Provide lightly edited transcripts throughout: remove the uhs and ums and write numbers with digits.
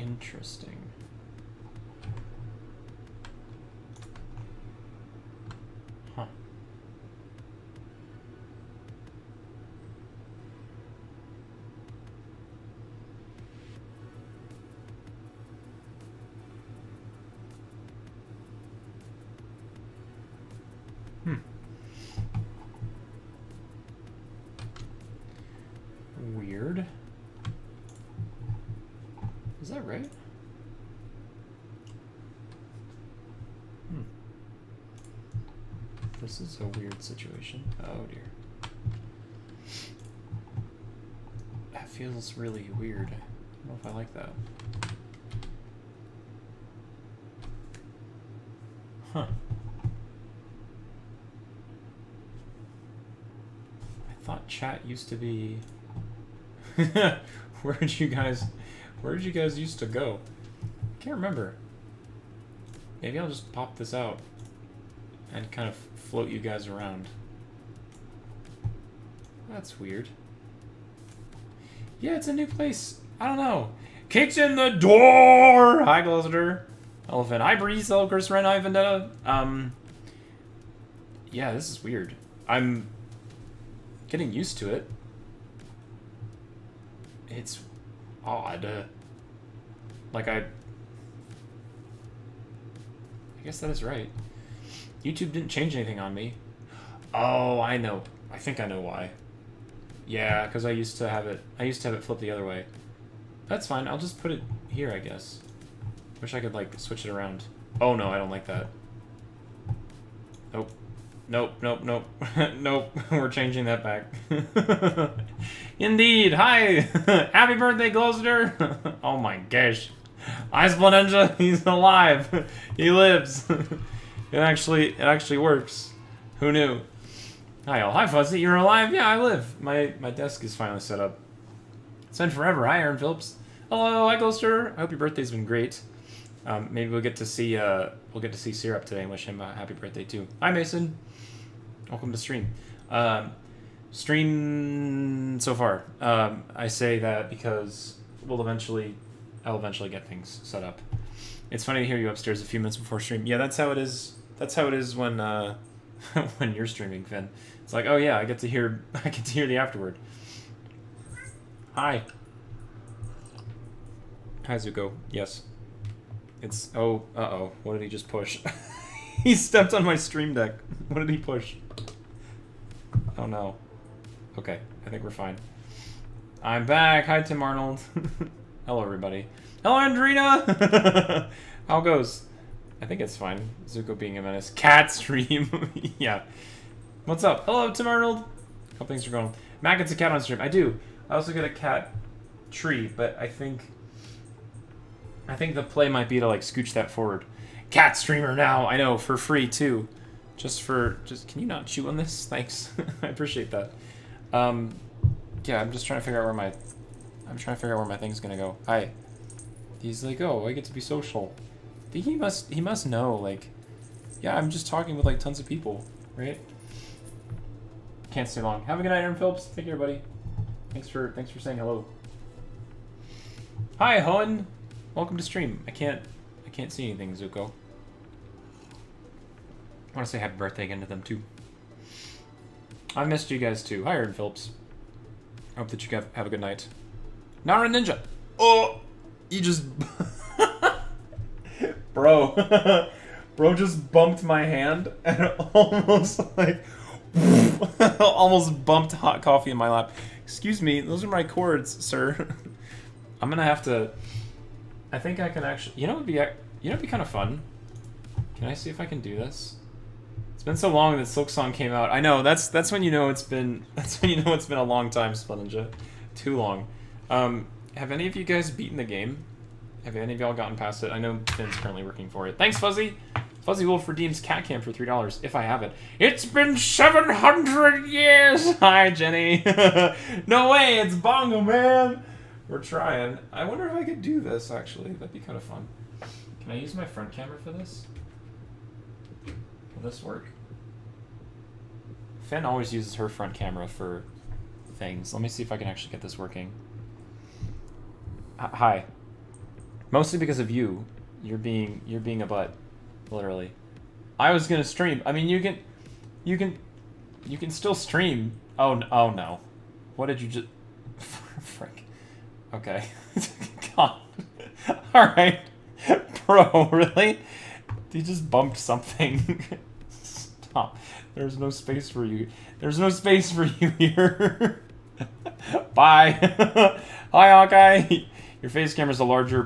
Interesting. Huh. Weird. Is that right? This is a weird situation. Oh dear. That feels really weird. I don't know if I like that. Huh. I thought chat used to be... Where did you guys used to go? I can't remember. Maybe I'll just pop this out and kind of float you guys around. That's weird. Yeah, it's a new place. I don't know. Kicks in the door! Hi, Glositer. Elephant. Hi, Breeze. Hello, Chris Ren. Hi, Vendetta. Yeah, this is weird. I'm getting used to it. It's odd. Like, I guess that is right. YouTube didn't change anything on me. Oh, I know. I think I know why. Yeah, because I used to have it flipped the other way. That's fine. I'll just put it here, I guess. Wish I could, like, switch it around. Oh, no, I don't like that. Nope. Nope, nope, nope. Nope. We're changing that back. Indeed. Hi. Happy birthday, Glositer. Oh, my gosh. Hi, Splenenja. He's alive. He lives. It actually works. Who knew? Hi, all. Hi, Fuzzy. You're alive? Yeah, I live. My desk is finally set up. It's been forever. Hi, Aaron Phillips. Hello, hi, Ghoster. I hope your birthday's been great. Maybe we'll get to see Syrup today and wish him a happy birthday too. Hi, Mason. Welcome to stream. Stream so far. I say that because I'll eventually get things set up. It's funny to hear you upstairs a few minutes before stream. Yeah, that's how it is. That's how it is when when you're streaming, Finn. It's like, oh yeah, I get to hear the afterward. Hi. Hi, Zuko. Yes. It's uh-oh. What did he just push? He stepped on my stream deck. What did he push? Oh no. Okay, I think we're fine. I'm back. Hi, Tim Arnold. Hello, everybody. Hello, Andrina! How goes? I think it's fine. Zuko being a menace. Cat stream. Yeah. What's up? Hello, Tim Arnold. Hope things are going. Matt gets a cat on stream. I do. I also get a cat tree, but I think the play might be to like scooch that forward. Cat streamer now. I know, for free too. Just can you not chew on this? Thanks. I appreciate that. Yeah, I'm just trying to figure out where my thing's gonna go. Hi. He's like, oh, I get to be social. I think he must know, like, yeah, I'm just talking with like tons of people, right? Can't stay long. Have a good night, Aaron Phillips. Take care, buddy. Thanks for saying hello. Hi, Hoen. Welcome to stream. I can't see anything, Zuko. I want to say happy birthday again to them too. I missed you guys too. Hi, Aaron Phillips. Hope that you have a good night. Nara Ninja. Oh, you just bro just bumped my hand and almost like almost bumped hot coffee in my lap. Excuse me, those are my cords, sir. I'm gonna have to. I think I can actually. It'd be kind of fun. Can I see if I can do this? It's been so long that Silk Song came out. I know that's when you know it's been a long time, Splenninja. Too long. Have any of you guys beaten the game? Have any of y'all gotten past it? I know Finn's currently working for it. Thanks, Fuzzy. Fuzzy Wolf redeems Cat Cam for $3 if I have it. It's been 700 years. Hi, Jenny. No way, it's Bongo Man. We're trying. I wonder if I could do this actually. That'd be kind of fun. Can I use my front camera for this? Will this work? Finn always uses her front camera for things. Let me see if I can actually get this working. Hi. Mostly because of you. You're being a butt, literally. I was gonna stream. I mean, you can still stream. Oh no. What did you just? Frick. Okay. God. All right, bro. Really? You just bumped something. Stop. There's no space for you. There's no space for you here. Bye. Hi, Hawkeye. Your face camera's a larger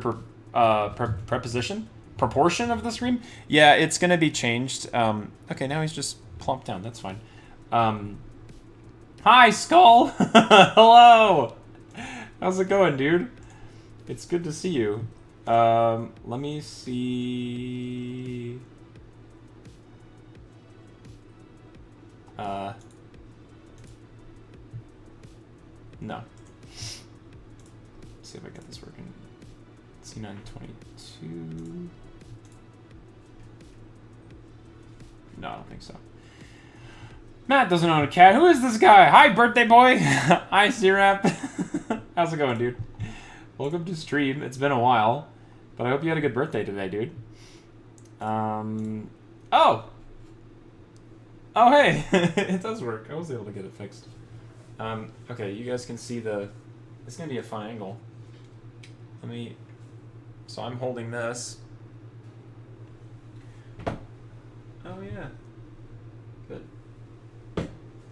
proportion of the stream. Yeah, it's gonna be changed. Okay, now he's just plumped down. That's fine. Hi, Skull. Hello. How's it going, dude? It's good to see you. Let me see. No. Let's see if I get this working. C922. No, I don't think so. Matt doesn't own a cat. Who is this guy? Hi, birthday boy. Hi, C-Rap. How's it going, dude? Welcome to stream. It's been a while, but I hope you had a good birthday today, dude. Oh! Oh, hey! It does work. I was able to get it fixed. Okay, you guys can see the... It's gonna be a fun angle. Let me... So I'm holding this. Oh, yeah. Good.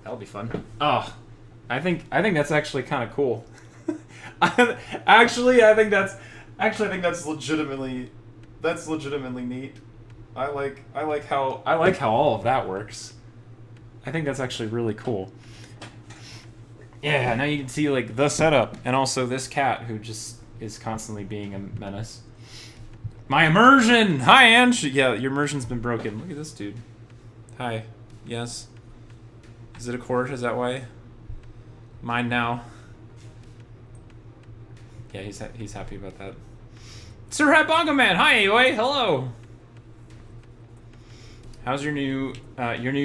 That'll be fun. Oh, I think that's actually kind of cool. I think that's legitimately neat. I like how all of that works. I think that's actually really cool. Yeah, now you can see like the setup and also this cat who just is constantly being a menace. My immersion! Hi, Ange! Yeah, your immersion's been broken. Look at this dude. Hi. Yes. Is it a quart? Is that why? Mine now. Yeah, he's happy about that. Sir Hat Bongo Man! Hi, AOA! Hello! How's your new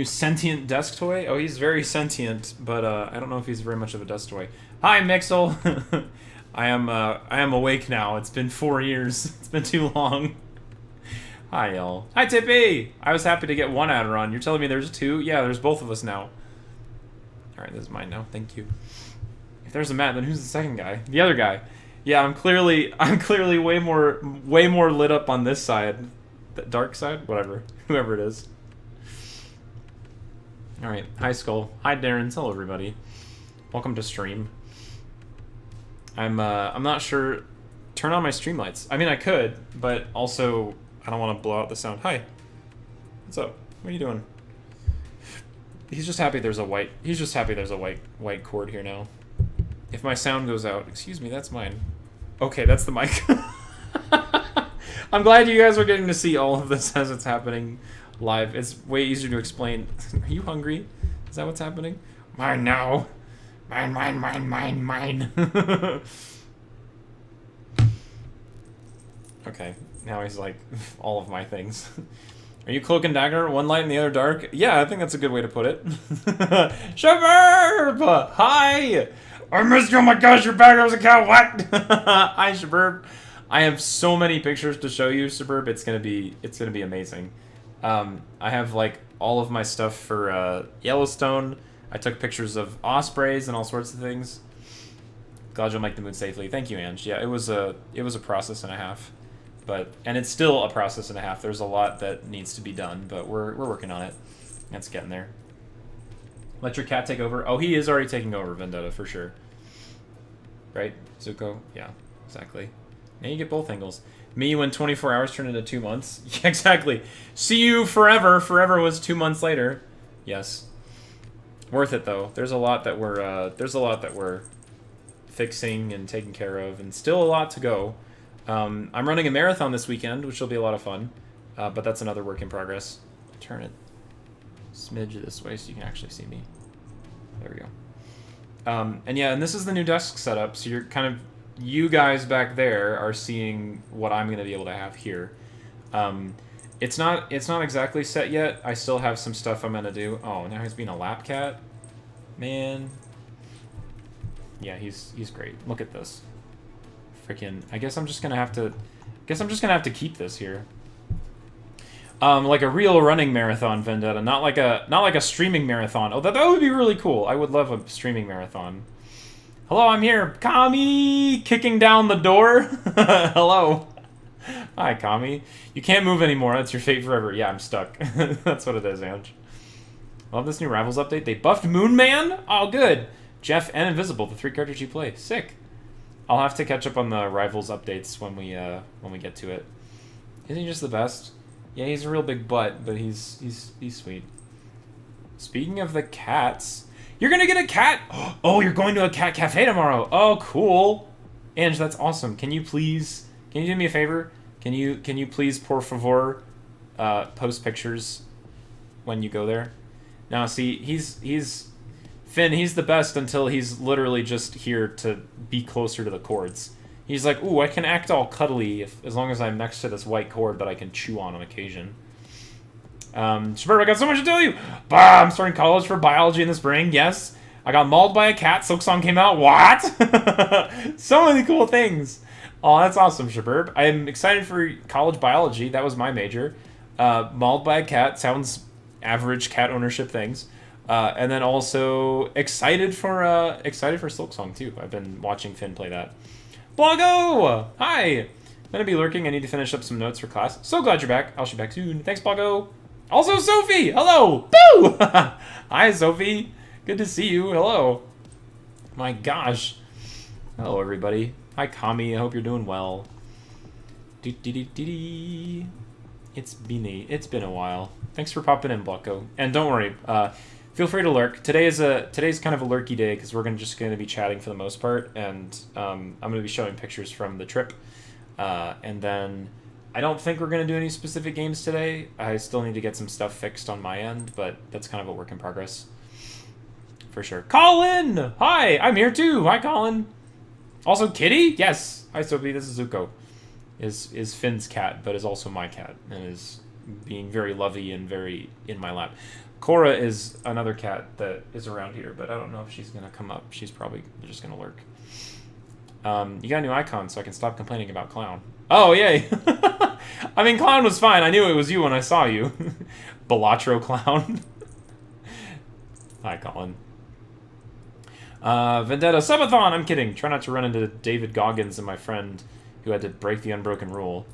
sentient desk toy? Oh, he's very sentient, but I don't know if he's very much of a desk toy. Hi, Mixel! I am awake now. It's been 4 years. It's been too long. Hi, y'all. Hi, Tippy! I was happy to get one adder on. You're telling me there's two? Yeah, there's both of us now. Alright, this is mine now. Thank you. If there's a Matt, then who's the second guy? The other guy. Yeah, I'm clearly way more lit up on this side. The dark side? Whatever. Whoever it is. Alright. Hi, Skull. Hi, Darren. Hello, everybody. Welcome to stream. I'm not sure. Turn on my stream lights. I mean, I could, but also I don't want to blow out the sound. Hi. What's up? What are you doing? He's just happy there's a white. He's just happy there's a white cord here now. If my sound goes out, excuse me, that's mine. Okay, that's the mic. I'm glad you guys are getting to see all of this as it's happening live. It's way easier to explain. Are you hungry? Is that what's happening? Mine now. Mine. Okay, now he's like, all of my things. Are you Cloak and Dagger? One light and the other dark? Yeah, I think that's a good way to put it. Shabirb! Hi! I missed you, oh my gosh, you're back, I was a cow, what? Hi, Shabirb. I have so many pictures to show you, Suburb. It's gonna be amazing. I have like all of my stuff for Yellowstone. I took pictures of ospreys and all sorts of things. Glad you'll make the move safely. Thank you, Ange. Yeah, it was a process and a half, and it's still a process and a half. There's a lot that needs to be done, but we're working on it. It's getting there. Let your cat take over. Oh, he is already taking over, Vendetta, for sure. Right, Zuko? Yeah, exactly. Now you get both angles. Me when 24 hours turned into 2 months. Yeah, exactly. See you forever. Forever was 2 months later. Yes. Worth it though. There's a lot that we're fixing and taking care of, and still a lot to go. I'm running a marathon this weekend, which will be a lot of fun. But that's another work in progress. Turn it smidge this way so you can actually see me. There we go. And yeah, and this is the new desk setup. So you're kind of, you guys back there are seeing what I'm going to be able to have here. It's not exactly set yet. I still have some stuff I'm going to do. Oh, now he's being a lap cat. Man. Yeah, he's great. Look at this. Freaking, I guess I'm just going to have to, Guess I'm just gonna have to keep this here. Like a real running marathon, Vendetta, not like a streaming marathon. Oh, that would be really cool. I would love a streaming marathon. Hello, I'm here. Kami! Kicking down the door. Hello. Hi, Kami. You can't move anymore. That's your fate forever. Yeah, I'm stuck. That's what it is, Ange. Love this new Rivals update. They buffed Moon Man? Oh, good. Jeff and Invisible, the 3 characters you play. Sick. I'll have to catch up on the Rivals updates when we get to it. Isn't he just the best? Yeah, he's a real big butt, but he's sweet. Speaking of the cats, you're gonna get a cat. Oh, you're going to a cat cafe tomorrow. Oh, cool. Ange, that's awesome. Can you do me a favor? Can you please, por favor, post pictures when you go there? Now, see, Finn. He's the best until he's literally just here to be closer to the cords. He's like, ooh, I can act all cuddly as long as I'm next to this white cord that I can chew on occasion. Shabert, I got so much to tell you. Bah, I'm starting college for biology in the spring. Yes. I got mauled by a cat. Silksong came out. What? So many cool things. Oh, that's awesome, Shabert. I'm excited for college biology. That was my major. Mauled by a cat sounds average cat ownership things. And then also excited for Silksong too. I've been watching Finn play that. Bloggo! Hi! I'm gonna be lurking. I need to finish up some notes for class. So glad you're back. I'll be back soon. Thanks, Bloggo. Also, Sophie! Hello! Boo! Hi, Sophie. Good to see you. Hello. My gosh. Hello, everybody. Hi, Kami. I hope you're doing well. It's been a while. Thanks for popping in, Bloggo. And don't worry. Feel free to lurk. Today's kind of a lurky day because we're just going to be chatting for the most part, and I'm going to be showing pictures from the trip. And then I don't think we're going to do any specific games today. I still need to get some stuff fixed on my end, but that's kind of a work in progress. For sure. Colin! Hi! I'm here too! Hi, Colin! Also, Kitty? Yes! Hi, Sophie. This is Zuko. Is Finn's cat, but is also my cat, and is being very lovey and very in my lap. Cora is another cat that is around here, but I don't know if she's going to come up. She's probably just going to lurk. You got a new icon, so I can stop complaining about Clown. Oh, yay! I mean, Clown was fine. I knew it was you when I saw you. Balatro Clown. Hi, Colin. Vendetta Subathon! I'm kidding. Try not to run into David Goggins and my friend who had to break the unbroken rule.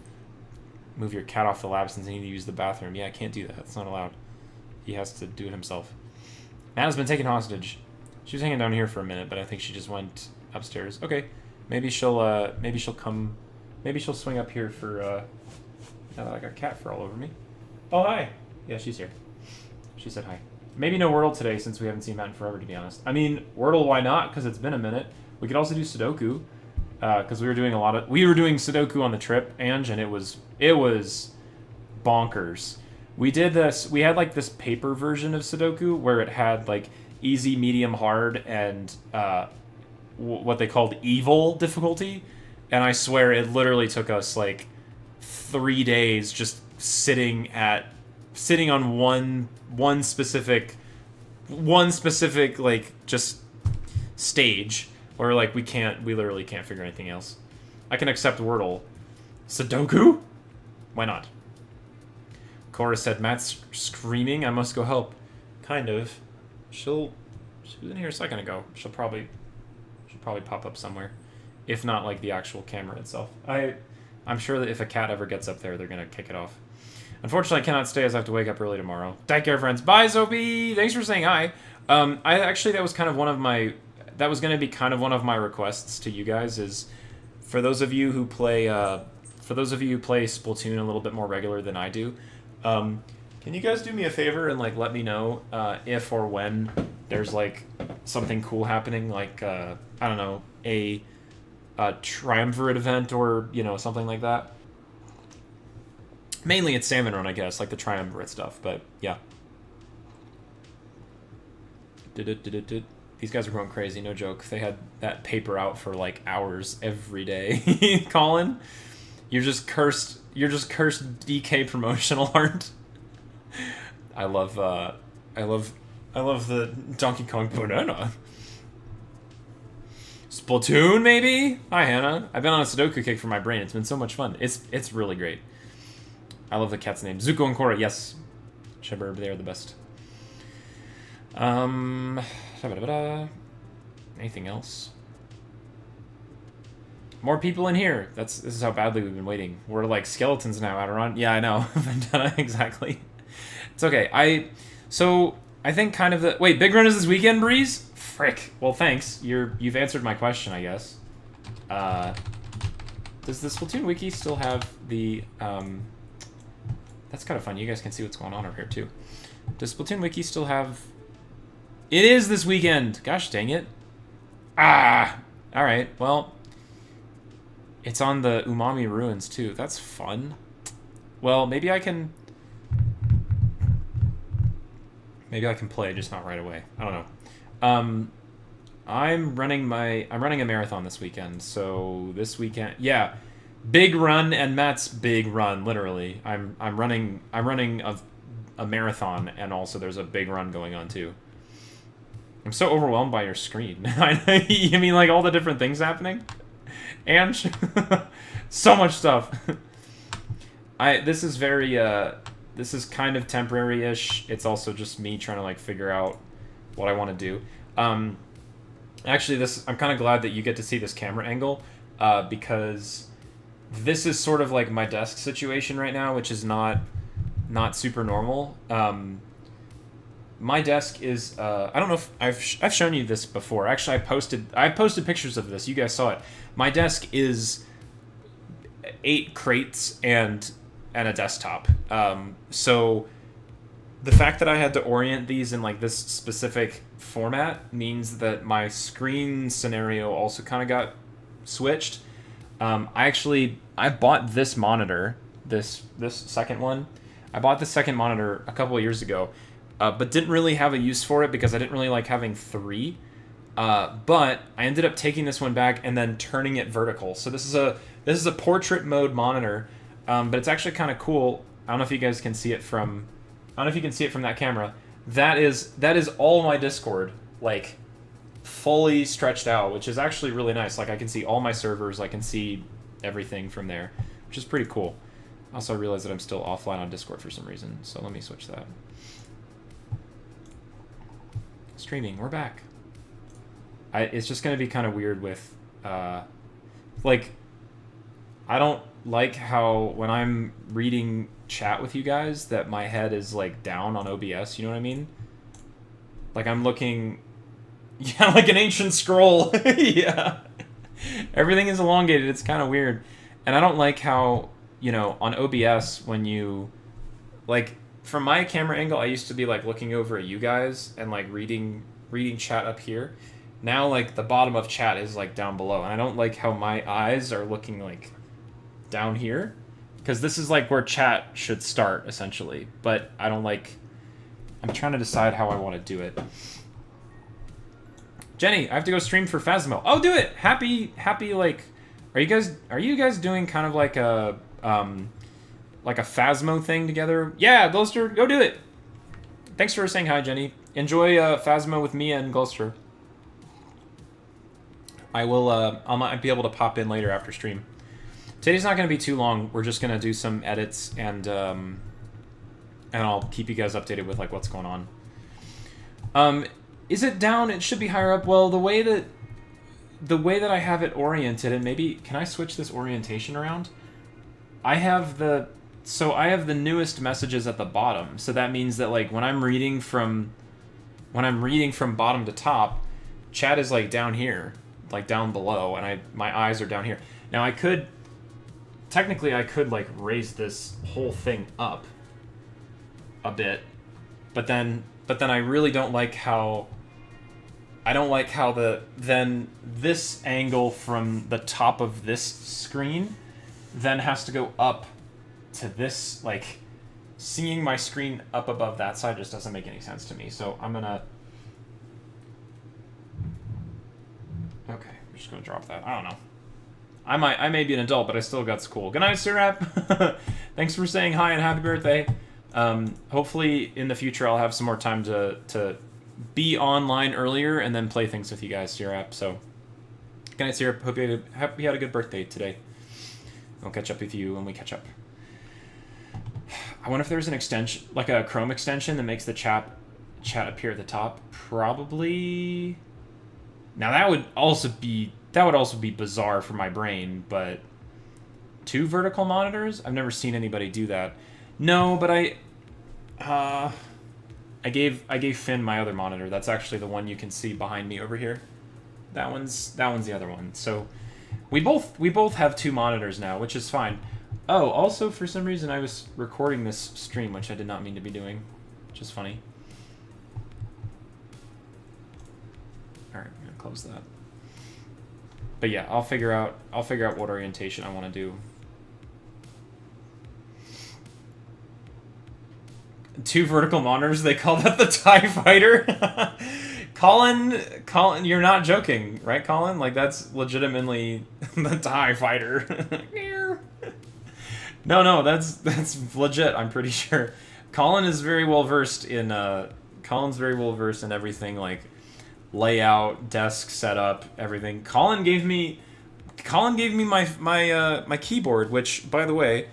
Move your cat off the lap since you need to use the bathroom. Yeah, I can't do that. It's not allowed. He has to do it himself. Nana's been taken hostage. She was hanging down here for a minute, but I think she just went upstairs. Okay, maybe she'll come. Maybe she'll swing up here for. Now that I got cat fur all over me. Oh, hi. Yeah, she's here. She said hi. Maybe no Wordle today since we haven't seen Matt in forever, to be honest. I mean, Wordle, why not? Because it's been a minute. We could also do Sudoku. Because we were doing Sudoku on the trip, Ange, and it was bonkers. We did this. We had like this paper version of Sudoku where it had like easy, medium, hard, and what they called evil difficulty. And I swear it literally took us like 3 days just sitting on one specific like just stage where like we literally can't figure anything else. I can accept Wordle. Sudoku? Why not? Cora said, Matt's screaming. I must go help. Kind of. She was in here a second ago. She'll probably pop up somewhere. If not, like, the actual camera itself. I'm sure that if a cat ever gets up there, they're going to kick it off. Unfortunately, I cannot stay as I have to wake up early tomorrow. Take care, friends. Bye, Sophie! Thanks for saying hi. That was kind of one of my... That was going to be kind of one of my requests to you guys is... For those of you who play... Splatoon a little bit more regular than I do... can you guys do me a favor and like let me know if or when there's like something cool happening, like I don't know, a triumvirate event or something like that. Mainly it's Salmon Run, I guess, like the triumvirate stuff. But yeah, these guys are going crazy, no joke. They had that paper out for like hours every day. Colin, you're just cursed DK promotional art. I love the Donkey Kong banana. Splatoon, maybe? Hi, Hannah. I've been on a Sudoku kick for my brain. It's been so much fun. It's really great. I love the cat's name. Zuko and Korra, yes. Suburb, they are the best. Anything else? More people in here. This is how badly we've been waiting. We're like skeletons now, Aderon. Yeah, I know. Vendetta, exactly. It's okay. So I think kind of the wait. Big run is this weekend, Breeze. Frick. Well, thanks. You've answered my question, I guess. Does the Splatoon wiki still have the? That's kind of fun. You guys can see what's going on over here too. Does Splatoon wiki still have? It is this weekend. Gosh dang it. Ah. All right. Well. It's on the Umami Ruins, too. That's fun. Well, maybe I can play, just not right away. I don't know. I'm running a marathon this weekend, so this weekend, yeah, big run and Matt's big run, literally. I'm running a marathon, and also there's a big run going on too. I'm so overwhelmed by your screen. You mean like all the different things happening? And so much stuff. This is kind of temporary-ish. It's also just me trying to like figure out what I want to do. Actually, I'm kind of glad that you get to see this camera angle because this is sort of like my desk situation right now, which is not super normal. My desk is I don't know if I've shown you this before. Actually, I posted pictures of this. You guys saw it. My desk is 8 crates and a desktop. So the fact that I had to orient these in like this specific format means that my screen scenario also kind of got switched. I bought this monitor, this second one. I bought the second monitor a couple of years ago, but didn't really have a use for it because I didn't really like having 3. But I ended up taking this one back and then turning it vertical. So this is a portrait mode monitor, but it's actually kind of cool. I don't know if you guys can see it from. I don't know if you can see it from that camera. That is all my Discord, like fully stretched out, which is actually really nice. Like I can see all my servers. I can see everything from there, which is pretty cool. Also, I realize that I'm still offline on Discord for some reason, so let me switch that. Streaming, we're back. It's just going to be kind of weird with, like, I don't like how when I'm reading chat with you guys that my head is, like, down on OBS, you know what I mean? Like, I'm looking, yeah, like an ancient scroll. Yeah. Everything is elongated. It's kind of weird. And I don't like how, you know, on OBS when you, like, from my camera angle, I used to be, like, looking over at you guys and, like, reading chat up here. Now, like, the bottom of chat is, like, down below. And I don't like how my eyes are looking, like, down here. Because this is, like, where chat should start, essentially. But I don't like... I'm trying to decide how I want to do it. Jenny, I have to go stream for Phasmo. Oh, do it! Happy, like... Are you guys doing kind of like a Phasmo thing together? Yeah, Gloucester, go do it! Thanks for saying hi, Jenny. Enjoy Phasmo with me and Gloucester. I might be able to pop in later after stream. Today's not going to be too long. We're just going to do some edits and I'll keep you guys updated with like what's going on. Is it down? It should be higher up. Well, the way that I have it oriented, and maybe can I switch this orientation around? I have the newest messages at the bottom. So that means that like when I'm reading from bottom to top, chat is like down here. Like down below, and my eyes are down here. Now I could like raise this whole thing up a bit, but then I really don't like how then this angle from the top of this screen then has to go up to this, like seeing my screen up above that side just doesn't make any sense to me. So I'm gonna okay, we're just gonna drop that. I don't know. I may be an adult, but I still got school. Good night, Sirap. Thanks for saying hi and happy birthday. Hopefully in the future I'll have some more time to be online earlier and then play things with you guys, Sirap. So Good night, Syrup. Hope you had a good birthday today. I'll catch up with you when we catch up. I wonder if there's an extension, like a Chrome extension that makes the chat appear at the top. Probably. Now that would also be bizarre for my brain, but 2 vertical monitors? I've never seen anybody do that. No, but I gave Finn my other monitor. That's actually the one you can see behind me over here. That one's the other one. So we both have 2 monitors now, which is fine. Oh, also for some reason I was recording this stream, which I did not mean to be doing, which is funny. All right, I'm gonna close that. But yeah, I'll figure out what orientation I want to do. 2 vertical monitors, they call that the TIE Fighter? Colin, you're not joking, right, Colin? Like, that's legitimately the TIE Fighter. No, that's legit, I'm pretty sure. Colin is very well versed in everything, like layout, desk setup, everything. Colin gave me my keyboard, which, by the way,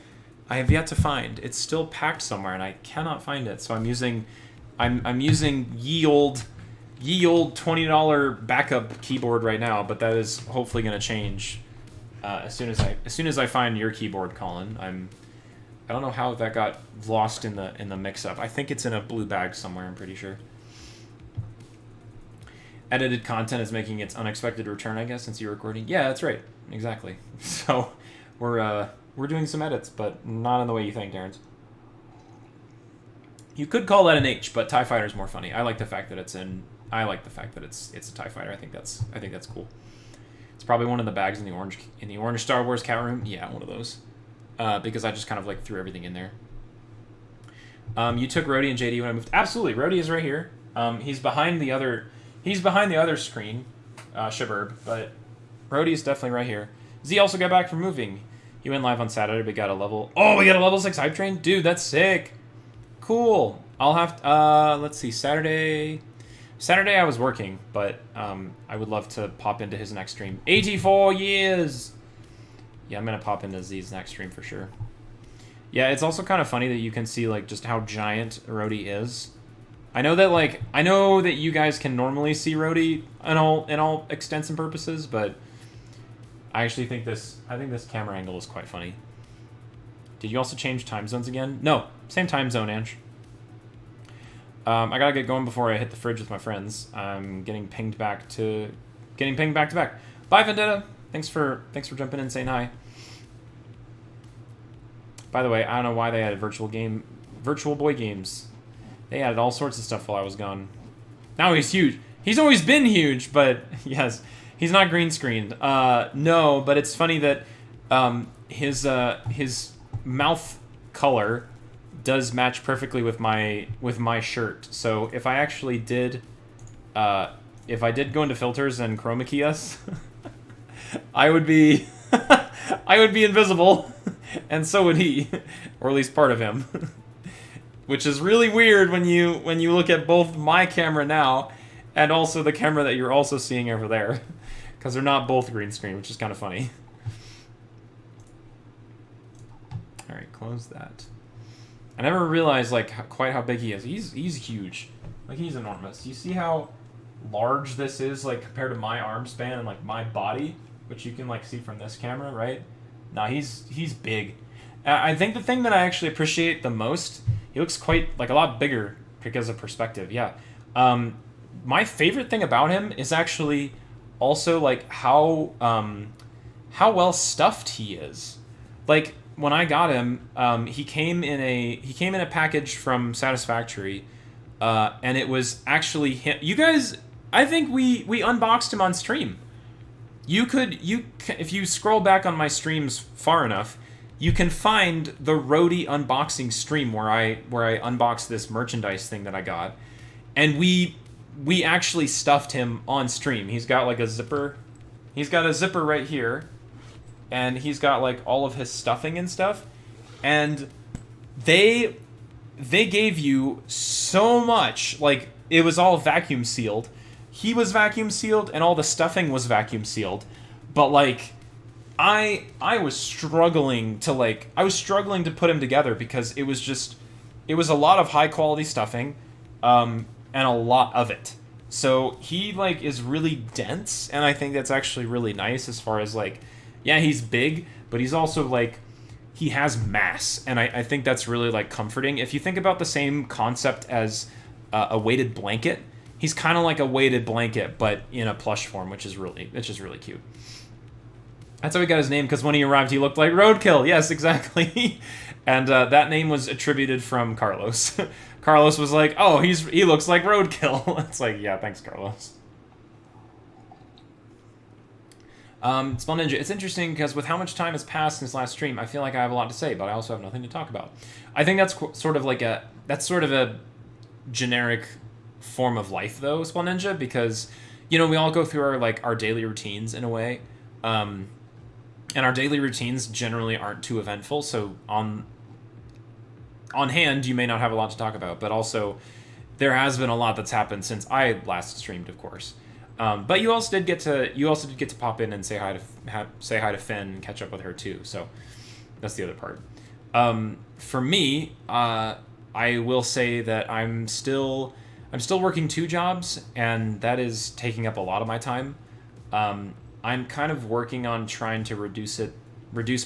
I have yet to find. It's still packed somewhere, and I cannot find it. So I'm using ye old $20 backup keyboard right now, but that is hopefully going to change as soon as I find your keyboard, Colin. I don't know how that got lost in the mix-up. I think it's in a blue bag somewhere. I'm pretty sure. Edited content is making its unexpected return, I guess, since you're recording. Yeah, that's right. Exactly. So we're doing some edits, but not in the way you think, Darren. You could call that an H, but TIE Fighter is more funny. I like the fact that it's a TIE Fighter. I think that's cool. It's probably one of the bags in the orange Star Wars cat room. Yeah, one of those. Because I just kind of like threw everything in there. You took Rhodey and JD when I moved. Absolutely, Rhodey is right here. He's behind the other screen, Shiburb, but Rhodey is definitely right here. Z also got back from moving. He went live on Saturday, but got a level. Oh, we got a level 6 hype train, dude. That's sick. Cool. I'll have to, let's see. Saturday I was working, but I would love to pop into his next stream. 84 years. Yeah, I'm gonna pop into Z's next stream for sure. Yeah, it's also kind of funny that you can see like just how giant Rhodey is. I know that you guys can normally see Rhodey in all extents and purposes, but I actually think this camera angle is quite funny. Did you also change time zones again? No, same time zone, Ange. I gotta get going before I hit the fridge with my friends. I'm getting pinged back to back. Bye, Vendetta. Thanks for jumping in and saying hi. By the way, I don't know why they added virtual boy games. They added all sorts of stuff while I was gone. Now he's huge. He's always been huge, but yes, he's not green screened. No, but it's funny that his mouth color does match perfectly with my shirt. So if I actually did go into filters and chroma key us, I would be invisible, and so would he, or at least part of him. Which is really weird when you look at both my camera now and also the camera that you're also seeing over there, because they're not both green screen, which is kind of funny. All right, close that. I never realized quite how big he is. He's huge. Like, he's enormous. You see how large this is compared to my arm span and my body, which you can see from this camera, right? Nah, he's big. I think the thing that I actually appreciate the most, he looks quite a lot bigger because of perspective. Yeah. My favorite thing about him is actually also how well stuffed he is. When I got him, he came in a package from Satisfactory, and it was actually him. You guys, I think we unboxed him on stream. If you scroll back on my streams far enough, you can find the Rhodey unboxing stream where I unboxed this merchandise thing that I got, and we actually stuffed him on stream. He's got a zipper. He's got a zipper right here, and he's got all of his stuffing and stuff, and they gave you so much. It was all vacuum sealed. He was vacuum sealed, and all the stuffing was vacuum sealed. But like, I was struggling to put him together because it was a lot of high quality stuffing, and a lot of it. So he like is really dense, and I think that's actually really nice as far as like, yeah, he's big, but he's also like, he has mass, and I think that's really like comforting. If you think about the same concept as a weighted blanket, he's kind of like a weighted blanket, but in a plush form, which is really cute. That's how he got his name, because when he arrived, he looked like Roadkill. Yes, exactly. And that name was attributed from Carlos. Carlos was like, oh, he looks like Roadkill. It's like, yeah, thanks, Carlos. Spell Ninja, it's interesting because with how much time has passed since last stream, I feel like I have a lot to say, but I also have nothing to talk about. I think that's sort of a generic form of life, though, Spell Ninja, because, you know, we all go through our daily routines in a way. And our daily routines generally aren't too eventful, so on hand, you may not have a lot to talk about, but also there has been a lot that's happened since I last streamed, of course. But you also did get to pop in and say hi to Finn and catch up with her too. So that's the other part. For me, I will say that I'm still working 2 jobs, and that is taking up a lot of my time. I'm kind of working on trying to reduce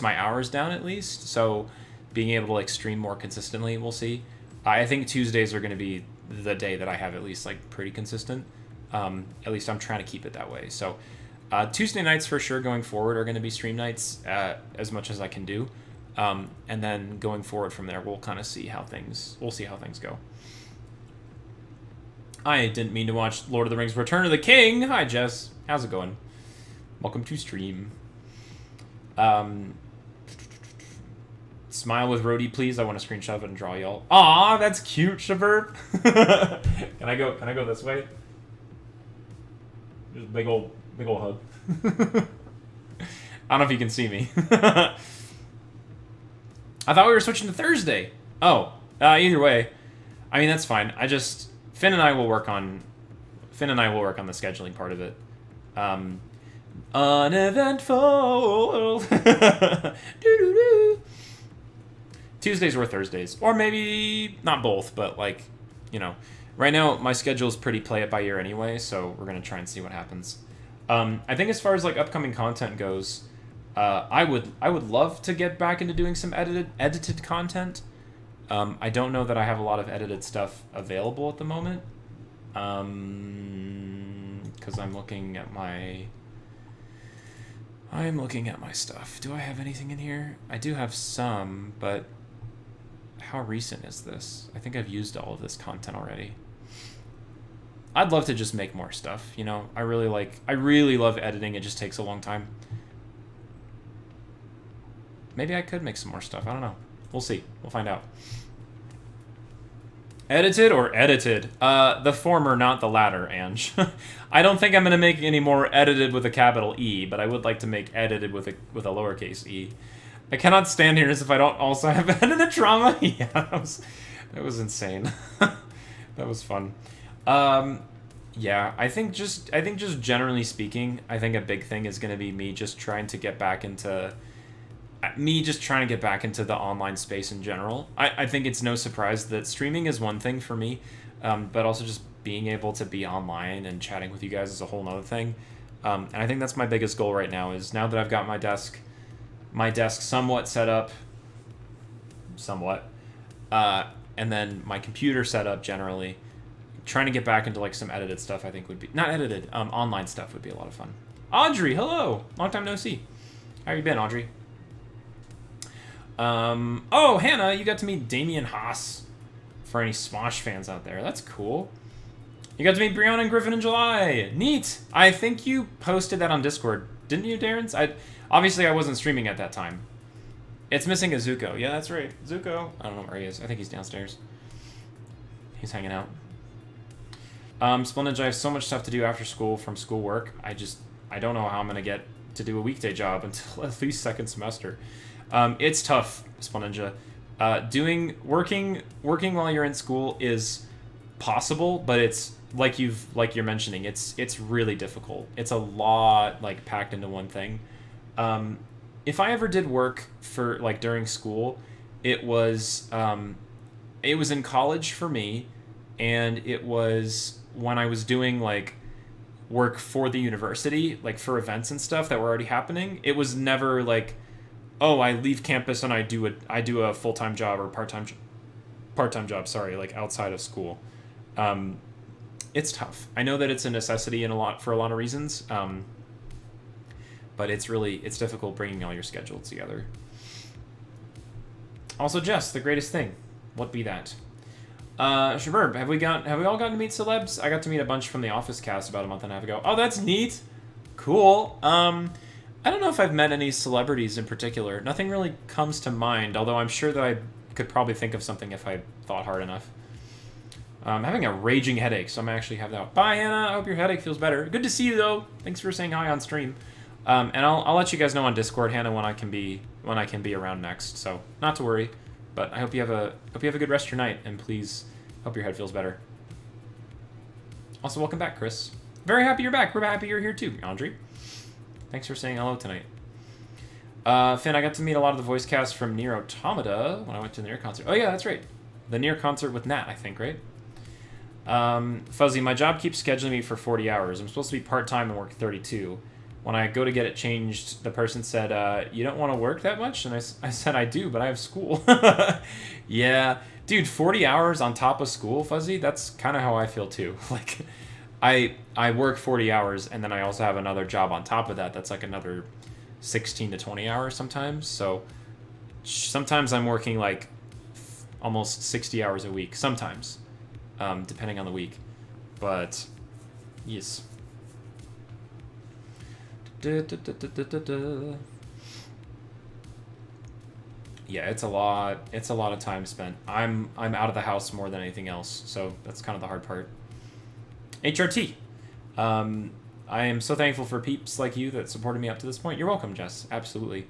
my hours down at least. So being able to like stream more consistently, we'll see. I think Tuesdays are going to be the day that I have at least like pretty consistent. At least I'm trying to keep it that way. So Tuesday nights for sure going forward are going to be stream nights as much as I can do. And then going forward from there, we'll kind of see how things go. I didn't mean to watch Lord of the Rings Return of the King. Hi, Jess. How's it going? Welcome to stream. Smile with Rhodey, please. I want to screenshot it and draw y'all. Aw, that's cute, Shabert. Can I go this way? Just big old hug. I don't know if you can see me. I thought we were switching to Thursday. Oh, either way. I mean, that's fine. Finn and I will work on the scheduling part of it. Uneventful. Tuesdays or Thursdays, or maybe not both, but like, you know, right now my schedule is pretty play it by ear anyway, so we're gonna try and see what happens. I think as far as like upcoming content goes, I would love to get back into doing some edited content. I don't know that I have a lot of edited stuff available at the moment, because I'm looking at my stuff. Do I have anything in here? I do have some, but how recent is this? I think I've used all of this content already. I'd love to just make more stuff, you know? I really love editing. It just takes a long time. Maybe I could make some more stuff. I don't know. We'll see. We'll find out. Edited or edited? The former, not the latter, Ange. I don't think I'm going to make any more edited with a capital E, but I would like to make edited with a lowercase e. I cannot stand here as if I don't also have edited trauma. Yeah, that was insane. That was fun. Yeah, I think just generally speaking, I think a big thing is going to be me just trying to get back into the online space in general. I think it's no surprise that streaming is one thing for me, but also just being able to be online and chatting with you guys is a whole nother thing. And I think that's my biggest goal right now, is now that I've got my desk somewhat set up, and then my computer set up generally, trying to get back into like some edited stuff I think would be, not edited, online stuff would be a lot of fun. Audrey, hello! Long time no see. How you been, Audrey? Oh, Hannah, you got to meet Damian Haas. For any Smosh fans out there, that's cool. You got to meet Brianna and Griffin in July. Neat. I think you posted that on Discord, didn't you, Darren? Obviously I wasn't streaming at that time. It's missing a Zuko. Yeah, that's right. Zuko. I don't know where he is. I think he's downstairs. He's hanging out. Splendid, I have so much stuff to do after school from schoolwork. I don't know how I'm gonna get to do a weekday job until at least second semester. It's tough, Splenninja. Working while you're in school is possible, but it's like you're mentioning, it's really difficult. It's a lot like packed into one thing. If I ever did work for like during school, it was in college for me, and it was when I was doing like work for the university, like for events and stuff that were already happening. It was never like, oh, I leave campus and I do a full-time job or part-time job, sorry, like outside of school. It's tough. I know that it's a necessity for a lot of reasons. But it's difficult bringing all your schedule together. Also, Jess, the greatest thing. What be that? Shabirb, have we all gotten to meet celebs? I got to meet a bunch from the Office cast about a month and a half ago. Oh, that's neat. Cool. I don't know if I've met any celebrities in particular. Nothing really comes to mind, although I'm sure that I could probably think of something if I thought hard enough. I'm having a raging headache, so I'm actually have that out. Bye, Hannah. I hope your headache feels better. Good to see you, though. Thanks for saying hi on stream. And I'll let you guys know on Discord, Hannah, when I can be around next. So not to worry, but I hope you have a good rest of your night, and please hope your head feels better. Also, welcome back, Chris. Very happy you're back. We're happy you're here too, Andre. Thanks for saying hello tonight. Finn, I got to meet a lot of the voice cast from Nier Automata when I went to the Nier concert. Oh yeah, that's right. The Nier concert with Nat, I think, right? Fuzzy, my job keeps scheduling me for 40 hours. I'm supposed to be part-time and work 32. When I go to get it changed, the person said, you don't want to work that much? And I said, I do, but I have school. Yeah. Dude, 40 hours on top of school, Fuzzy, that's kind of how I feel too. Like, I work 40 hours, and then I also have another job on top of that. That's like another 16 to 20 hours sometimes. So sometimes I'm working like almost 60 hours a week. Sometimes, depending on the week. But, yes. Yeah, it's a lot of time spent. I'm out of the house more than anything else, so that's kind of the hard part. HRT. I am so thankful for peeps like you that supported me up to this point. You're welcome, Jess. Absolutely.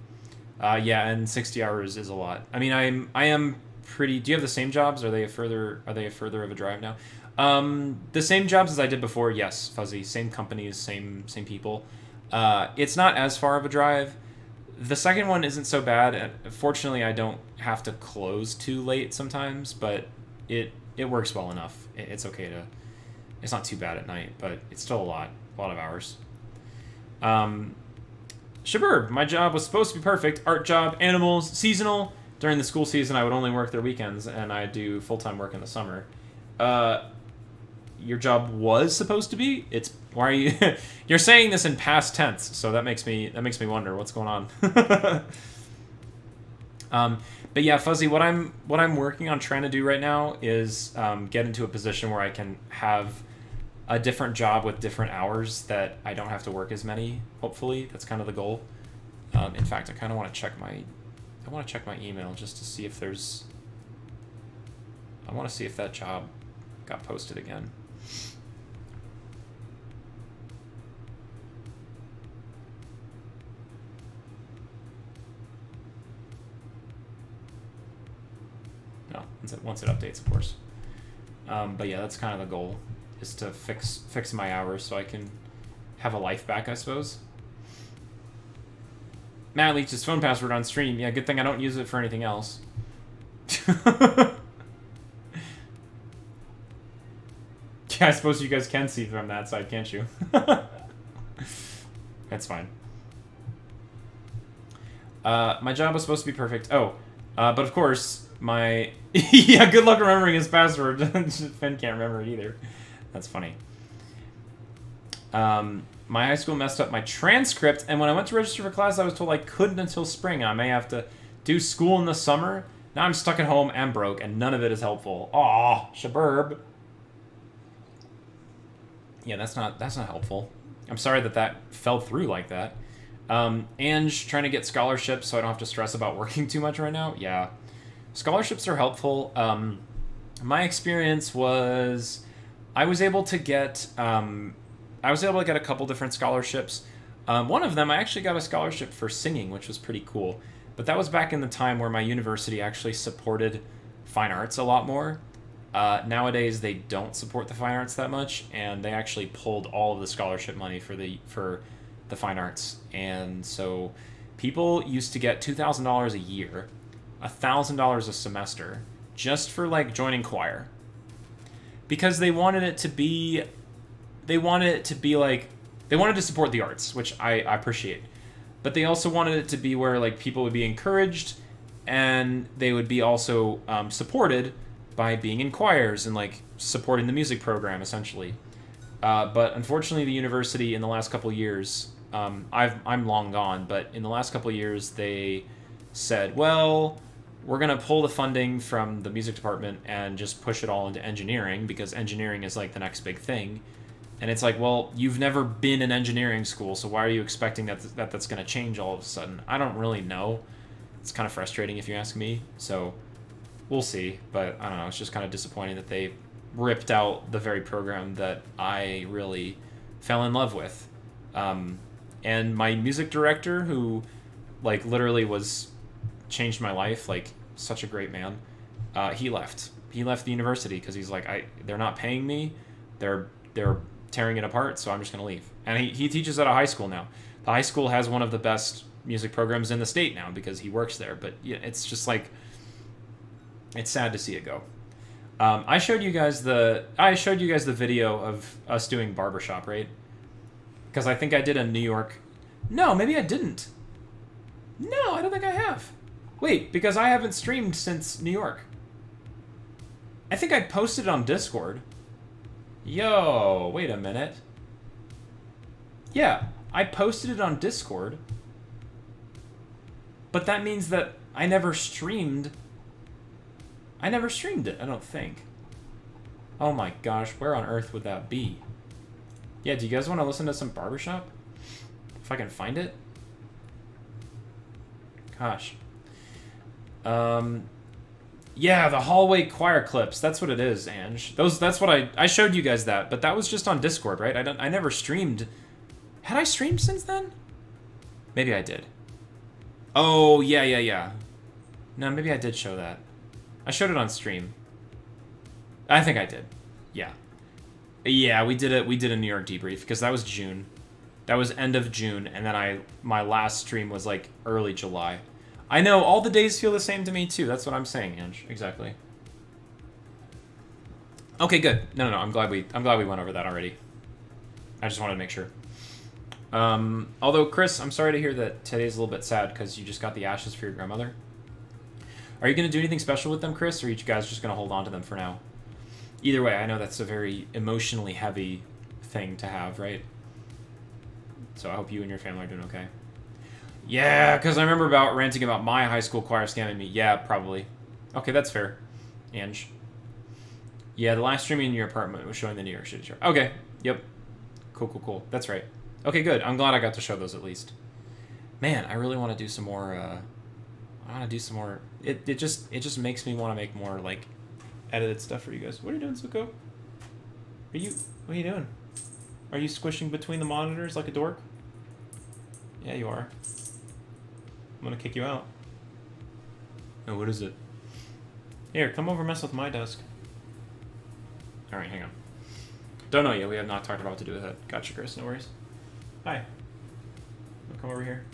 Yeah, and 60 hours is a lot. I mean, I am pretty. Do you have the same jobs? Are they a further of a drive now? The same jobs as I did before. Yes, Fuzzy. Same companies, same people. It's not as far of a drive. The second one isn't so bad. Fortunately, I don't have to close too late sometimes, but it works well enough. It's okay to. It's not too bad at night, but it's still a lot of hours. Shabirb, my job was supposed to be perfect. Art job, animals, seasonal. During the school season, I would only work their weekends, and I do full-time work in the summer. Your job was supposed to be? Why are you? You're saying this in past tense, so that makes me wonder what's going on. But yeah, Fuzzy, what I'm working on trying to do right now is get into a position where I can have a different job with different hours that I don't have to work as many. Hopefully, that's kind of the goal. In fact, I kind of want to check my email just to see if there's. I want to see if that job got posted again. No, once it updates, of course. But yeah, that's kind of the goal, is to fix my hours so I can have a life back, I suppose. Matt leaked his phone password on stream. Yeah, good thing I don't use it for anything else. Yeah, I suppose you guys can see from that side, can't you? That's fine. My job was supposed to be perfect. But of course, my... yeah, good luck remembering his password. Finn can't remember it either. That's funny. My high school messed up my transcript, and when I went to register for class, I was told I couldn't until spring. I may have to do school in the summer. Now I'm stuck at home and broke, and none of it is helpful. Aw, Shabirb. Yeah, that's not helpful. I'm sorry that fell through like that. Ange, trying to get scholarships so I don't have to stress about working too much right now. Yeah. Scholarships are helpful. My experience was I was able to get a couple different scholarships. One of them, I actually got a scholarship for singing, which was pretty cool. But that was back in the time where my university actually supported fine arts a lot more. Nowadays, they don't support the fine arts that much, and they actually pulled all of the scholarship money for the fine arts. And so people used to get $2,000 a year, $1,000 a semester, just for like joining choir, because they wanted it to be like, they wanted to support the arts, which I appreciate, but they also wanted it to be where like people would be encouraged, and they would be also supported by being in choirs and like supporting the music program essentially. But unfortunately, the university in the last couple of years, I'm long gone, but in the last couple of years they said, well, we're gonna pull the funding from the music department and just push it all into engineering, because engineering is like the next big thing. And it's like, well, you've never been in engineering school, so why are you expecting that's gonna change all of a sudden? I don't really know. It's kind of frustrating if you ask me. So we'll see, but I don't know. It's just kind of disappointing that they ripped out the very program that I really fell in love with. And my music director, who like literally changed my life, like such a great man, he left. He left the university because he's like, they're not paying me. They're tearing it apart, so I'm just gonna leave. And he teaches at a high school now. The high school has one of the best music programs in the state now because he works there. But yeah, it's just like, it's sad to see it go. I showed you guys the video of us doing barbershop, right? Because I think I did a New York. No, maybe I didn't. No, I don't think I have. Wait, because I haven't streamed since New York. I think I posted it on Discord. Yo, wait a minute. Yeah, I posted it on Discord. But that means that I never streamed it, I don't think. Oh my gosh, where on earth would that be? Yeah, do you guys want to listen to some barbershop? If I can find it? Gosh. Yeah, the hallway choir clips. That's what it is, Ange. That's what I showed you guys that, but that was just on Discord, right? I never streamed. Had I streamed since then? Maybe I did. Oh, yeah. No, maybe I did show that. I showed it on stream. I think I did. Yeah. Yeah, we did a New York debrief because that was June. That was end of June, and then my last stream was like early July. I know, all the days feel the same to me too. That's what I'm saying, Ange. Exactly. Okay, good. No, I'm glad we went over that already. I just wanted to make sure. Although, Chris, I'm sorry to hear that today's a little bit sad because you just got the ashes for your grandmother. Are you going to do anything special with them, Chris, or are you guys just going to hold on to them for now? Either way, I know that's a very emotionally heavy thing to have, right? So I hope you and your family are doing okay. Yeah, because I remember ranting about my high school choir scamming me. Yeah, probably. Okay, that's fair. Ange. Yeah, the last streaming in your apartment was showing the New York City show. Okay, yep. Cool. That's right. Okay, good. I'm glad I got to show those at least. Man, I really want to do some more, It just makes me want to make more, like, edited stuff for you guys. What are you doing, Suko? What are you doing? Are you squishing between the monitors like a dork? Yeah, you are. I'm gonna kick you out. Oh, what is it? Here, come over mess with my desk. Alright, hang on. Don't know yet, we have not talked about what to do with it. Gotcha, Chris, no worries. Hi. Come over here.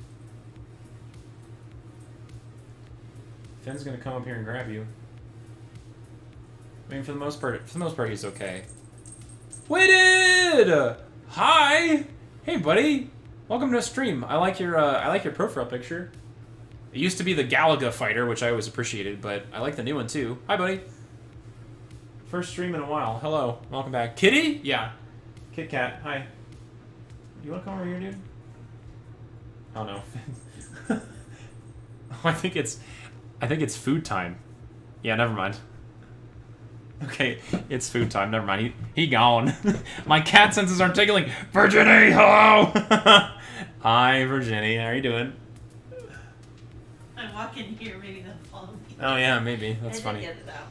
Finn's gonna come up here and grab you. I mean, for the most part, he's okay. Waited! Hi! Hey, buddy! Welcome to a stream. I like your profile picture. It used to be the Galaga fighter, which I always appreciated, but I like the new one too. Hi, buddy. First stream in a while. Hello. Welcome back. Kitty? Yeah. Kit Kat. Hi. You wanna come over here, dude? Oh no. I think it's food time. Yeah, never mind. Okay, it's food time. Never mind. He gone. My cat senses are tickling. Virginie, hello. Hi, Virginie. How are you doing? I'm walking here. Maybe they'll follow me. Oh yeah, maybe. That's funny. Get it out.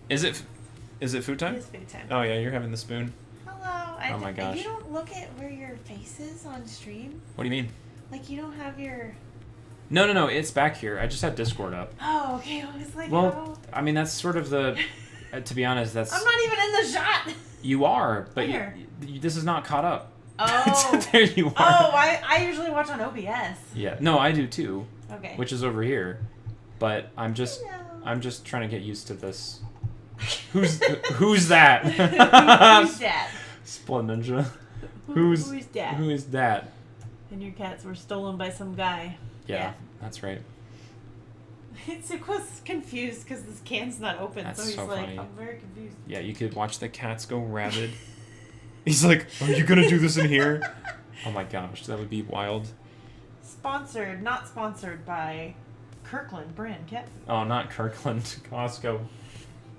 Is it food time? It is food time. Oh yeah, you're having the spoon. Hello. Oh my gosh. You don't look at where your face is on stream. What do you mean? Like you don't have your. No. It's back here. I just had Discord up. Oh, okay. I was like, well, oh. I mean that's sort of the. To be honest, that's... I'm not even in the shot. You are, but Where? this is not caught up. Oh. There you are. Oh, I usually watch on OBS. Yeah. No, I do too. Okay. Which is over here. But I'm just trying to get used to this. Who's that? Who's that? Split Ninja. Who's that? Who is that? And your cats were stolen by some guy. Yeah. That's right. Zuko's confused because this can's not open, That's so he's so like, funny. I'm very confused. Yeah, you could watch the cats go rabid. He's like, are you gonna do this in here? Oh my gosh, that would be wild. Not sponsored by Kirkland brand cat food. Oh, not Kirkland, Costco.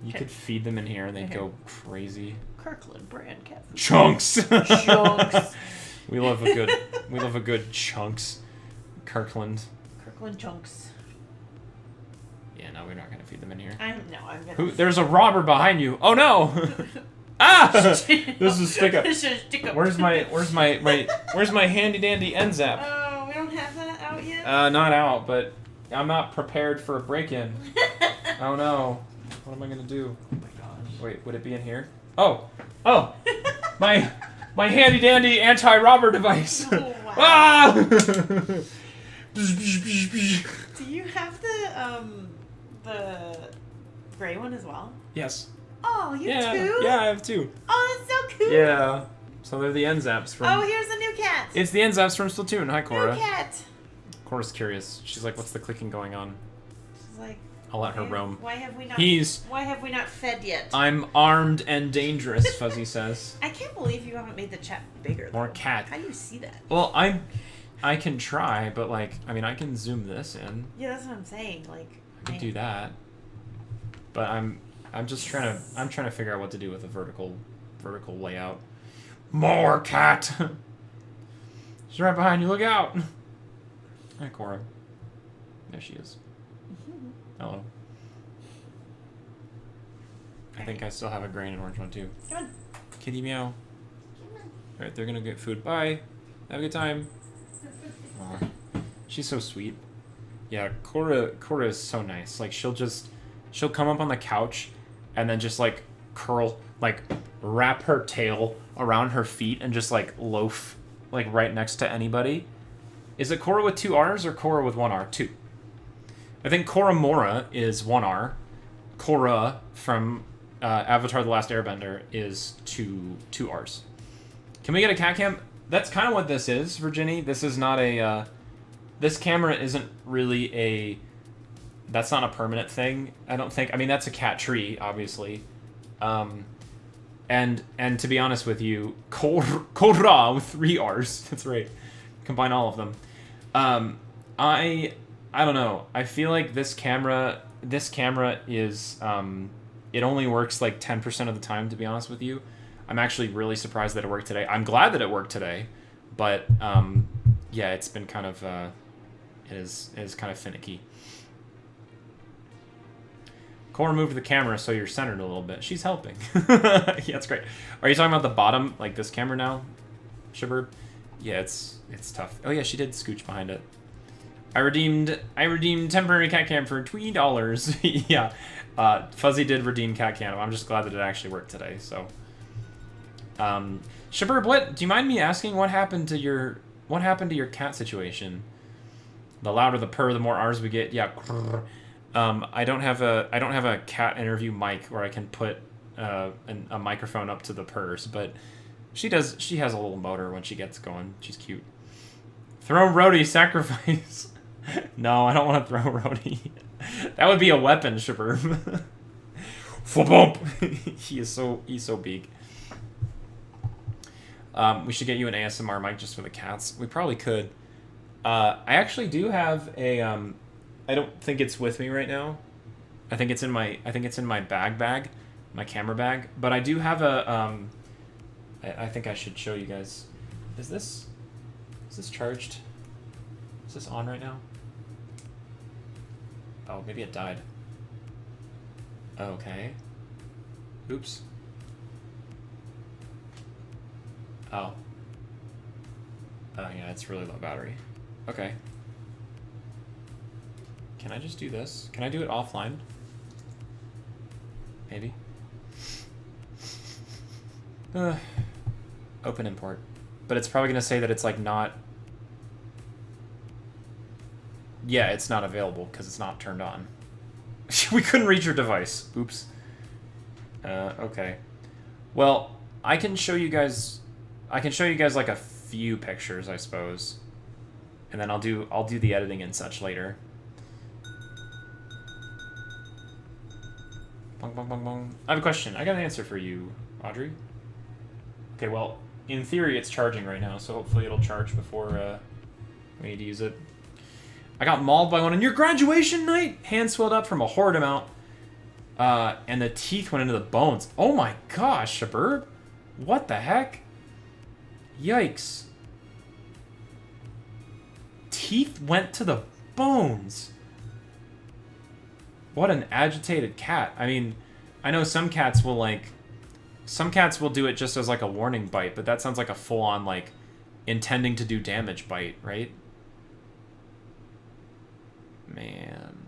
You could feed them in here and they'd go crazy. Kirkland brand cat food. Chunks. Chunks. We love a good chunks. Kirkland. Kirkland chunks. Yeah, no, we're not gonna feed them in here. I'm gonna. There's a robber behind you. Oh no! Ah! This is a stick up. This is a stick up. Where's my handy dandy end zap? Oh, we don't have that out yet. Not out, but I'm not prepared for a break-in. Oh no! What am I gonna do? Oh my gosh. Wait, would it be in here? Oh! My handy dandy anti-robber device. Oh, wow. Ah! Do you have the gray one as well? Yes. Oh, you have two? Yeah, I have two. Oh, that's so cool. Yeah. So they're the end zaps from. Oh, here's a new cat. It's the end zaps from Splatoon. Hi, Cora. New cat. Cora's curious. She's like, "What's the clicking going on?" She's like, I'll let her roam. Why have we not? He's. Why have we not fed yet? I'm armed and dangerous, Fuzzy says. I can't believe you haven't made the chat bigger. More though. cat. How do you see that? Well, I can try, but like, I mean, I can zoom this in. Yeah, that's what I'm saying. Like, I can do that. But I'm just trying to figure out what to do with the vertical layout. More cat. She's right behind you. Look out. Hi, Cora. There she is. Hello. I think I still have a green and orange one too. Come on. Kitty meow. Alright, they're gonna get food. Bye. Have a good time. Aw. She's so sweet. Yeah, Cora is so nice. Like she'll come up on the couch and then just like wrap her tail around her feet and just like loaf like right next to anybody. Is it Cora with 2 R's or Cora with 1 R? 2. I think Cora Mora is 1 R. Cora from Avatar The Last Airbender is 2 R's. Can we get a cat cam? That's kind of what this is, Virginie. This is not a... this camera isn't really a... That's not a permanent thing, I don't think. I mean, that's a cat tree, obviously. And to be honest with you, Cora with 3 R's. That's right. Combine all of them. I don't know. I feel like this camera is it only works like 10% of the time, to be honest with you. I'm actually really surprised that it worked today. I'm glad that it worked today, but yeah, it's been kind of it is kind of finicky. Cora moved the camera so you're centered a little bit. She's helping. Yeah, that's great. Are you talking about the bottom, like this camera now, Shabirb? Yeah, it's tough. Oh yeah, she did scooch behind it. I redeemed temporary cat cam for $20. Yeah, Fuzzy did redeem cat cam. I'm just glad that it actually worked today. So, Shabirb, what? Do you mind me asking what happened to your cat situation? The louder the purr, the more R's we get. Yeah. I don't have a cat interview mic where I can put a microphone up to the purrs, but she does. She has a little motor when she gets going. She's cute. Throw Rhodey, sacrifice. No, I don't want to throw Rhodey. That would be a weapon, Shabirb. He's so big. We should get you an ASMR mic just for the cats. We probably could. I actually do have a. I don't think it's with me right now. I think it's in my bag, my camera bag. But I do have a. I think I should show you guys. Is this charged? Is this on right now? Oh, maybe it died. Okay. Oops. Oh. Oh yeah, it's really low battery. Okay. Can I just do this? Can I do it offline? Maybe. Open import. But it's probably going to say that it's like not... Yeah, it's not available because it's not turned on. We couldn't reach your device. Oops. Okay. Well, I can show you guys like a few pictures, I suppose. And then I'll do the editing and such later. Bong, bong, bong, bong. I have a question. I got an answer for you, Audrey. Okay, well, in theory it's charging right now, so hopefully it'll charge before we need to use it. I got mauled by one on your graduation night. Hand swelled up from a horrid amount. And the teeth went into the bones. Oh my gosh, Shabirb. What the heck? Yikes. Teeth went to the bones. What an agitated cat. I mean, I know some cats will do it just as like a warning bite, but that sounds like a full-on like intending to do damage bite, right? Man.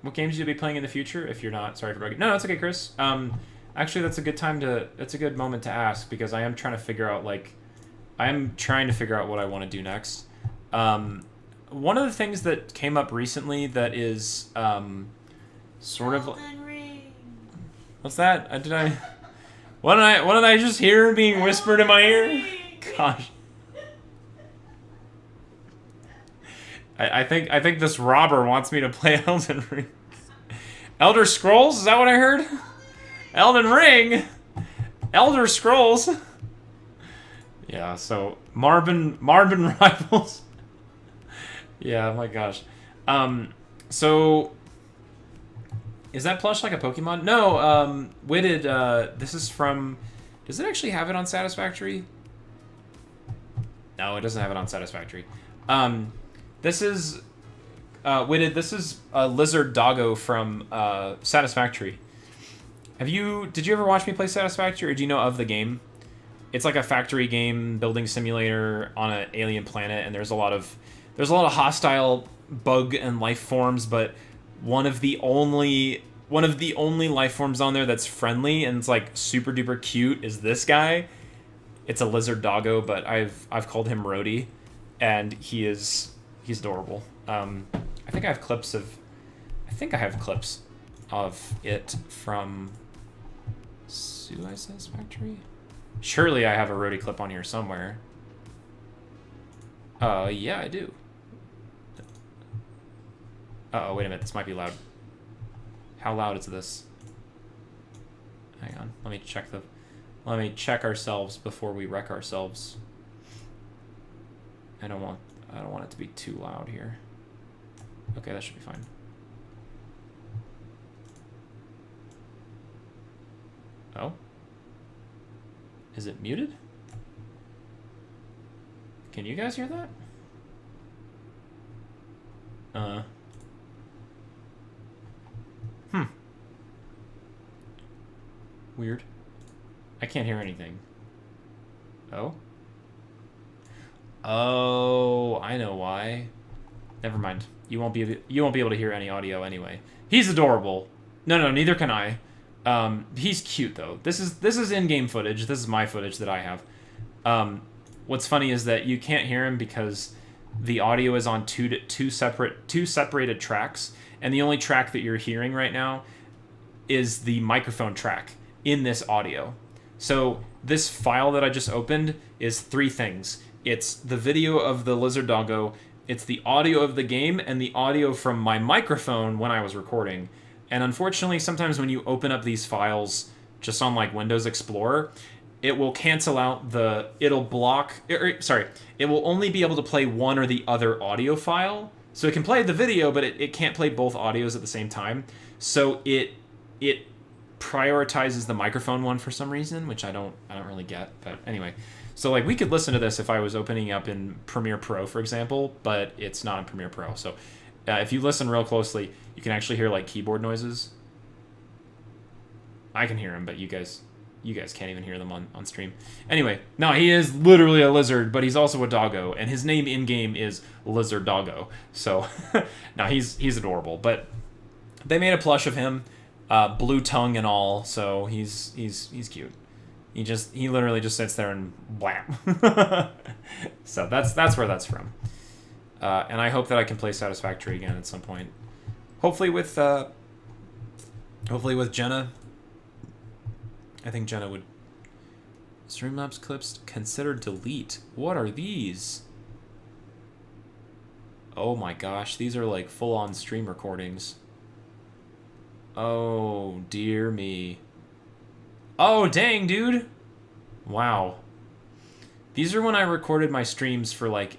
What games you'll be playing in the future if you're not? Sorry for bugging. No, that's okay, Chris. Actually, that's a good moment to ask because I am trying to figure out what I want to do next. One of the things that came up recently that is sort of... What's that? What did I just hear being whispered in my ear? Gosh. I think this robber wants me to play Elden Ring. Elder Scrolls? Is that what I heard? Elden Ring? Elder Scrolls? Yeah, so Marvin Rivals. Yeah, my gosh. So is that plush like a Pokemon? No, Witted, this is from... Does it actually have it on Satisfactory? No, it doesn't have it on Satisfactory. This is... Witted, this is a Lizard Doggo from Satisfactory. Did you ever watch me play Satisfactory, or do you know of the game? It's like a factory game building simulator on an alien planet, and there's a lot of hostile bug and life forms, but one of the only life forms on there that's friendly and it's like super duper cute is this guy. It's a Lizard Doggo, but I've called him Rhodey, and he's adorable. I think I have clips of it from Suicide's Factory. Surely I have a Rhodey clip on here somewhere. Yeah, I do. Uh-oh, wait a minute, this might be loud. How loud is this? Hang on, let me check ourselves before we wreck ourselves. I don't want it to be too loud here. Okay, that should be fine. Oh? Is it muted? Can you guys hear that? Weird. I can't hear anything. Oh? Oh, I know why. Never mind. You won't be able to hear any audio anyway. He's adorable. No, neither can I. He's cute though. This is in-game footage. This is my footage that I have. What's funny is that you can't hear him because the audio is on two separated tracks, and the only track that you're hearing right now is the microphone track in this audio. So this file that I just opened is three things. It's the video of the Lizard Doggo, it's the audio of the game, and the audio from my microphone when I was recording. And unfortunately, sometimes when you open up these files just on like Windows Explorer, it will cancel out it will only be able to play one or the other audio file. So it can play the video, but it can't play both audios at the same time. So it prioritizes the microphone one for some reason, which I don't really get. But anyway, so like we could listen to this if I was opening up in Premiere Pro, for example, but it's not in Premiere Pro. So if you listen real closely, you can actually hear like keyboard noises. I can hear them, but you guys can't even hear them on stream. Anyway, no, he is literally a lizard, but he's also a doggo, and his name in-game is Lizard Doggo. So, no, he's adorable. But they made a plush of him. blue tongue and all. So he's cute. He literally just sits there and blam. So that's where that's from. And I hope that I can play Satisfactory again at some point. Hopefully with Jenna. I think Jenna would. Streamlabs clips consider delete. What are these? Oh my gosh, these are like full-on stream recordings. Oh dear me. Oh dang, dude. Wow. These are when I recorded my streams for like,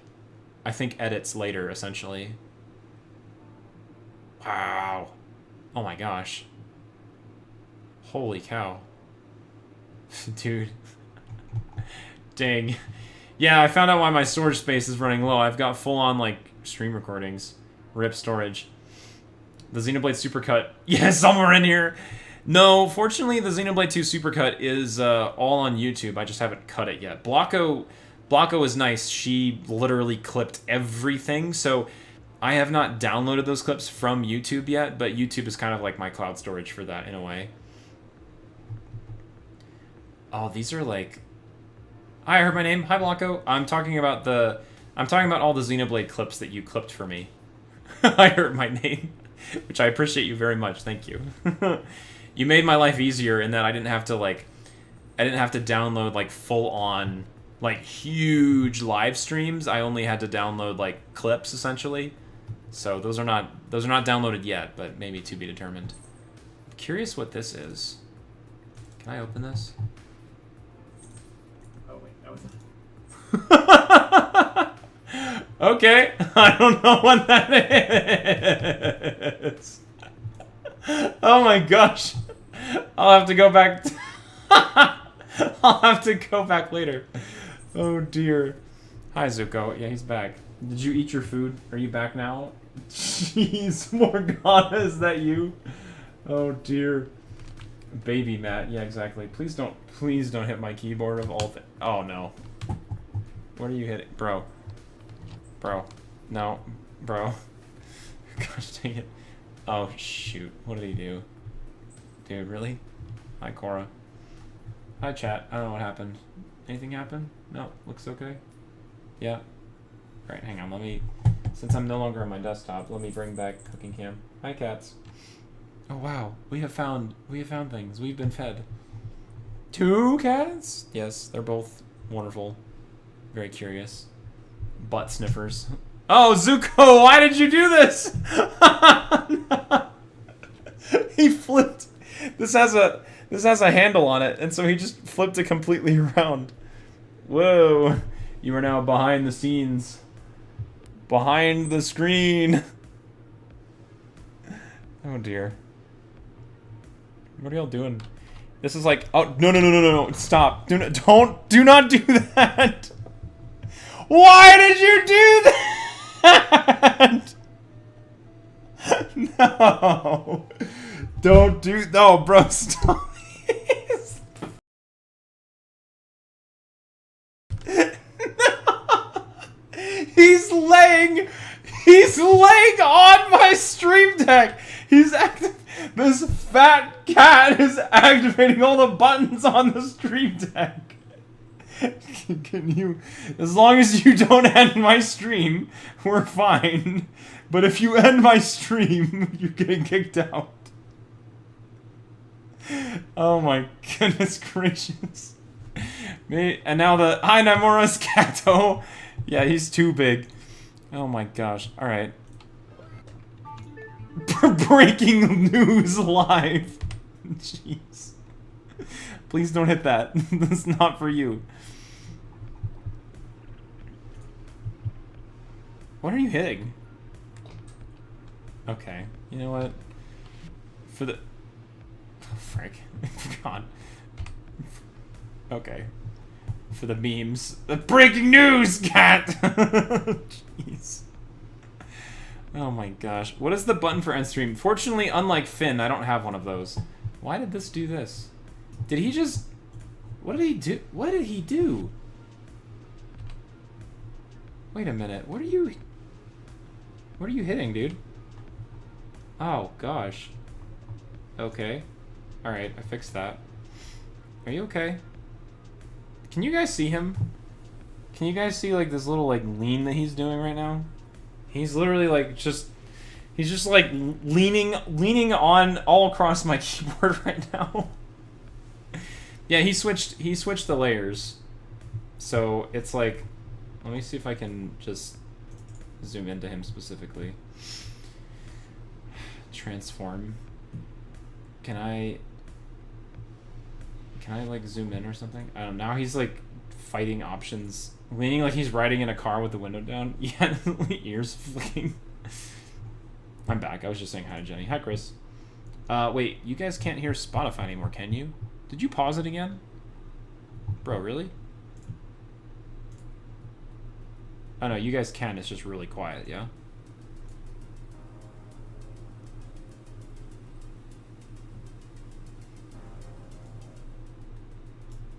I think edits later, essentially. Wow. Oh my gosh. Holy cow. Dude. Dang. Yeah, I found out why my storage space is running low. I've got full-on, like, stream recordings. RIP storage. The Xenoblade Supercut. Yeah, somewhere in here. No, fortunately, the Xenoblade 2 Supercut is all on YouTube. I just haven't cut it yet. Blocko is nice. She literally clipped everything, so I have not downloaded those clips from YouTube yet, but YouTube is kind of like my cloud storage for that, in a way. Oh, these are like... Hi, I heard my name. Hi, Blocko. I'm talking about all the Xenoblade clips that you clipped for me. I heard my name, which I appreciate you very much. Thank you. You made my life easier in that I didn't have to download like full on like huge live streams. I only had to download like clips essentially. So those are not downloaded yet, but maybe to be determined. I'm curious what this is. Can I open this? Okay, I don't know what that is. Oh my gosh. I'll have to go back. I'll have to go back later. Oh dear. Hi Zuko. Yeah, he's back. Did you eat your food? Are you back now? Jeez, Morgana, is that you? Oh dear. Baby Matt. Yeah, exactly. Please don't hit my keyboard of all things. Oh no. What are you hitting? Bro. No. Bro. Gosh dang it. Oh, shoot. What did he do? Dude, really? Hi, Cora. Hi, chat. I don't know what happened. Anything happen? No. Looks okay? Yeah. Alright, hang on. Let me... Since I'm no longer on my desktop, let me bring back Cooking Cam. Hi, cats. Oh, wow. We have found things. We've been fed. 2 cats? Yes, they're both wonderful. Very curious. Butt sniffers. Oh, Zuko, why did you do this? He flipped. This has a handle on it, and so he just flipped it completely around. Whoa. You are now behind the scenes. Behind the screen. Oh dear. What are y'all doing? This is like, oh, no. Stop. Do not do that. Why did you do that? No. Don't do... No, bro, stop. No. He's laying on my stream deck. This fat cat is activating all the buttons on the stream deck. Can you, as long as you don't end my stream, we're fine. But if you end my stream, you're getting kicked out. Oh my goodness gracious. And now hi, Namora's Kato. Yeah, he's too big. Oh my gosh. Alright. Breaking news live. Jeez. Please don't hit that. That's not for you. What are you hitting? Okay. You know what? For the... Oh, frick. God. Okay. For the memes. The breaking news, cat! Jeez. Oh my gosh. What is the button for end stream? Fortunately, unlike Finn, I don't have one of those. Why did this do this? Did he just... What did he do? What did he do? Wait a minute. What are you hitting, dude? Oh, gosh. Okay. Alright, I fixed that. Are you okay? Can you guys see him? Can you guys see, like, this little, like, lean that he's doing right now? He's literally, like, just... He's just, like, leaning on all across my keyboard right now. Yeah, he switched the layers. So, it's like... Let me see if I can just zoom into him specifically. Transform. Can I like zoom in or something? I don't know. Now he's like fighting options, leaning like he's riding in a car with the window down. Yeah, ears flicking. I'm back. I was just saying hi to Jenny. Hi, Chris. Wait, you guys can't hear Spotify anymore, can you? Did you pause it again? Bro, really? Oh no, you guys can. It's just really quiet, yeah?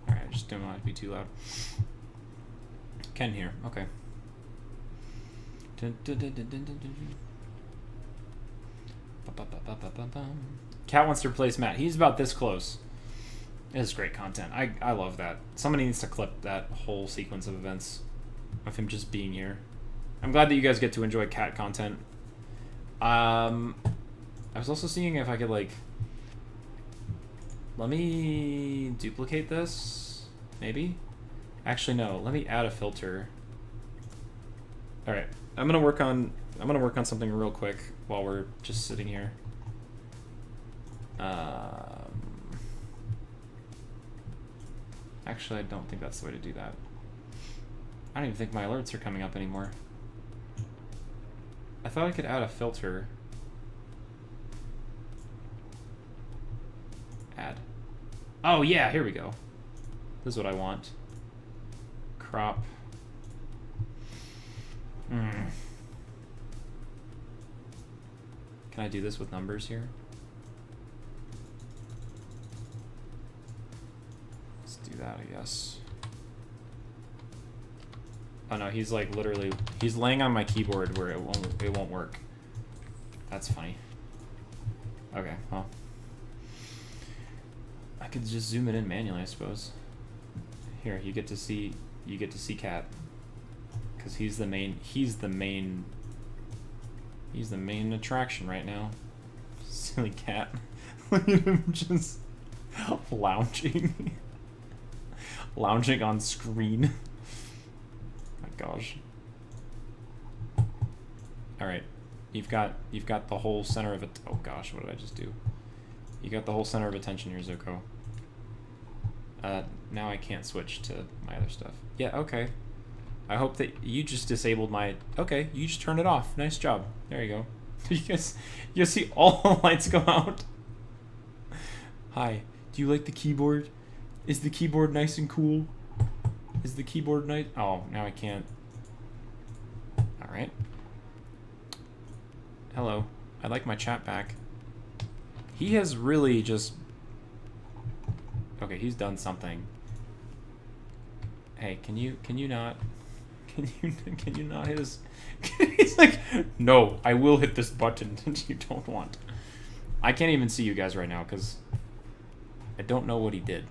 Alright, just don't want it to be too loud. Can hear, okay. Cat wants to replace Matt. He's about this close. It is great content. I love that. Somebody needs to clip that whole sequence of events of him just being here. I'm glad that you guys get to enjoy cat content. I was also seeing if I could, like... Let me duplicate this, maybe? Actually, no. Let me add a filter. Alright. I'm gonna work on something real quick while we're just sitting here. Actually, I don't think that's the way to do that. I don't even think my alerts are coming up anymore. I thought I could add a filter. Add. Oh yeah, here we go. This is what I want. Crop. Can I do this with numbers here? Let's do that, I guess. Oh no, he's like literally, he's laying on my keyboard where it won't work. That's funny. Okay, well. I could just zoom it in manually, I suppose. Here, you get to see Cat. Cause he's the main attraction right now. Silly cat. Look at him just lounging. Lounging on screen. My gosh. Alright. You've got the whole center of it. Oh gosh, what did I just do? You got the whole center of attention here, Zuko. Now I can't switch to my other stuff. Yeah, okay. I hope that you just disabled my... Okay, you just turned it off. Nice job. There you go. You guys see all the lights go out? Hi. Do you like the keyboard? Is the keyboard nice and cool? Is the keyboard nice? Oh, now I can't. Alright. Hello. I'd like my chat back. He has really just... Okay, he's done something. Hey, can you not... Can you not hit his... He's like, no, I will hit this button that you don't want. I can't even see you guys right now because I don't know what he did.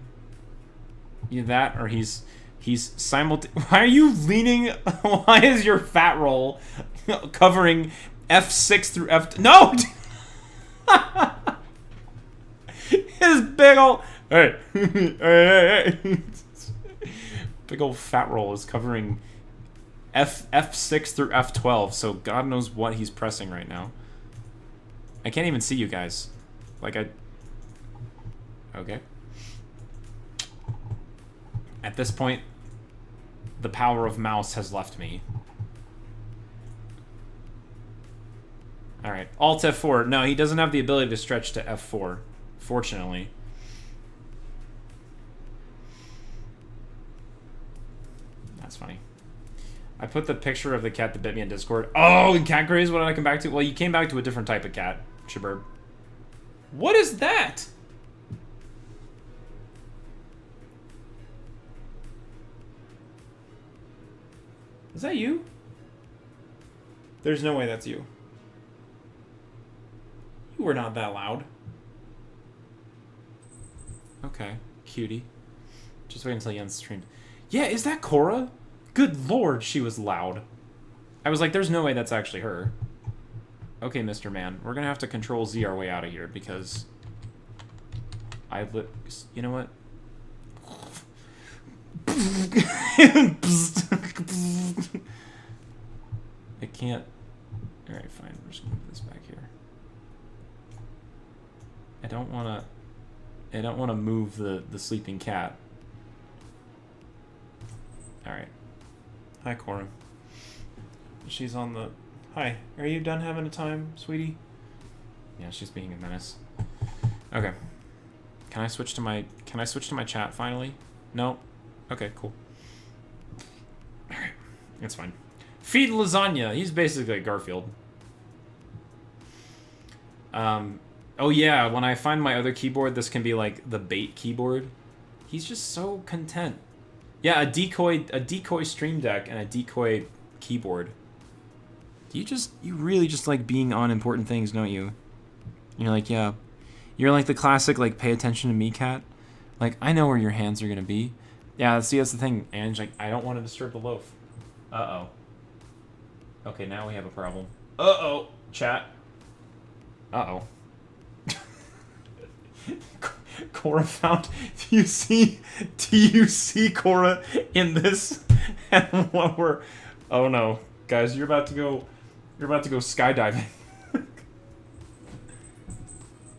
Either that or he's Why are you leaning? Why is your fat roll covering F6 through F... No! His big ol'... Hey. Hey. Big old fat roll is covering F6 through F12, so God knows what he's pressing right now. I can't even see you guys. Like, Okay. At this point, the power of mouse has left me. Alright, Alt F4. No, he doesn't have the ability to stretch to F4, fortunately. That's funny. I put the picture of the cat that bit me in Discord. Oh, and cat craze, what did I come back to? Well, you came back to a different type of cat, Shabirb. What is that? Is that you? There's no way that's you. You were not that loud. Okay. Cutie. Just wait until you end the stream. Yeah, is that Cora? Good lord, she was loud. I was like, there's no way that's actually her. Okay, Mr. Man. We're gonna have to Control Z our way out of here because... You know what? I can't... Alright, fine. We're just gonna move this back here. I don't wanna move the sleeping cat. Alright. Hi, Cora. She's on the... Hi. Are you done having a time, sweetie? Yeah, she's being a menace. Okay. Can I switch to my chat finally? No? Okay, cool. Alright. It's fine. Feed lasagna. He's basically Garfield. Oh yeah, when I find my other keyboard, this can be like the bait keyboard. He's just so content. Yeah, a decoy stream deck and a decoy keyboard. You really just like being on important things, don't you? You're like, yeah. You're like the classic, like, pay attention to me cat. Like, I know where your hands are gonna be. Yeah, see, that's the thing, Ange. Like, I don't want to disturb the loaf. Uh-oh. Okay, now we have a problem. Uh-oh. Chat. Uh-oh. Cora found... Do you see Cora in this? And what we're... Oh, no. Guys, you're about to go skydiving.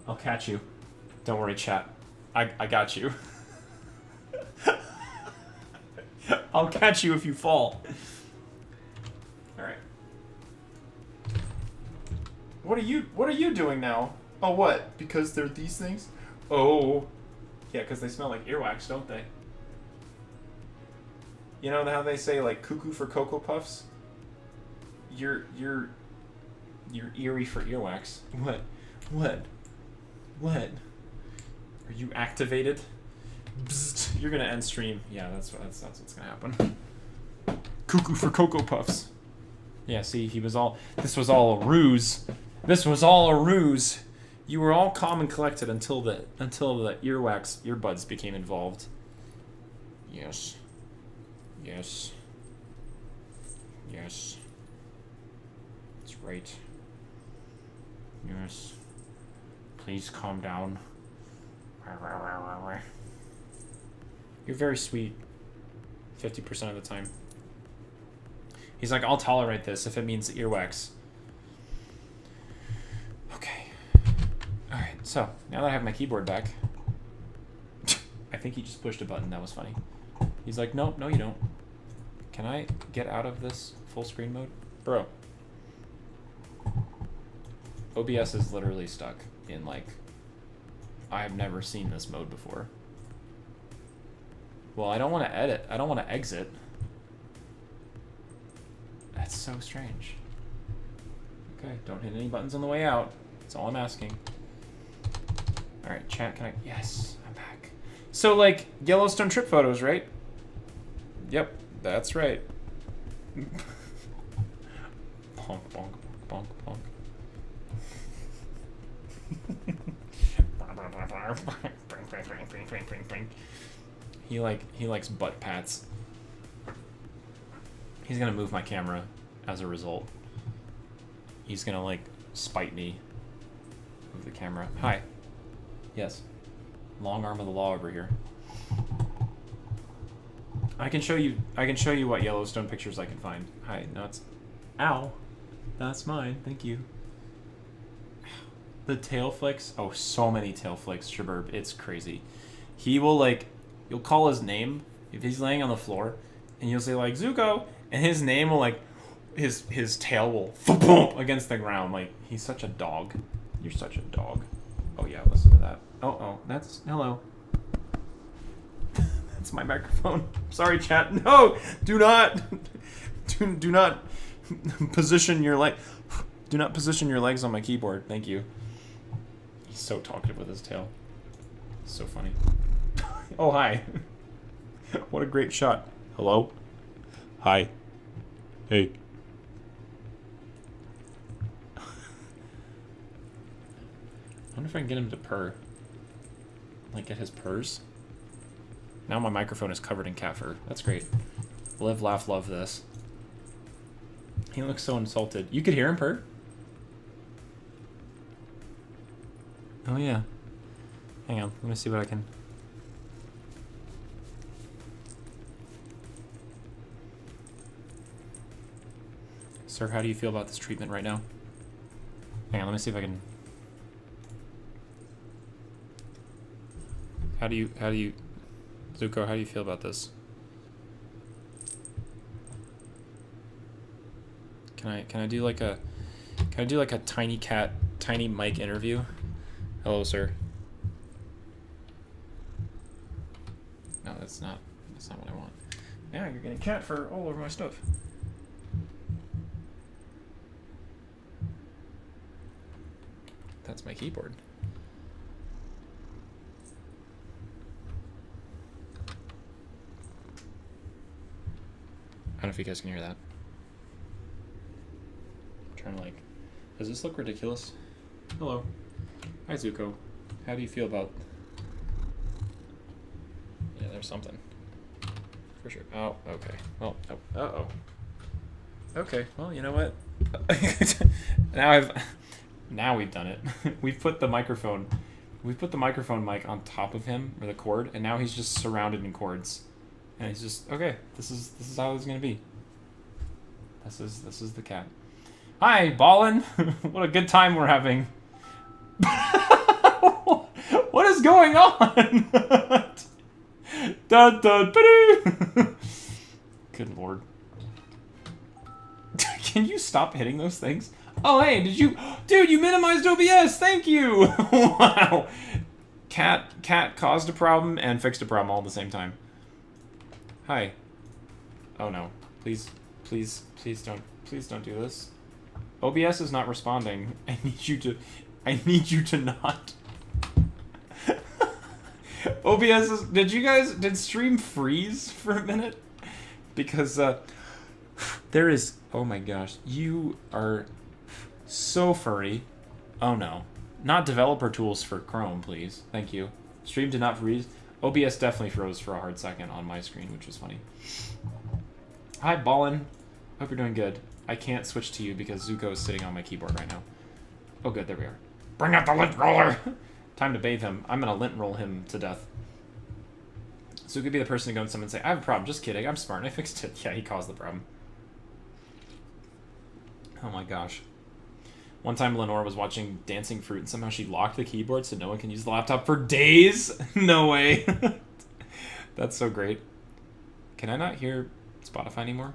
I'll catch you. Don't worry, chat. I got you. I'll catch you if you fall. Alright. What are you doing now? Oh, what? Because they're these things? Oh. Yeah, because they smell like earwax, don't they? You know how they say, like, cuckoo for Cocoa Puffs? You're eerie for earwax. What? Are you activated? Bzzzt. You're gonna end stream. Yeah, that's what's gonna happen. Cuckoo for Cocoa Puffs. Yeah, see, this was all a ruse. This was all a ruse. You were all calm and collected until the earbuds became involved. Yes. Yes. Yes. That's right. Yes. Please calm down. You're very sweet. 50% of the time. He's like, I'll tolerate this if it means earwax. Okay. Alright, so, now that I have my keyboard back... I think he just pushed a button, that was funny. He's like, nope, no you don't. Can I get out of this full screen mode? Bro. OBS is literally stuck in, like... I've never seen this mode before. Well, I don't want to edit. I don't want to exit. That's so strange. Okay, don't hit any buttons on the way out. That's all I'm asking. Alright, chat, can I... Yes, I'm back. So, like, Yellowstone trip photos, right? Yep, that's right. Bonk, bonk, bonk, bonk. He likes butt pats. He's gonna move my camera as a result. He's gonna like spite me. Move the camera. Hi. Yes. Long arm of the law over here. I can show you what Yellowstone pictures I can find. Hi, nuts. Ow. That's mine. Thank you. The tail flicks. Oh, so many tail flicks, Shabirb. It's crazy. He will, like, you'll call his name if he's laying on the floor, and you'll say, like, Zuko, and his name will, like, his tail will thump against the ground. Like, he's such a dog. You're such a dog. Oh, yeah, listen to that. Oh, that's, hello. That's my microphone. Sorry, chat. No! Do not position your do not position your legs on my keyboard. Thank you. He's so talkative with his tail. So funny. Oh, hi. What a great shot. Hello? Hi. Hey. I wonder if I can get him to purr. like, get his purrs. Now my microphone is covered in cat fur. That's great. Live, laugh, love this. He looks so insulted. You could hear him purr? Oh, yeah. Hang on. Let me see what I can... Sir, how do you feel about this treatment right now? Hang on, let me see if I can... How do you... Zuko, how do you feel about this? Can I do like a... Can I do like a tiny cat, tiny mic interview? Hello, sir. No, that's not what I want. Yeah, you're getting cat fur all over my stuff. That's my keyboard. I don't know if you guys can hear that. I'm trying to like... Does this look ridiculous? Hello. Hi, Zuko. How do you feel about... Yeah, there's something. For sure. Oh, okay. Well, oh, uh-oh. Okay, well, you know what? Now we've done it. We've put the microphone mic on top of him, or the cord, and now he's just surrounded in cords. And he's just, okay, this is how it's gonna be. This is the cat. Hi, Ballin! What a good time we're having. What is going on? Dun, dun, good lord. Can you stop hitting those things? Oh, hey, dude, you minimized OBS, thank you! Wow. Cat caused a problem and fixed a problem all at the same time. Hi. Oh no. Please don't do this. OBS is not responding. I need you to not. OBS is, did stream freeze for a minute? Because, there is, oh my gosh, you are so furry. Oh no. Not developer tools for Chrome, please. Thank you. Stream did not freeze. OBS definitely froze for a hard second on my screen, which was funny. Hi, Ballin. Hope you're doing good. I can't switch to you because Zuko is sitting on my keyboard right now. Oh good, there we are. Bring out the lint roller! Time to bathe him. I'm gonna lint roll him to death. So it could be the person to go to someone and say, I have a problem. Just kidding. I'm smart and I fixed it. Yeah, he caused the problem. Oh my gosh. One time Lenore was watching Dancing Fruit and somehow she locked the keyboard so no one can use the laptop for days. No way. That's so great. Can I not hear Spotify anymore?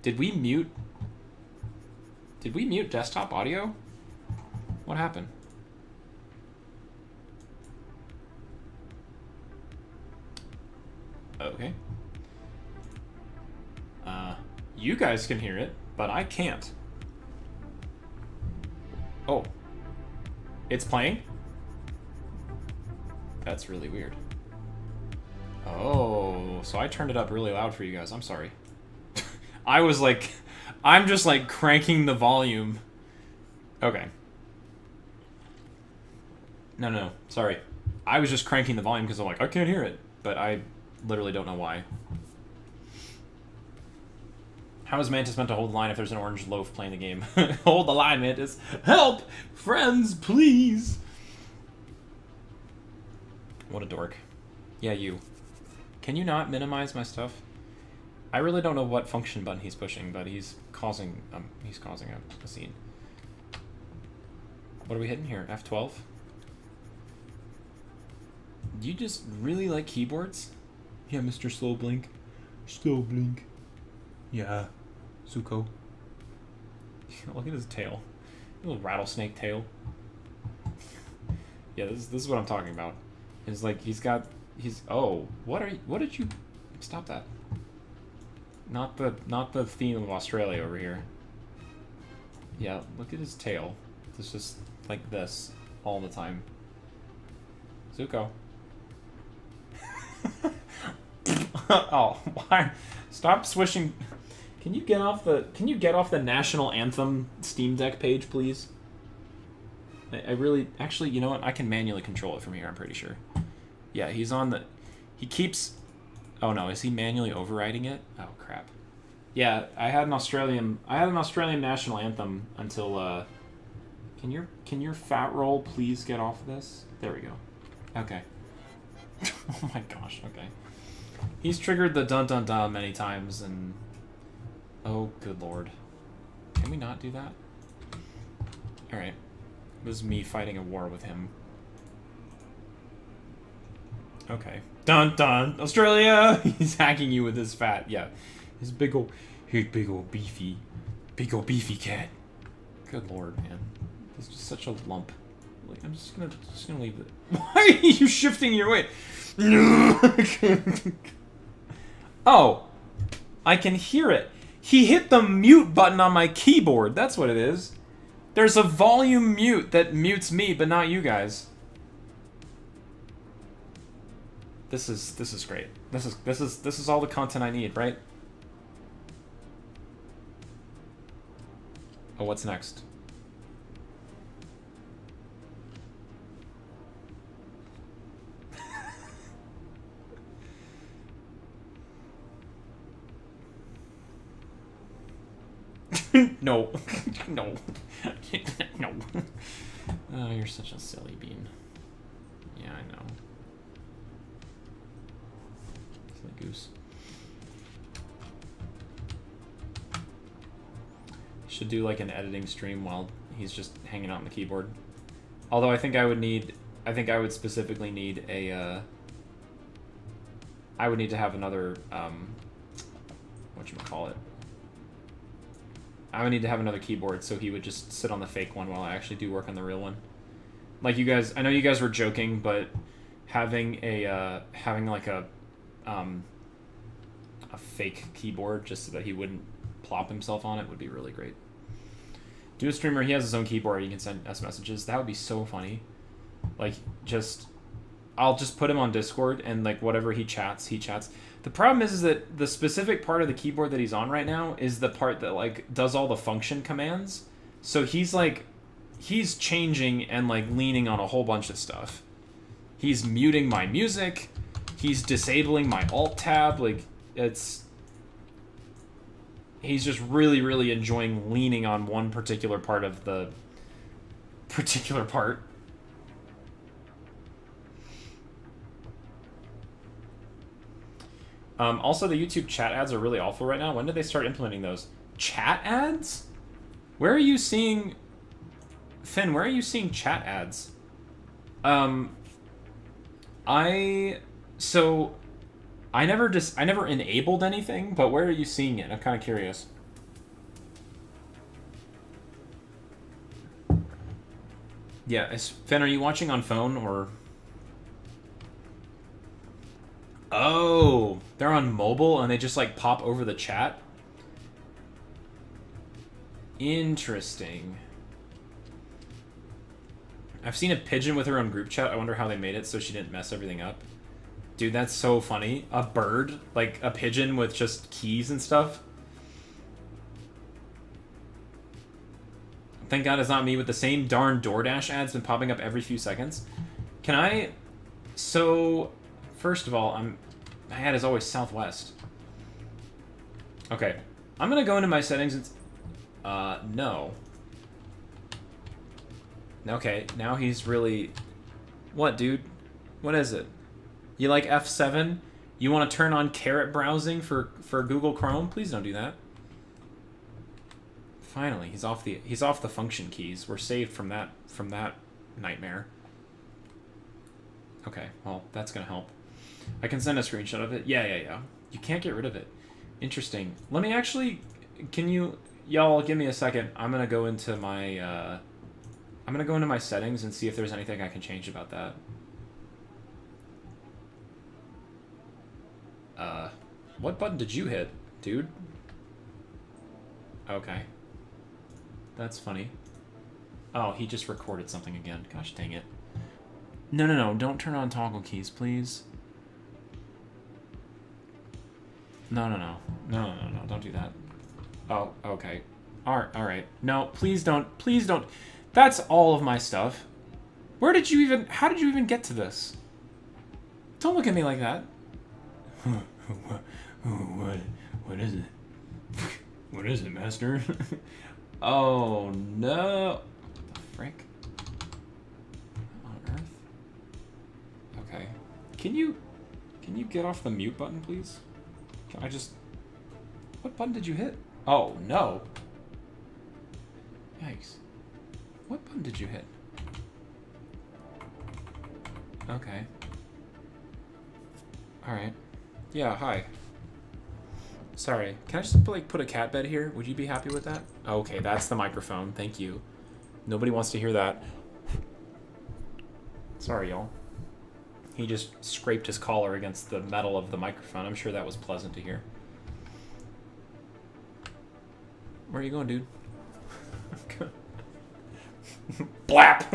Did we mute desktop audio? What happened? Okay. You guys can hear it, but I can't. Oh. It's playing? That's really weird. Oh, so I turned it up really loud for you guys. I'm sorry. I was like, I'm just like cranking the volume. Okay. No, sorry. I was just cranking the volume because I'm like, I can't hear it. But I literally don't know why. How is Mantis meant to hold the line if there's an orange loaf playing the game? Hold the line, Mantis. Help! Friends, please! What a dork. Yeah, you. Can you not minimize my stuff? I really don't know what function button he's pushing, but he's causing a scene. What are we hitting here? F12? Do you just really like keyboards? Yeah, Mr. Slow Blink. Slow Blink. Yeah. Zuko. Look at his tail. Little rattlesnake tail. Yeah, this is what I'm talking about. It's like oh, what did you stop that? Not the theme of Australia over here. Yeah, look at his tail. It's just like this all the time. Zuko. Oh, why? Stop swishing. Can you get off the National Anthem Steam Deck page, please? I really... Actually, you know what? I can manually control it from here, I'm pretty sure. Yeah, he's on the... He keeps... Oh, no. Is he manually overriding it? Oh, crap. Yeah, I had an Australian national anthem until... Can your fat roll please get off of this? There we go. Okay. Oh my gosh, okay. He's triggered the dun-dun-dun many times, and... Oh, good lord. Can we not do that? Alright. This is me fighting a war with him. Okay. Dun-dun! Australia! He's hacking you with his fat, yeah. His big ol' beefy cat. Good lord, man. He's just such a lump. Like, I'm just gonna leave it. Why are you shifting your weight? Oh, I can hear it. He hit the mute button on my keyboard. That's what it is. There's a volume mute that mutes me, but not you guys. This is great. This is all the content I need, right? Oh, what's next? No. No. No. Oh, you're such a silly bean. Yeah, I know. Silly goose. Should do like an editing stream while he's just hanging out on the keyboard. Although I think I would specifically need a, I would need to have another, whatchamacallit. I would need to have another keyboard so he would just sit on the fake one while I actually do work on the real one. Like you guys, I know you guys were joking, but having a, like a fake keyboard just so that he wouldn't plop himself on it would be really great. Do a streamer, he has his own keyboard, you can send us messages. That would be so funny. Like, I'll just put him on Discord and like whatever he chats. The problem is that the specific part of the keyboard that he's on right now is the part that like does all the function commands. So he's changing and like leaning on a whole bunch of stuff. He's muting my music. He's disabling my alt tab. Like he's just really, really enjoying leaning on one particular part of the particular part. Also, the YouTube chat ads are really awful right now. When did they start implementing those? Chat ads? Where are you seeing... Finn, where are you seeing chat ads? I never enabled anything, but where are you seeing it? I'm kind of curious. Yeah, Finn, are you watching on phone or... Oh, they're on mobile and they just like pop over the chat? Interesting. I've seen a pigeon with her own group chat. I wonder how they made it so she didn't mess everything up. Dude, that's so funny. A bird, like a pigeon with just keys and stuff. Thank God it's not me with the same darn DoorDash ads been popping up every few seconds. Can I... So... First of all, my hat is always southwest. Okay. I'm gonna go into my settings and... no. Okay, now he's really... What, dude? What is it? You like F7? You want to turn on carrot browsing for Google Chrome? Please don't do that. Finally, he's off the function keys. We're saved from that nightmare. Okay, well, that's gonna help. I can send a screenshot of it. Yeah. You can't get rid of it. Interesting. Let me actually... Can you... Y'all, give me a second. I'm gonna go into my... settings and see if there's anything I can change about that. What button did you hit, dude? Okay. That's funny. Oh, he just recorded something again. Gosh dang it. No. Don't turn on toggle keys, please. No. Don't do that. Oh, okay. Alright. No, please don't. That's all of my stuff. Where did you even... How did you even get to this? Don't look at me like that. What is it? What is it, master? Oh, no. What the frick? On Earth? Okay. Can you get off the mute button, please? Can I just... What button did you hit? Oh, no. Yikes. What button did you hit? Okay. Alright. Yeah, hi. Sorry. Can I just, like, put a cat bed here? Would you be happy with that? Okay, that's the microphone. Thank you. Nobody wants to hear that. Sorry, y'all. He just scraped his collar against the metal of the microphone. I'm sure that was pleasant to hear. Where are you going, dude? Blap!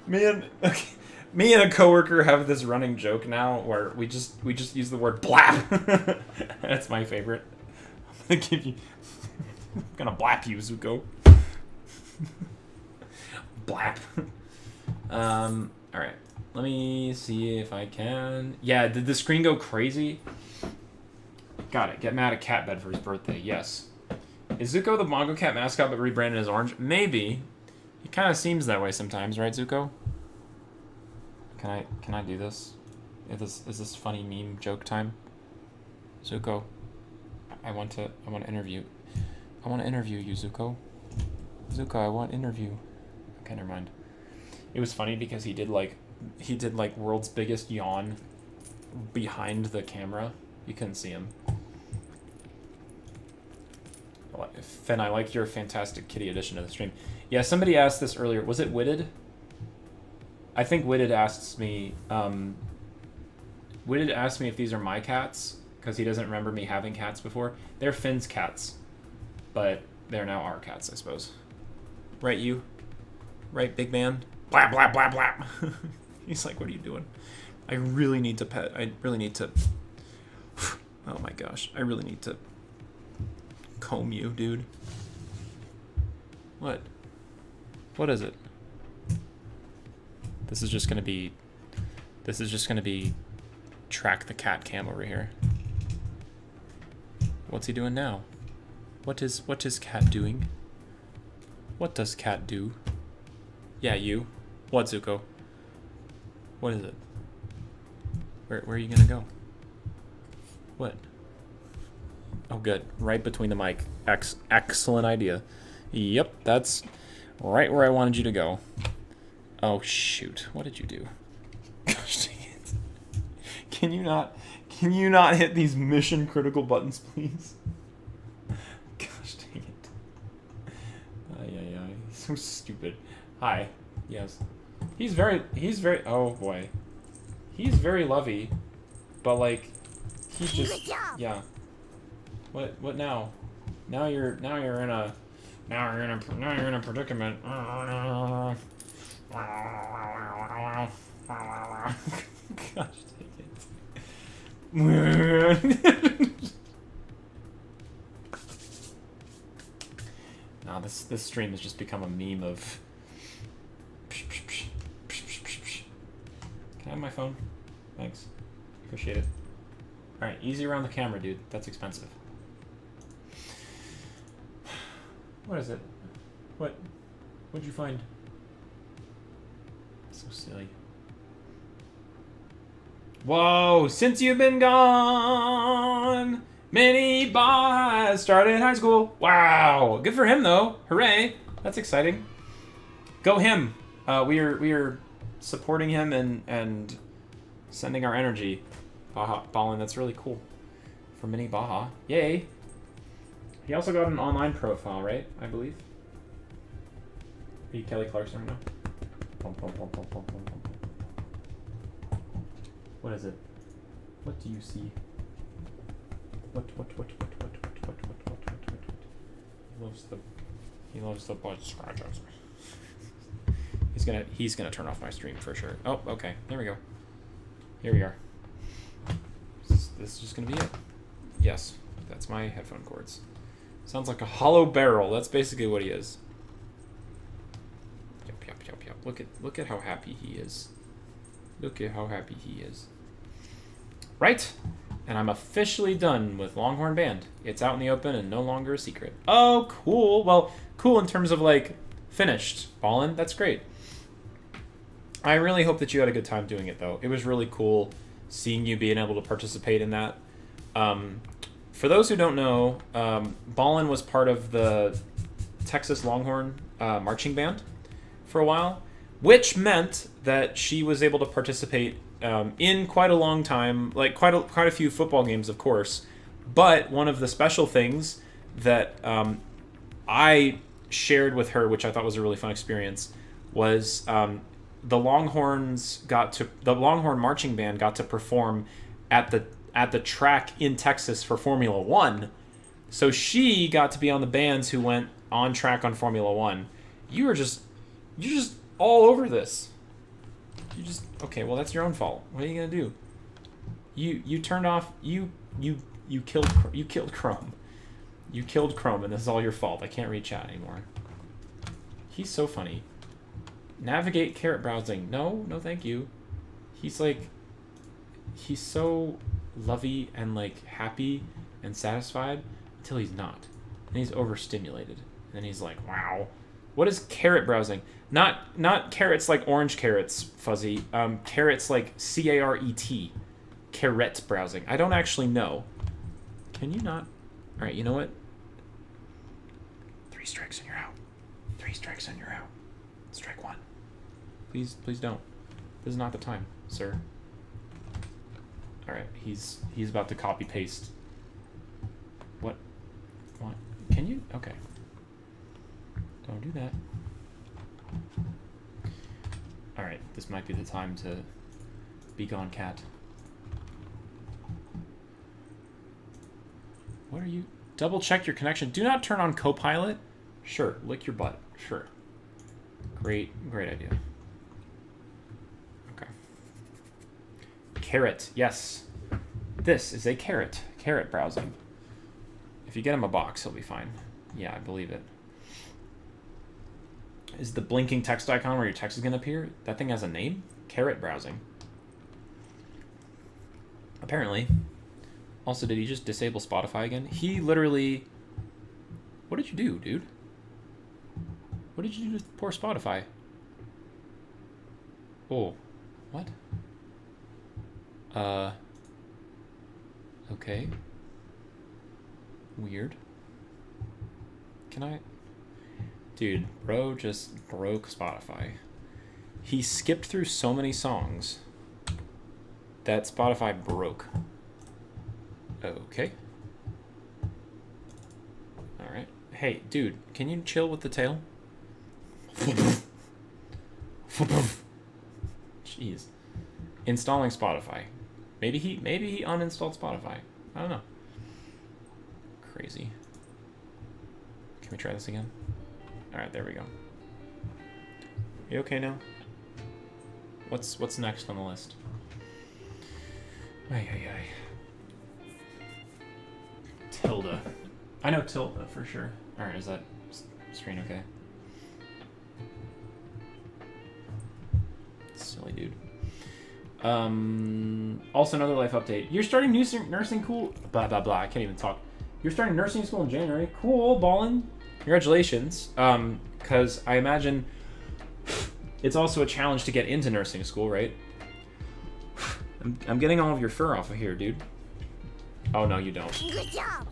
Me and a coworker have this running joke now where we just use the word blap. That's my favorite. I'm gonna blap you, Zuko. Blap. Alright. Let me see if I can... Yeah, did the screen go crazy? Got it. Get mad at Catbed for his birthday. Yes. Is Zuko the Mongo Cat mascot but rebranded as orange? Maybe. He kind of seems that way sometimes, right, Zuko? Can I do this? Is this funny meme joke time? Zuko, I want to interview. I want to interview you, Zuko. Zuko, I want to interview. Okay, never mind. It was funny because he did like world's biggest yawn behind the camera. You couldn't see him. Finn, I like your fantastic kitty addition to the stream. Yeah, somebody asked this earlier. Was it Witted? I think Witted asked me. Witted asked me if these are my cats because he doesn't remember me having cats before. They're Finn's cats, but they're now our cats, I suppose. Right, you? Right, big man? Blap, blap, blap, blap. He's like, what are you doing? I really need to pet. I really need to... Oh my gosh. I really need to comb you, dude. What? What is it? This is just gonna be track the cat cam over here. What's he doing now? What is cat doing? What does cat do? Yeah, you. What, Zuko? What is it? Where are you gonna go? What? Oh, good. Right between the mic. Excellent idea. Yep, that's right where I wanted you to go. Oh, shoot. What did you do? Gosh dang it. Can you not hit these mission critical buttons, please? Gosh dang it. Ay. He's so stupid. Hi. Yes. He's very, oh boy. He's very lovey, but like, he just, yeah. What now? Now you're in a predicament. Gosh dang it. Nah, this stream has just become a meme of... Can I have my phone? Thanks. Appreciate it. Alright, easy around the camera, dude. That's expensive. What is it? What'd you find? So silly. Whoa, since you've been gone, many boys started high school. Wow, good for him though. Hooray, that's exciting. Go him. We are supporting him and sending our energy. Baja, Ballin, that's really cool. For Mini Baja, yay. He also got an online profile, right? I believe. Are you Kelly Clarkson right now? What is it? What do you see? What? He loves the butt scratches. He's gonna turn off my stream for sure. Oh, okay. There we go. Here we are. This is just gonna be it. Yes, that's my headphone cords. Sounds like a hollow barrel. That's basically what he is. Yup, yup, yup, yup. Look at how happy he is. Look at how happy he is. Right? And I'm officially done with Longhorn Band. It's out in the open and no longer a secret. Oh, cool. Well, cool in terms of, like, finished. Ballin', that's great. I really hope that you had a good time doing it, though. It was really cool seeing you being able to participate in that. For those who don't know, Ballin was part of the Texas Longhorn marching band for a while, which meant that she was able to participate in quite a long time, like quite a few football games, of course. But one of the special things that I shared with her, which I thought was a really fun experience, was the Longhorn marching band got to perform at the track in Texas for Formula One. So she got to be on the bands who went on track on Formula One. You're just all over this. Okay, well, that's your own fault. What are you gonna do? You turned off. You killed Chrome. You killed Chrome, and this is all your fault. I can't read chat anymore. He's so funny. Navigate carrot browsing. No, thank you. He's so lovey and like happy and satisfied until he's not. And he's overstimulated. And then he's like, wow. What is carrot browsing? Not carrots like orange carrots, Fuzzy. Carrots like C-A-R-E-T. Carrot browsing. I don't actually know. Can you not? All right, you know what? 3 strikes and you're out. 3 strikes and you're out. Strike 1. Please don't. This is not the time, sir. All right, he's about to copy paste. What? Can you? Okay. Don't do that. All right, this might be the time to be gone, cat. What are you? Double check your connection. Do not turn on Copilot. Sure, lick your butt. Sure. Great idea. Okay. Carrot, yes. This is a carrot. Carrot browsing. If you get him a box, he'll be fine. Yeah, I believe it. Is the blinking text icon where your text is going to appear? That thing has a name? Carrot browsing. Apparently. Also, did he just disable Spotify again? He literally... What did you do, dude? What did you do to poor Spotify? Oh. What? Okay. Weird. Can I... Dude, bro just broke Spotify. He skipped through so many songs that Spotify broke. Okay. Alright. Hey, dude, can you chill with the tail? Jeez. Installing Spotify. Maybe he uninstalled Spotify. I don't know. Crazy. Can we try this again? Alright, there we go. You okay now? What's next on the list? Ay. Tilda. I know Tilda for sure. Alright, is that screen okay? Silly dude. Also another life update. You're starting nursing cool. Blah blah blah. I can't even talk. You're starting nursing school in January. Cool, ballin'. Congratulations. Because I imagine it's also a challenge to get into nursing school, right? I'm getting all of your fur off of here, dude. Oh no, you don't. Good job.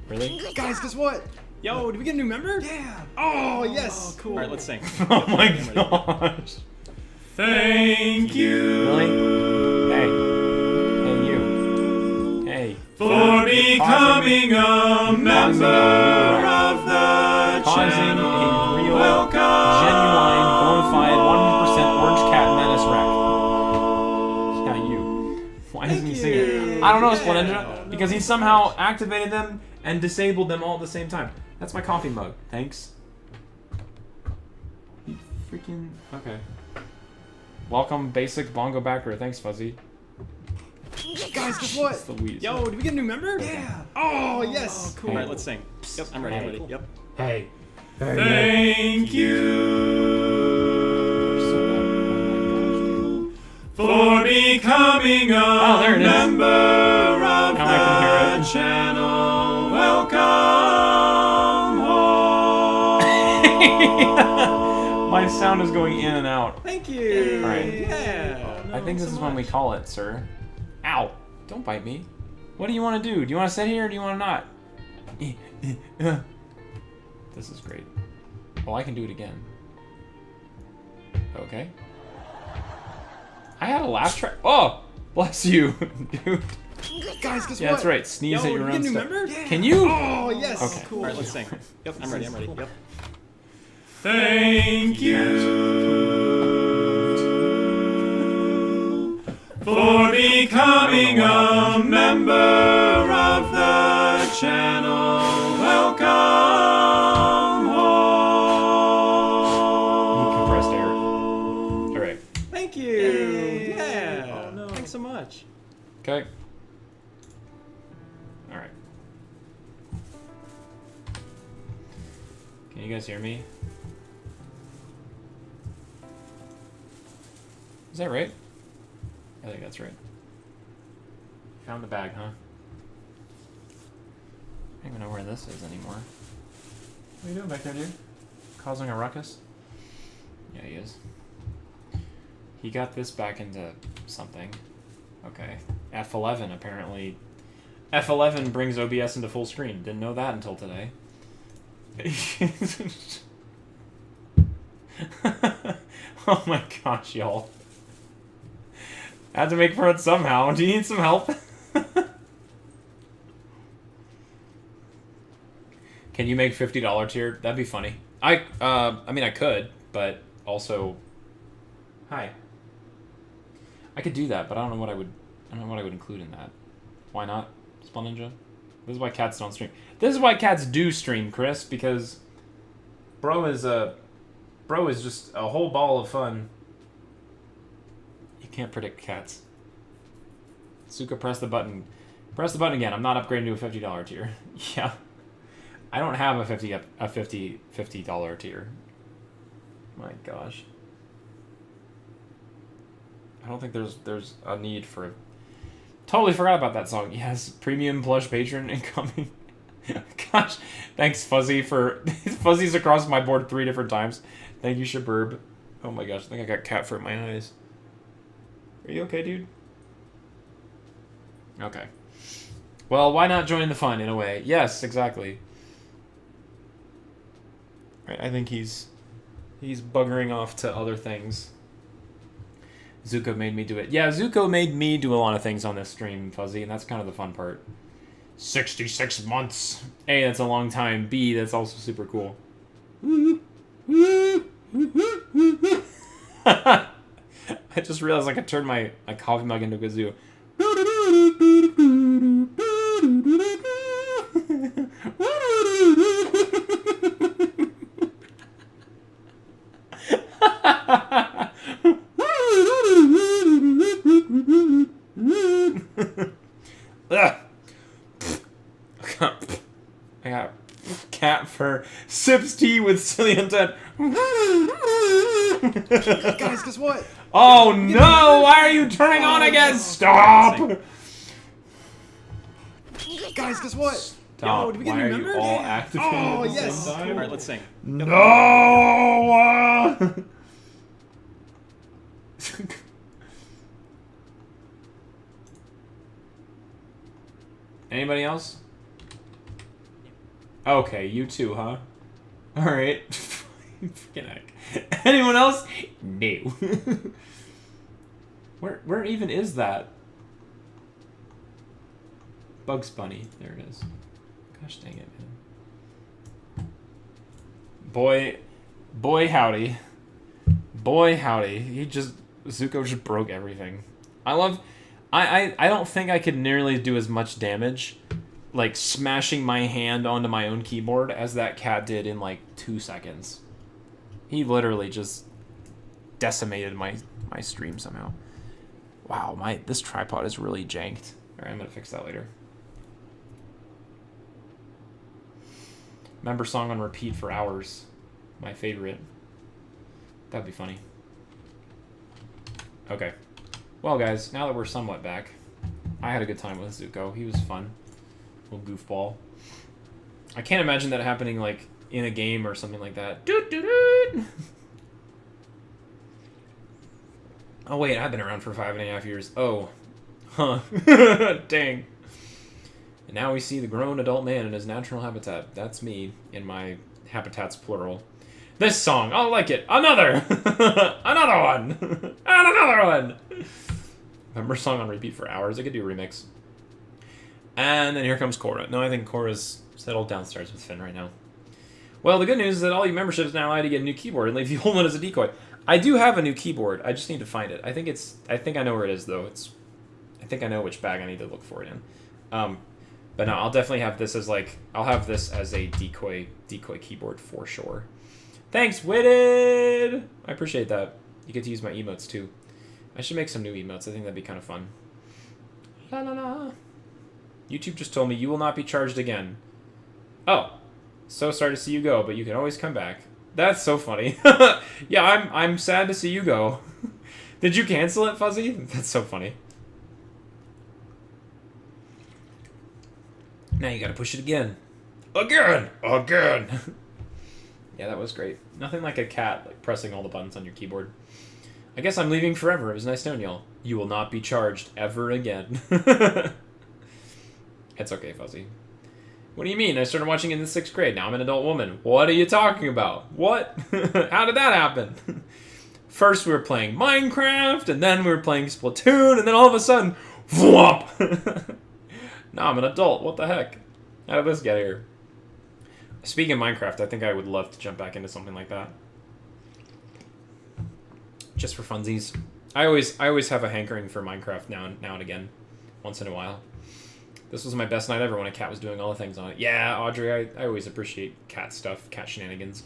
Really? Good Guys, job. guess what? Yo, did we get a new member? Yeah. Oh, yes. cool. All right, let's sing. Oh my gosh. Thank you. Really? Hey. Hey, you. Hey. For becoming a member of the Causing channel. a real, Welcome. genuine, bona fide, 100% orange cat menace wreck. Yeah, you. Why isn't he singing? I don't know, Splenendra. Because he somehow activated them and disabled them all at the same time. That's my coffee mug. Thanks. You freaking... Okay. Welcome, basic bongo backer. Thanks, Fuzzy. Guys, guess what? It's the weed. Yo, did we get a new member? Yeah. Oh, yes. cool. All right, let's sing. Yep, I'm ready. I'm Hey. ready. Yep. Hey. Thank you for becoming a there it is. member of Now I can hear the it. channel. Welcome home. My sound is going in and out. Thank you. All right. Yeah. I think this is when we call it, sir. Ow! Don't bite me. What do you want to do? Do you want to sit here or do you want to not? This is great. Well, I can do it again. Okay. I had a laugh track. Oh! Bless you, dude. Guys, guess Yeah, what? that's right. Sneeze Yo, at your did we own get a new stuff. member? Can you? Oh, yes. Okay. Cool. All right, let's sing. Yep, I'm ready. I'm ready. Yep. Thank you for becoming a member of the channel. Welcome home. Compressed air. All right. Thank you. Yay. Yeah. Oh, no. Thanks so much. Okay. All right. Can you guys hear me? Is that right? I think that's right. Found the bag, huh? I don't even know where this is anymore. What are you doing back there, dude? Causing a ruckus? Yeah, he is. He got this back into something. Okay. F11, apparently. F11 brings OBS into full screen. Didn't know that until today. Oh my gosh, y'all. Had to make for it somehow. Do you need some help? Can you make $50 tier? That'd be funny. I mean I could, but also hi. I could do that, but I don't know what I would include in that. Why not? Spawn Ninja? This is why cats don't stream. This is why cats do stream, Chris, because bro is just a whole ball of fun. You can't predict cats. Suka, press the button. Press the button again. I'm not upgrading to a $50 tier. Yeah. I don't have a $50 tier. My gosh. I don't think there's a need for it. Totally forgot about that song. Yes, premium plush patron incoming. Gosh, thanks Fuzzy for Fuzzy's across my board 3 different times. Thank you, Shaburb. Oh my gosh, I think I got cat fur in my eyes. Are you okay, dude? Okay. Well, why not join the fun in a way? Yes, exactly. Right, I think he's buggering off to other things. Zuko made me do it. Yeah, Zuko made me do a lot of things on this stream, Fuzzy, and that's kind of the fun part. 66 months. A, that's a long time. B, that's also super cool. I just realized I could turn my coffee mug into a kazoo. I got cat fur. Sips tea with silly intent. Guys, guess what? Oh no! Why are you turning on again? Stop! Guys, guess what? Stop. Yo, did we get Why a are new you member? all activated Oh, at the yes. same time? All right, let's sing. No! Anybody else? Okay, you too, huh? Alright. Freaking heck. Anyone else? No. Where even is that? Bugs Bunny. There it is. Gosh dang it, man. Boy howdy. Boy howdy. Zuko just broke everything. I don't think I could nearly do as much damage, like smashing my hand onto my own keyboard, as that cat did in like 2 seconds. He literally just decimated my stream somehow. Wow, this tripod is really janked. All right, I'm gonna fix that later. Member song on repeat for hours. My favorite. That'd be funny. Okay. Well, guys, now that we're somewhat back, I had a good time with Zuko. He was fun. Little goofball. I can't imagine that happening, like, in a game or something like that. Doot-doot-doot! Oh, wait, I've been around for 5.5 years. Oh. Huh. Dang. And now we see the grown adult man in his natural habitat. That's me in my habitats plural. This song, I like it. Another! Another one! And another one! Remember song on repeat for hours? I could do a remix. And then here comes Korra. No, I think Korra's settled downstairs with Finn right now. Well, the good news is that all you memberships now allow you to get a new keyboard and leave the old one as a decoy. I do have a new keyboard. I just need to find it. I think I know where it is, though. I think I know which bag I need to look for it in. But no, I'll definitely have this as, like, I'll have this as a decoy keyboard for sure. Thanks, Witted! I appreciate that. You get to use my emotes, too. I should make some new emotes. I think that'd be kind of fun. La la la. YouTube just told me you will not be charged again. Oh. So sorry to see you go, but you can always come back. That's so funny. Yeah, I'm sad to see you go. Did you cancel it, Fuzzy? That's so funny. Now you gotta push it again. Again! Yeah, that was great. Nothing like a cat like pressing all the buttons on your keyboard. I guess I'm leaving forever. It was nice knowing y'all. You will not be charged ever again. It's okay, Fuzzy. What do you mean? I started watching in the 6th grade. Now I'm an adult woman. What are you talking about? What? How did that happen? First we were playing Minecraft, and then we were playing Splatoon, and then all of a sudden, whoop! Now I'm an adult. What the heck? How did this get here? Speaking of Minecraft, I think I would love to jump back into something like that. Just for funsies. I always have a hankering for Minecraft now and again. Once in a while. This was my best night ever when a cat was doing all the things on it. Yeah, Audrey, I always appreciate cat stuff, cat shenanigans.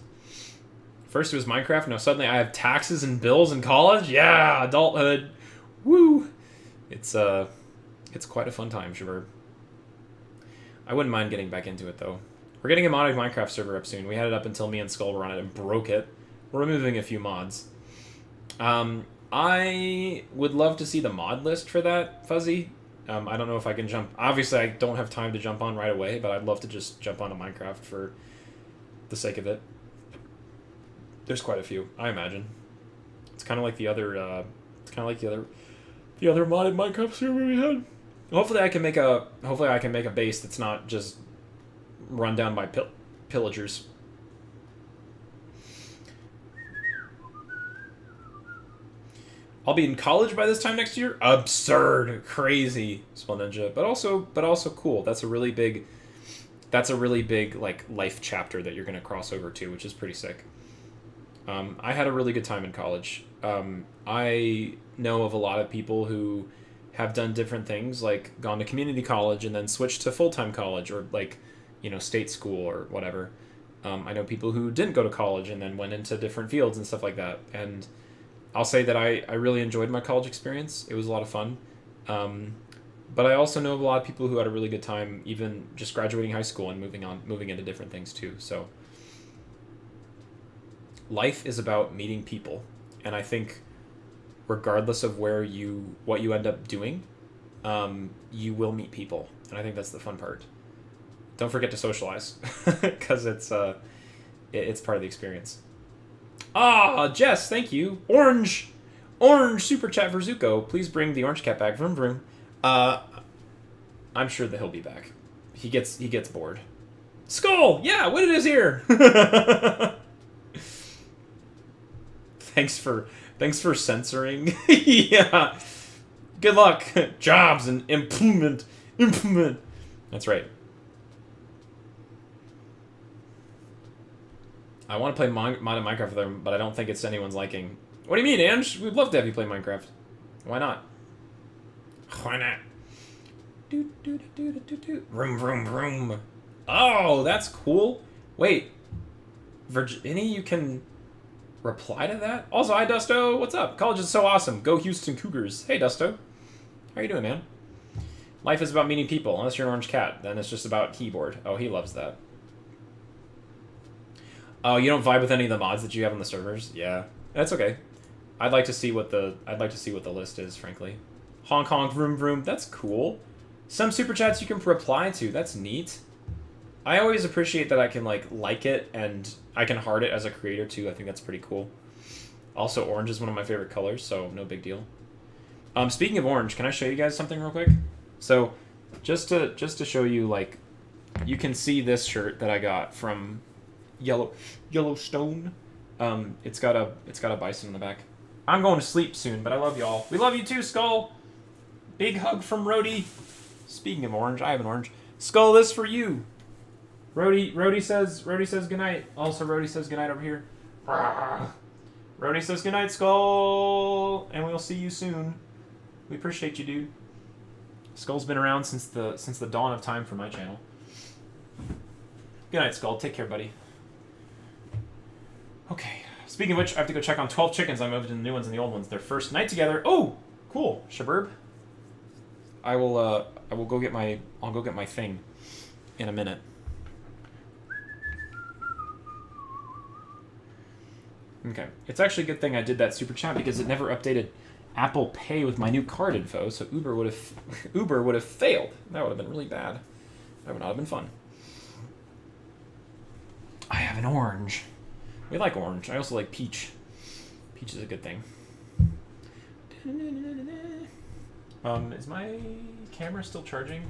First it was Minecraft, now suddenly I have taxes and bills in college? Yeah, adulthood. Woo! It's quite a fun time, sure. I wouldn't mind getting back into it, though. We're getting a modded Minecraft server up soon. We had it up until me and Skull were on it and broke it. We're removing a few mods. I would love to see the mod list for that, Fuzzy. I don't know if I can jump... Obviously, I don't have time to jump on right away, but I'd love to just jump onto Minecraft for the sake of it. There's quite a few, I imagine. It's kind of like the other... the other modded Minecraft server we had. Hopefully I can make a base that's not just run down by pillagers. I'll be in college by this time next year. Absurd, crazy, Spell Ninja, but also cool. That's a really big like life chapter that you're gonna cross over to, which is pretty sick. I had a really good time in college. I know of a lot of people who have done different things, like gone to community college and then switched to full-time college, or like, state school or whatever. I know people who didn't go to college and then went into different fields and stuff like that. And I'll say that I really enjoyed my college experience. It was a lot of fun. But I also know of a lot of people who had a really good time even just graduating high school and moving into different things too. So life is about meeting people. And I think regardless of what you end up doing, you will meet people. And I think that's the fun part. Don't forget to socialize, because it's part of the experience. Ah, Jess, thank you. Orange super chat for Zuko. Please bring the orange cat back. Vroom vroom. I'm sure that he'll be back. He gets bored. Skull, yeah, what it is here. Thanks for censoring. Yeah. Good luck. Jobs and implement. That's right. I want to play modded Minecraft with them, but I don't think it's to anyone's liking. What do you mean, Ange? We'd love to have you play Minecraft. Why not? Why not? Vroom, vroom, vroom. Oh, that's cool. Wait. Virginia, you can reply to that? Also, hi, Dusto. What's up? College is so awesome. Go Houston Cougars. Hey, Dusto. How you doing, man? Life is about meeting people. Unless you're an orange cat, then it's just about keyboard. Oh, he loves that. Oh, you don't vibe with any of the mods that you have on the servers? Yeah, that's okay. I'd like to see what the list is, frankly. Hong Kong vroom vroom. That's cool. Some super chats you can reply to. That's neat. I always appreciate that I can like it and I can heart it as a creator too. I think that's pretty cool. Also, orange is one of my favorite colors, so no big deal. Speaking of orange, can I show you guys something real quick? So, just to show you, like, you can see this shirt that I got from Yellowstone. It's got a bison in the back. I'm going to sleep soon, but I love y'all. We love you too, Skull. Big hug from Rhodey. Speaking of orange, I have an orange. Skull, this for you. Rhodey says goodnight. Also, Rhodey says goodnight over here. Rhodey says goodnight, Skull, and we'll see you soon. We appreciate you, dude. Skull's been around since the dawn of time for my channel. Good night, Skull. Take care, buddy. Okay. Speaking of which, I have to go check on 12 chickens. I moved in the new ones and the old ones. Their first night together. Oh, cool, Shabirb. I will go get my thing in a minute. Okay. It's actually a good thing I did that super chat because it never updated Apple Pay with my new card info, so Uber would have failed. That would have been really bad. That would not have been fun. I have an orange. We like orange. I also like peach. Peach is a good thing. Is my camera still charging?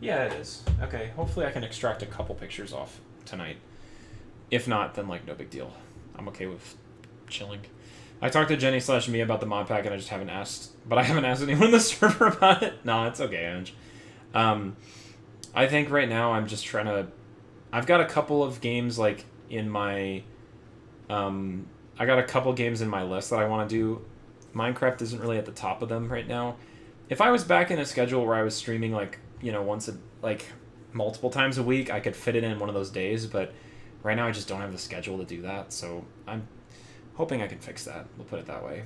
Yeah, it is. Okay, hopefully I can extract a couple pictures off tonight. If not, then no big deal. I'm okay with chilling. I talked to Jenny/me about the mod pack and I just haven't asked, but I haven't asked anyone in the server about it. No, it's okay, Ange. I think right now I'm just trying to, I've got a couple of games in my, I got a couple games in my list that I want to do. Minecraft isn't really at the top of them right now. If I was back in a schedule where I was streaming multiple times a week, I could fit it in one of those days, but right now I just don't have the schedule to do that, so I'm hoping I can fix that. We'll put it that way.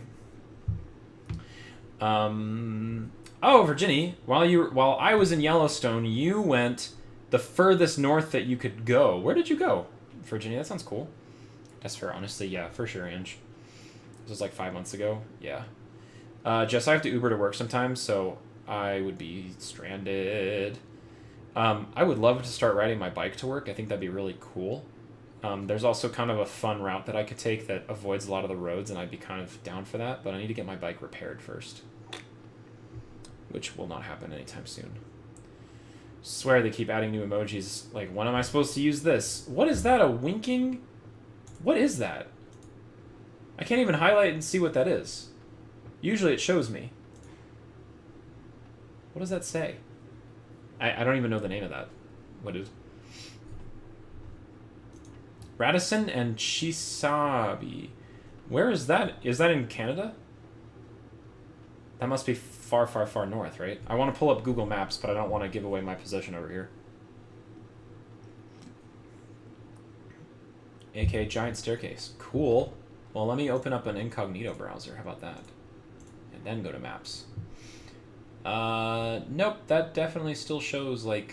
Oh, Virginie, while I was in Yellowstone, you went the furthest north that you could go. Where did you go, Virginie? That sounds cool. That's fair, honestly. Yeah, for sure, Ange. This was 5 months ago. Yeah. Jess, I have to Uber to work sometimes, so I would be stranded. I would love to start riding my bike to work. I think that'd be really cool. There's also kind of a fun route that I could take that avoids a lot of the roads, and I'd be kind of down for that, but I need to get my bike repaired first, which will not happen anytime soon. Swear they keep adding new emojis. When am I supposed to use this? What is that, a winking? What is that? I can't even highlight and see what that is. Usually it shows me. What does that say? I don't even know the name of that. What is... Radisson and Chisabi. Where is that? Is that in Canada? That must be far, far, far north, right? I want to pull up Google Maps, but I don't want to give away my position over here. AK giant staircase. Cool. Well, let me open up an incognito browser. How about that? And then go to maps. Nope. That definitely still shows, I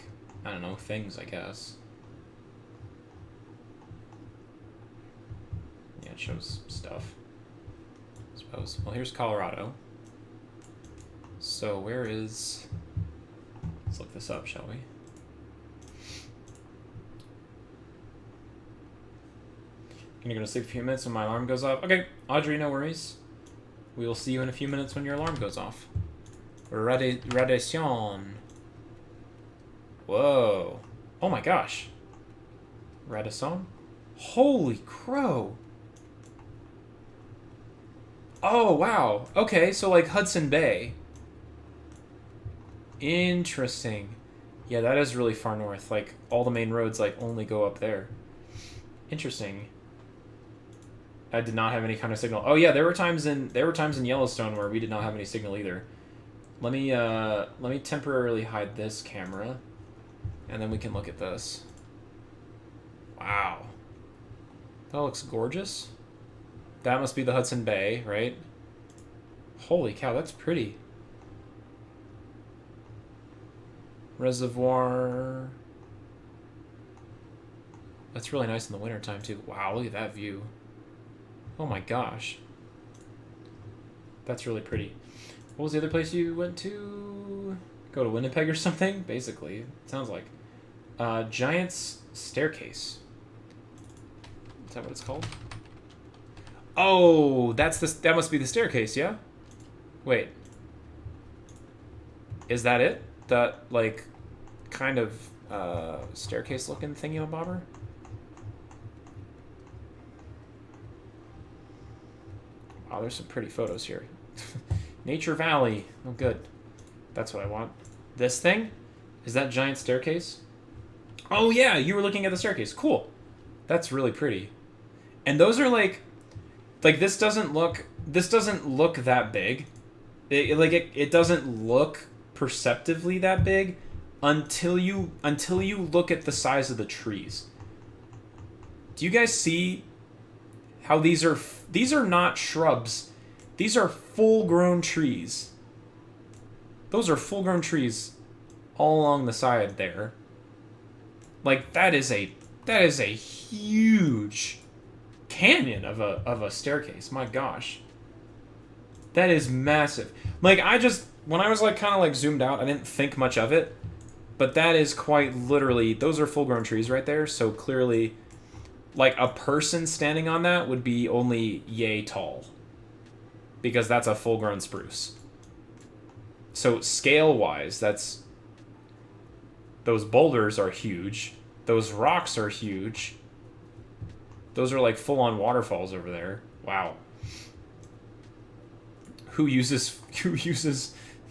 don't know, things, I guess. Yeah, it shows stuff, I suppose. Well, here's Colorado. So where is... Let's look this up, shall we? You're going to sleep a few minutes when my alarm goes off? Okay, Audrey, no worries. We will see you in a few minutes when your alarm goes off. Radisson. Whoa. Oh my gosh. Radisson? Holy crow. Oh, wow. Okay, so Hudson Bay. Interesting. Yeah, that is really far north. All the main roads only go up there. Interesting. I did not have any kind of signal. Oh yeah, there were times in Yellowstone where we did not have any signal either. Let me temporarily hide this camera, and then we can look at this. Wow. That looks gorgeous. That must be the Hudson Bay, right? Holy cow, that's pretty. reservoir. That's really nice in the wintertime, too. Wow, look at that view. Oh my gosh. That's really pretty. What was the other place you went to? Go to Winnipeg or something? Basically, it sounds like. Giant's Staircase. Is that what it's called? Oh, that must be the staircase, yeah? Wait. Is that it? That, like, kind of, staircase-looking thingy-mabobber? Wow, there's some pretty photos here. Nature Valley. Oh, good. That's what I want. This thing? Is that giant staircase? Oh, yeah, you were looking at the staircase. Cool. That's really pretty. And those are, like this doesn't look that big. It doesn't look perceptively that big until you look at the size of the trees. Do you guys see how these are not shrubs? These are full-grown trees. Those are full-grown trees all along the side there. Like, that is a huge canyon of a staircase. My gosh. That is massive. Like, when I was like kind of like zoomed out, I didn't think much of it, but that is quite literally, those are full-grown trees right there, so clearly like a person standing on that would be only yay tall, because that's a full-grown spruce. So scale-wise, those boulders are huge. Those rocks are huge. Those are like full-on waterfalls over there. Wow. Who uses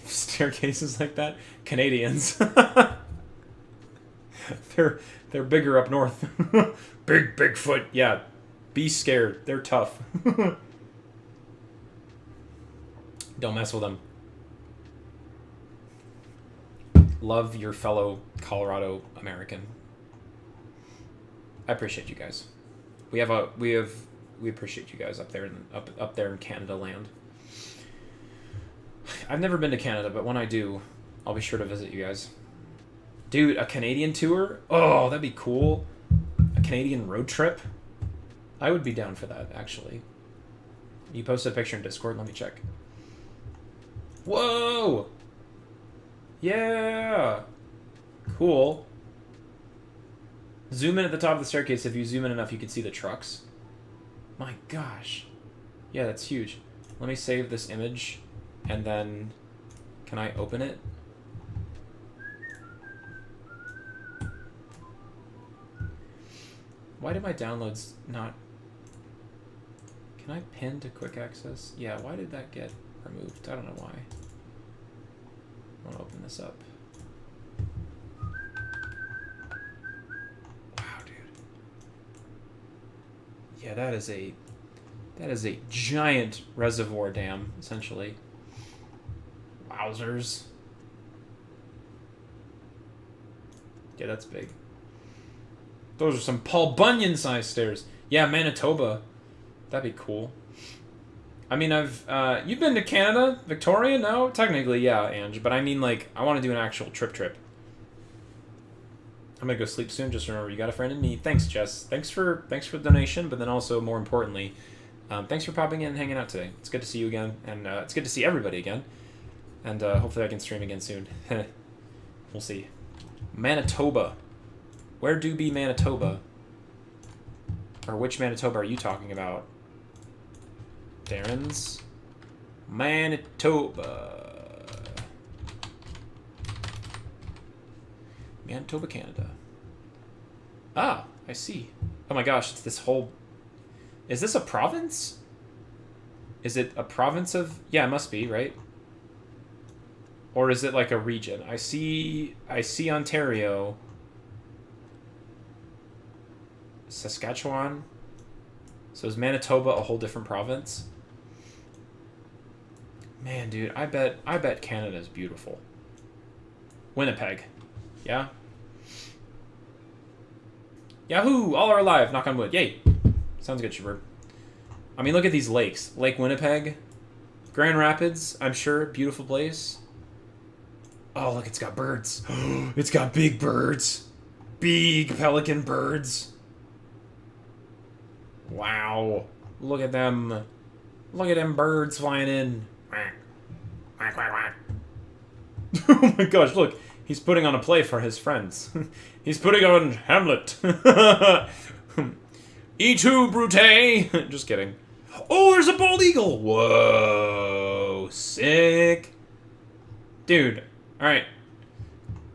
staircases like that? Canadians. They're bigger up north. Bigfoot. Yeah. Be scared. They're tough. Don't mess with them. Love your fellow Colorado American. I appreciate you guys. We appreciate you guys up there in Canada land. I've never been to Canada, but when I do, I'll be sure to visit you guys. Dude, a Canadian tour? Oh, that'd be cool. A Canadian road trip? I would be down for that, actually. You posted a picture in Discord, let me check. Whoa! Yeah! Cool. Zoom in at the top of the staircase. If you zoom in enough, you can see the trucks. My gosh. Yeah, that's huge. Let me save this image, and then... Can I open it? Why did my downloads not... Can I pin to quick access? Yeah, why did that get removed? I don't know why. I want to open this up. Wow, dude. Yeah, that is a giant reservoir dam, essentially. Wowzers. Yeah, that's big. Those are some Paul Bunyan-sized stairs. Yeah, Manitoba. That'd be cool. I mean, you've been to Canada? Victoria? No? Technically, yeah, Ange. But I mean, like, I want to do an actual trip. I'm gonna go sleep soon. Just remember, you got a friend in me. Thanks, Jess. Thanks for the donation, but then also, more importantly, thanks for popping in and hanging out today. It's good to see you again, and it's good to see everybody again. And hopefully I can stream again soon. We'll see. Manitoba. Where do be Manitoba? Or which Manitoba are you talking about? Darren's? Manitoba. Manitoba, Canada. Ah, I see. Oh my gosh, it's this whole... Is this a province? Is it a province of... Yeah, it must be, right? Or is it like a region? I see Ontario. Saskatchewan. So is Manitoba a whole different province? Man, dude, I bet Canada's beautiful. Winnipeg. Yeah? Yahoo! All are alive, knock on wood. Yay! Sounds good, Shubert. I mean, look at these lakes. Lake Winnipeg. Grand Rapids, I'm sure, beautiful place. Oh, look, it's got birds. It's got big birds. Big pelican birds. Wow. Look at them. Look at them birds flying in. Quack, quack, quack. Oh my gosh, look. He's putting on a play for his friends. He's putting on Hamlet. E2, Brute! Just kidding. Oh, there's a bald eagle! Whoa. Sick. Dude. Alright.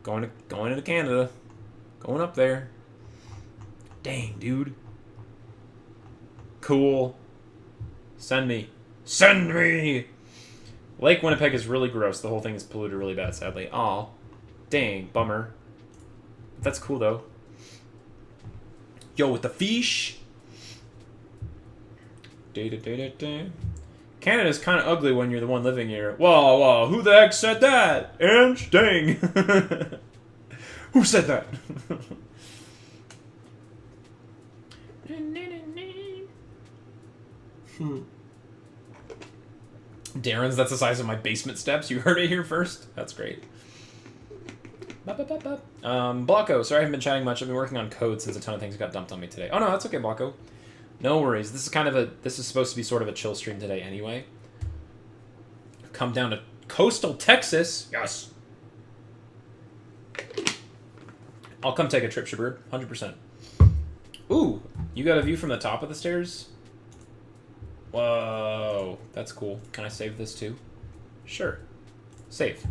Going into Canada. Going up there. Dang, dude. Cool. Send me. Send me! Lake Winnipeg is really gross. The whole thing is polluted really bad, sadly. Aw. Dang, bummer. That's cool, though. Yo, with the fish. Canada's kind of ugly when you're the one living here. Whoa, whoa, who the heck said that? Inch? Dang. Who said that? Darren's, that's the size of my basement steps. You heard it here first? That's great. Blocko, sorry I haven't been chatting much. I've been working on code since a ton of things got dumped on me today. Oh no, that's okay, Blocko. No worries. This is supposed to be sort of a chill stream today anyway. Come down to coastal Texas. Yes. I'll come take a trip, Shabird. 100%. Ooh, you got a view from the top of the stairs? Whoa, that's cool. Can I save this too? Sure. Save.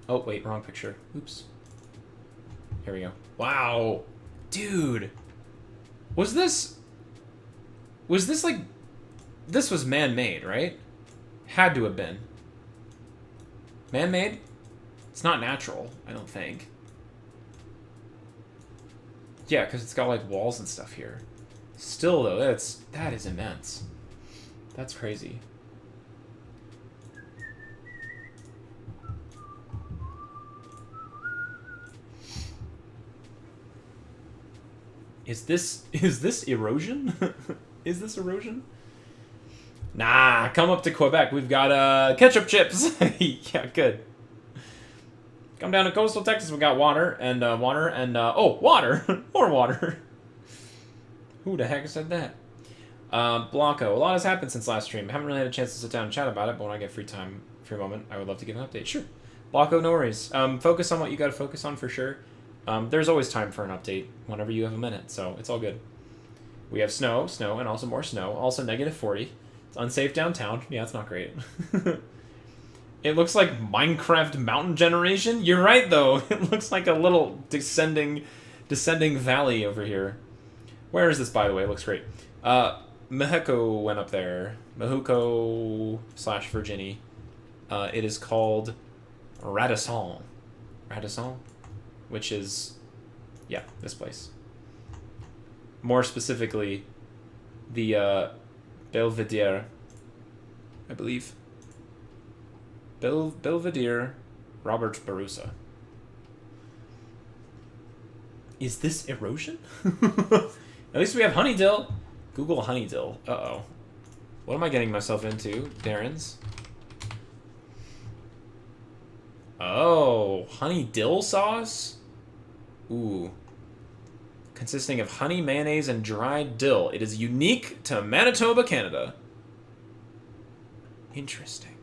Oh, wait, wrong picture. Oops. Here we go. Wow. Dude. Was this like... This was man-made, right? Had to have been. Man-made? It's not natural, I don't think. Yeah, because it's got, like, walls and stuff here. Still, though, that is immense. That's crazy. Is this erosion? Is this erosion? Nah, come up to Quebec. We've got ketchup chips. Yeah, good. Come down to coastal Texas. We got water and oh, water. More water. Who the heck said that? Blanco. A lot has happened since last stream. Haven't really had a chance to sit down and chat about it, but when I get free moment, I would love to give an update. Sure. Blanco, no worries. Focus on what you got to focus on for sure. There's always time for an update whenever you have a minute, so it's all good. We have snow, and also more snow. Also -40. It's unsafe downtown. Yeah, it's not great. It looks like Minecraft mountain generation. You're right, though. It looks like a little descending valley over here. Where is this, by the way? It looks great. Mexico went up there. Mexico/Virginia. It is called Radisson. Radisson? Which is, yeah, this place. More specifically, the Belvedere, I believe. Belvedere Robert Barusa. Is this erosion? At least we have honeydill. Google honeydill. Uh-oh. What am I getting myself into, Darren's? Oh, honey dill sauce? Ooh. Consisting of honey, mayonnaise, and dried dill. It is unique to Manitoba, Canada. Interesting.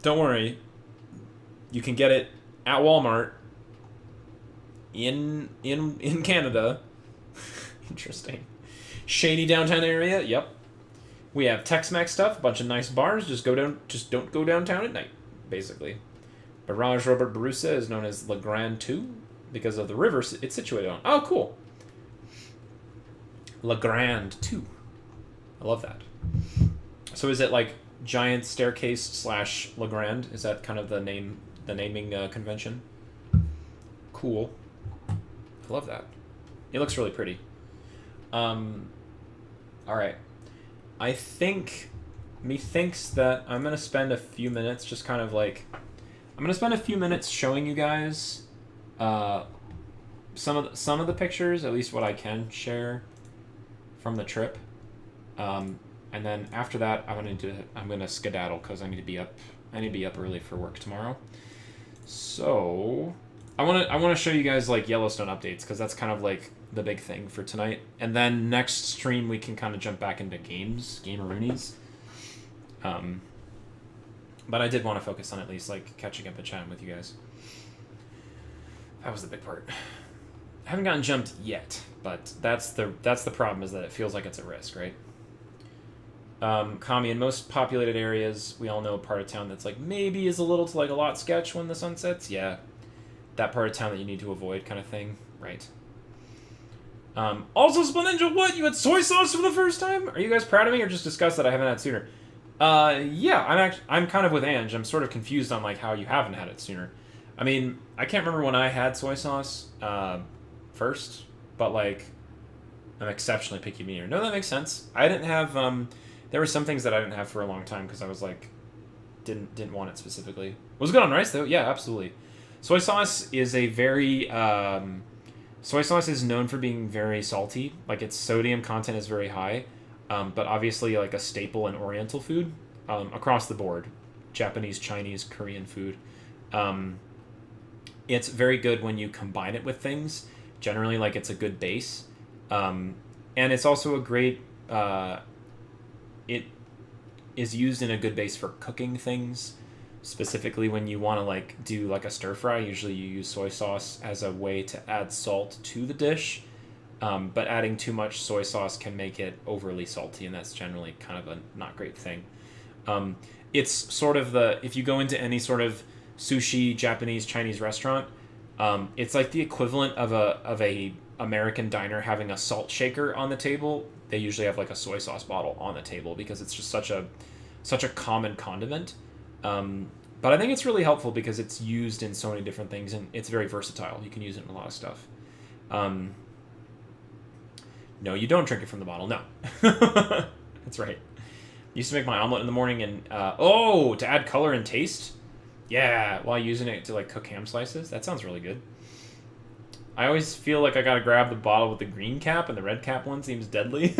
Don't worry. You can get it at Walmart in Canada. Interesting. Shady downtown area. Yep. We have Tex-Mex stuff, a bunch of nice bars. Just don't go downtown at night, basically. Barrage Robert Barusa is known as La Grande 2 because of the river it's situated on. Oh, cool. La Grande 2. I love that. So is it like Giant Staircase / La Grande? Is that kind of the naming convention? Cool. I love that. It looks really pretty. Alright. I think... Methinks that I'm going to spend a few minutes just kind of like... I'm going to spend a few minutes showing you guys some of the pictures, at least what I can share from the trip. And then after that, I'm gonna skedaddle because I need to be up early for work tomorrow. So I wanna show you guys like Yellowstone updates because that's kind of like the big thing for tonight. And then next stream we can kind of jump back into gameroonies. But I did want to focus on at least like catching up and chatting with you guys. That was the big part. I haven't gotten jumped yet, but that's the problem, is that it feels like it's a risk, right? Kami, in most populated areas, we all know a part of town that's like maybe is a little to like a lot sketch when the sun sets. Yeah, that part of town that you need to avoid, kind of thing, right? Also, Splinninja, what? You had soy sauce for the first time? Are you guys proud of me or just disgusted that I haven't had it sooner? Yeah, I'm kind of with Ange. I'm sort of confused on like how you haven't had it sooner. I mean, I can't remember when I had soy sauce first, but like I'm exceptionally picky eater. No, that makes sense. I didn't have there were some things that I didn't have for a long time because I was like didn't want it specifically. It was good on rice though. Yeah, absolutely. Soy sauce is a very soy sauce is known for being very salty. Like its sodium content is very high. But obviously like a staple in Oriental food across the board. Japanese, Chinese, Korean food. It's very good when you combine it with things. Generally, like it's a good base. And it's also a great... it is used in a good base for cooking things. Specifically when you want to like do like a stir fry. Usually you use soy sauce as a way to add salt to the dish. But adding too much soy sauce can make it overly salty, and that's generally kind of a not great thing. It's sort of if you go into any sort of sushi, Japanese, Chinese restaurant, it's like the equivalent of a American diner having a salt shaker on the table. They usually have like a soy sauce bottle on the table because it's just such a common condiment. But I think it's really helpful because it's used in so many different things, and it's very versatile. You can use it in a lot of stuff. No, you don't drink it from the bottle. No. That's right. Used to make my omelet in the morning and, to add color and taste? Yeah, while using it to, like, cook ham slices? That sounds really good. I always feel like I gotta grab the bottle with the green cap, and the red cap one seems deadly.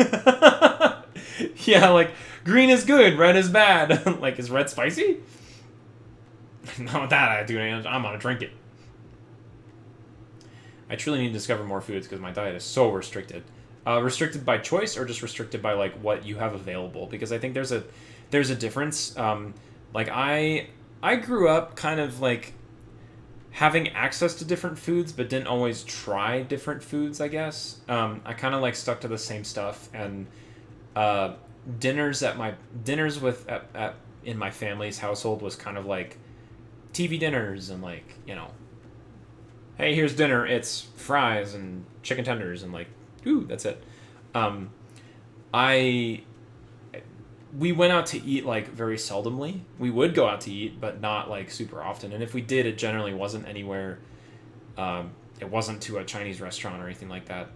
Yeah, like, green is good, red is bad. Like, is red spicy? Not that, I'm gonna drink it. I truly need to discover more foods because my diet is so restricted. Restricted by choice or just restricted by like what you have available? Because I think there's a difference. Like I grew up kind of like having access to different foods, but didn't always try different foods. I guess I kind of like stuck to the same stuff, and dinners in my family's household was kind of like TV dinners and like, you know, hey, here's dinner. It's fries and chicken tenders and like. Ooh, that's it. We went out to eat like very seldomly. We would go out to eat, but not like super often. And if we did, it generally wasn't anywhere. It wasn't to a Chinese restaurant or anything like that.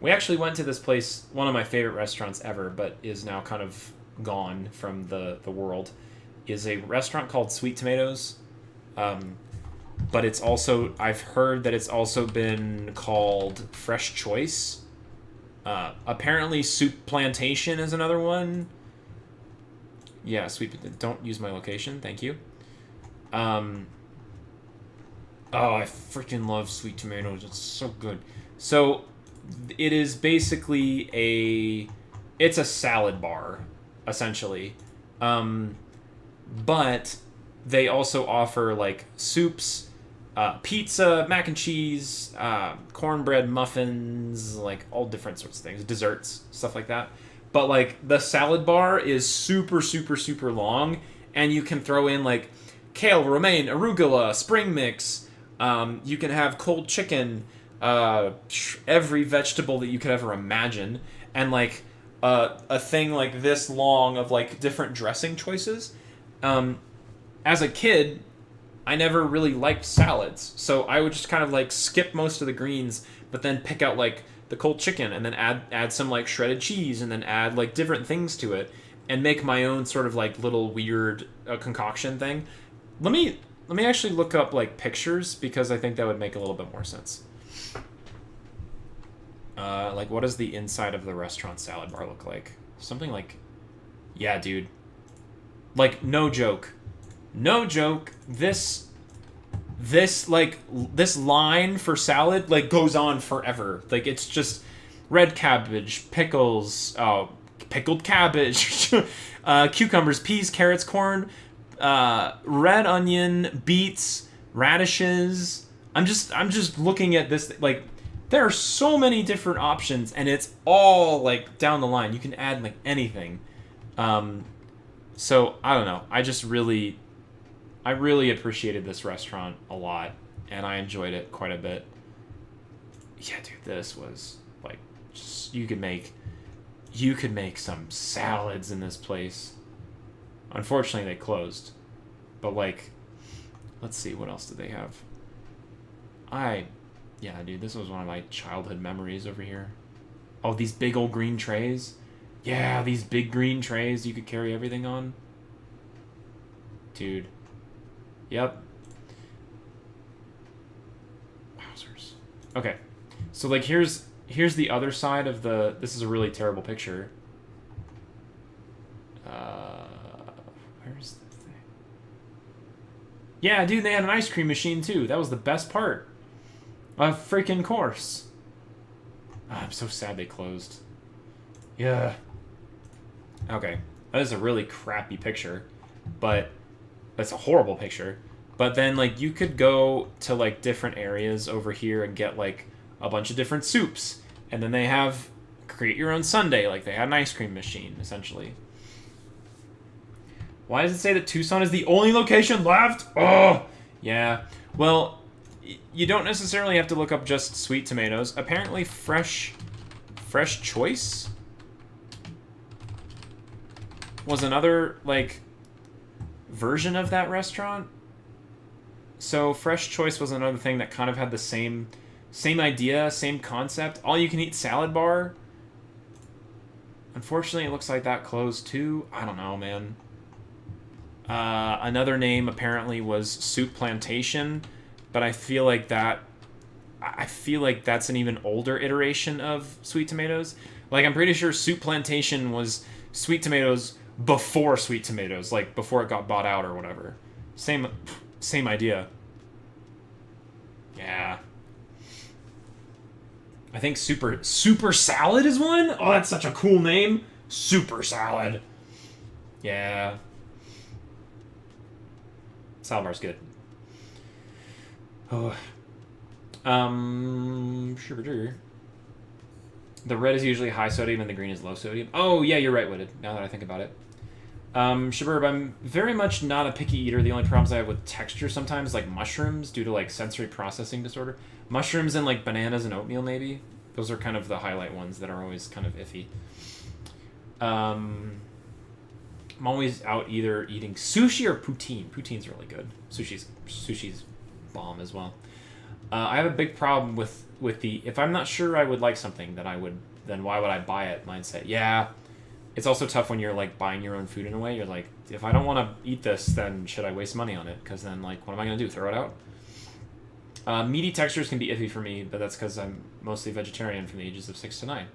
We actually went to this place, one of my favorite restaurants ever, but is now kind of gone from the world, is a restaurant called Sweet Tomatoes. But it's also, I've heard that it's also been called Fresh Choice. Apparently Soup Plantation is another one. Yeah, don't use my location, thank you. Oh, I freaking love Sweet Tomatoes, it's so good. So, it is basically it's a salad bar, essentially. But they also offer, like, soups, pizza, mac and cheese, cornbread muffins, like all different sorts of things, desserts, stuff like that. But like the salad bar is super, super, super long, and you can throw in like kale, romaine, arugula, spring mix. You can have cold chicken, every vegetable that you could ever imagine, and like a thing like this long of like different dressing choices. As a kid, I never really liked salads, so I would just kind of like skip most of the greens, but then pick out like the cold chicken and then add some like shredded cheese and then add like different things to it and make my own sort of like little weird concoction thing. Let me actually look up like pictures because I think that would make a little bit more sense. Like, what does the inside of the restaurant salad bar look like? Something like... Yeah, dude. Like, no joke. No joke. This line for salad, like, goes on forever. Like, it's just red cabbage, pickles, pickled cabbage, cucumbers, peas, carrots, corn, red onion, beets, radishes. I'm just looking at this, like, there are so many different options, and it's all, like, down the line. You can add, like, anything. So, I don't know. I really appreciated this restaurant a lot, and I enjoyed it quite a bit. Yeah, dude, this was, like, just, you could make some salads in this place. Unfortunately, they closed. But, like, let's see, what else did they have? Yeah, dude, this was one of my childhood memories over here. Oh, these big old green trays. Yeah, these big green trays you could carry everything on. Dude. Yep. Wowzers. Okay. So, like, here's the other side of the... This is a really terrible picture. Where's the thing? Yeah, dude, they had an ice cream machine, too. That was the best part. A freaking course. Oh, I'm so sad they closed. Yeah. Okay. That is a really crappy picture. But... That's a horrible picture. But then, like, you could go to, like, different areas over here and get, like, a bunch of different soups. And then they have create your own sundae. Like, they had an ice cream machine, essentially. Why does it say that Tucson is the only location left? Oh! Yeah. Well, you don't necessarily have to look up just sweet tomatoes. Apparently, Fresh Choice was another, like, version of that restaurant. So Fresh Choice was another thing that kind of had the same idea, same concept. All you can eat salad bar. Unfortunately, it looks like that closed too. I don't know, man. Another name apparently was Soup Plantation, but I feel like that's an even older iteration of Sweet Tomatoes. Like, I'm pretty sure Soup Plantation was Sweet Tomatoes before Sweet Tomatoes, like before it got bought out or whatever. Same idea. Yeah. I think Super Salad is one? Oh, that's such a cool name. Super Salad. Yeah. Salad bar's good. Oh. Sure. The red is usually high sodium and the green is low sodium. Oh, yeah, you're right, Witted, now that I think about it. Shabirb, I'm very much not a picky eater. The only problems I have with texture sometimes, like mushrooms, due to, like, sensory processing disorder. Mushrooms and, like, bananas and oatmeal, maybe. Those are kind of the highlight ones that are always kind of iffy. I'm always out either eating sushi or poutine. Poutine's really good. Sushi's bomb as well. I have a big problem with the, if I'm not sure I would like something, then why would I buy it mindset. Yeah. It's also tough when you're, like, buying your own food in a way. You're like, if I don't want to eat this, then should I waste money on it? Because then, like, what am I going to do? Throw it out? Meaty textures can be iffy for me, but that's because I'm mostly vegetarian from the ages of 6 to 9.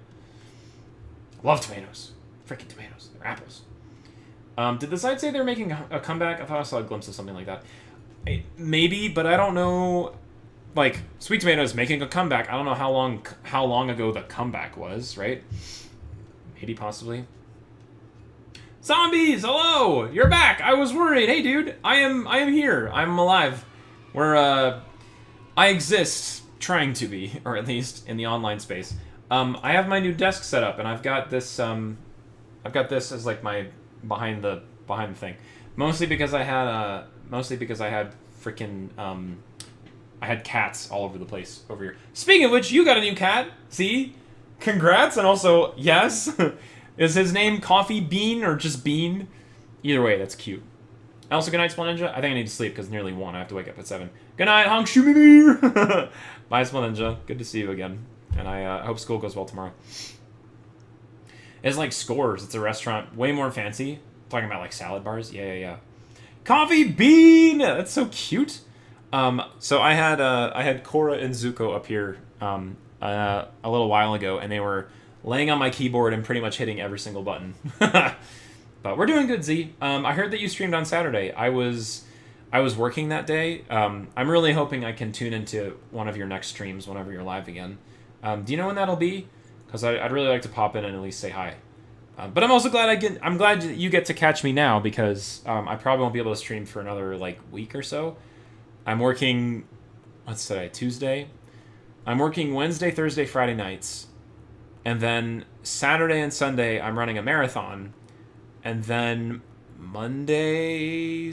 Love tomatoes. Freaking tomatoes. They're apples. Did the site say they're making a comeback? I thought I saw a glimpse of something like that. Maybe, but I don't know. Like, Sweet Tomatoes making a comeback. I don't know how long ago the comeback was, right? Maybe, possibly. Zombies, hello! You're back! I was worried. Hey, dude, I am here. I'm alive. I exist, trying to be, or at least in the online space. I have my new desk set up, and I've got this as, like, my behind the thing. Mostly because I had freaking I had cats all over the place over here. Speaking of which, you got a new cat. See? Congrats, and also, yes. Is his name Coffee Bean or just Bean? Either way, that's cute. Also, good night, Splenninja. I think I need to sleep because it's nearly 1. I have to wake up at 7. Good night, Honk Shumimir. Bye, Splenninja. Good to see you again. And I hope school goes well tomorrow. It's like Scores. It's a restaurant way more fancy. Talking about, like, salad bars. Yeah. Coffee Bean! That's so cute. So I had Cora and Zuko up here a little while ago, and they were laying on my keyboard and pretty much hitting every single button. But we're doing good, Z. I heard that you streamed on Saturday. I was working that day. I'm really hoping I can tune into one of your next streams whenever you're live again. Do you know when that'll be? Because I'd really like to pop in and at least say hi. But I'm also glad I'm glad that you get to catch me now, because I probably won't be able to stream for another week or so. I'm working. What's today? Tuesday. I'm working Wednesday, Thursday, Friday nights, and then Saturday and Sunday I'm running a marathon, and then Monday,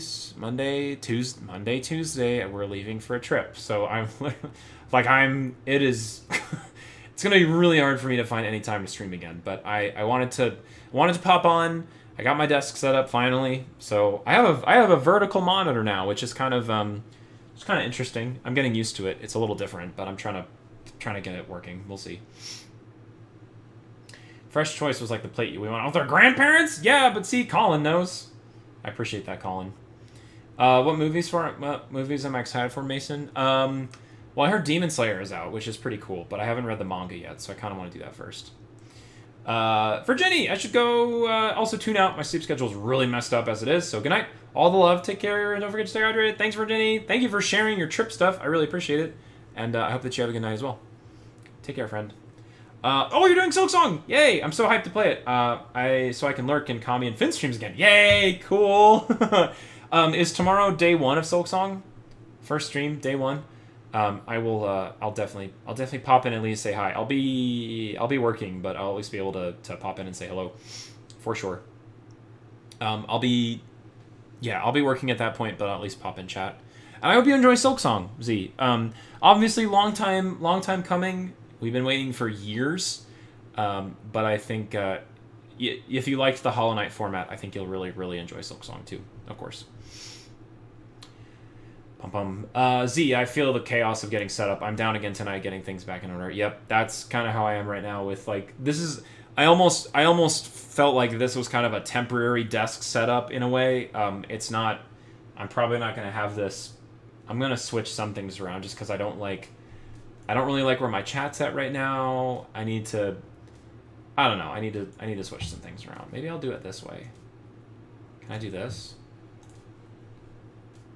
Tuesday we're leaving for a trip. So I'm it is. It's gonna be really hard for me to find any time to stream again. But I wanted to pop on. I got my desk set up finally, so I have a vertical monitor now, which is kind of interesting. I'm getting used to it. It's a little different, but I'm trying to get it working. We'll see. Fresh Choice was like the plate we went with our grandparents. Yeah, but see, Colin knows. I appreciate that, Colin. What movies am I excited for, Mason? Well, I heard Demon Slayer is out, which is pretty cool, but I haven't read the manga yet, so I kind of want to do that first. Virginie, I should go also tune out. My sleep schedule is really messed up as it is, so good night. All the love. Take care, and don't forget to stay hydrated. Thanks, Virginie. Thank you for sharing your trip stuff. I really appreciate it, and I hope that you have a good night as well. Take care, friend. Oh, you're doing Silk Song! Yay! I'm so hyped to play it. So I can lurk in Kami and Finn streams again. Yay! Cool. Is tomorrow day 1 of Silk Song? First stream, day 1. I'll definitely pop in and at least say hi. I'll be working, but I'll at least be able to pop in and say hello, for sure. I'll be working at that point, but I'll at least pop in chat. And I hope you enjoy Silk Song, Z. Obviously, long time coming. We've been waiting for years, but I think if you liked the Hollow Knight format, I think you'll really, really enjoy Silk Song too, of course. Z, I feel the chaos of getting set up. I'm down again tonight, getting things back in order. Yep, that's kind of how I am right now with this is... I almost felt like this was kind of a temporary desk setup in a way. It's not... I'm probably not going to have this... I'm going to switch some things around just because I don't really like where my chat's at right now. I need to... I don't know. I need to switch some things around. Maybe I'll do it this way. Can I do this?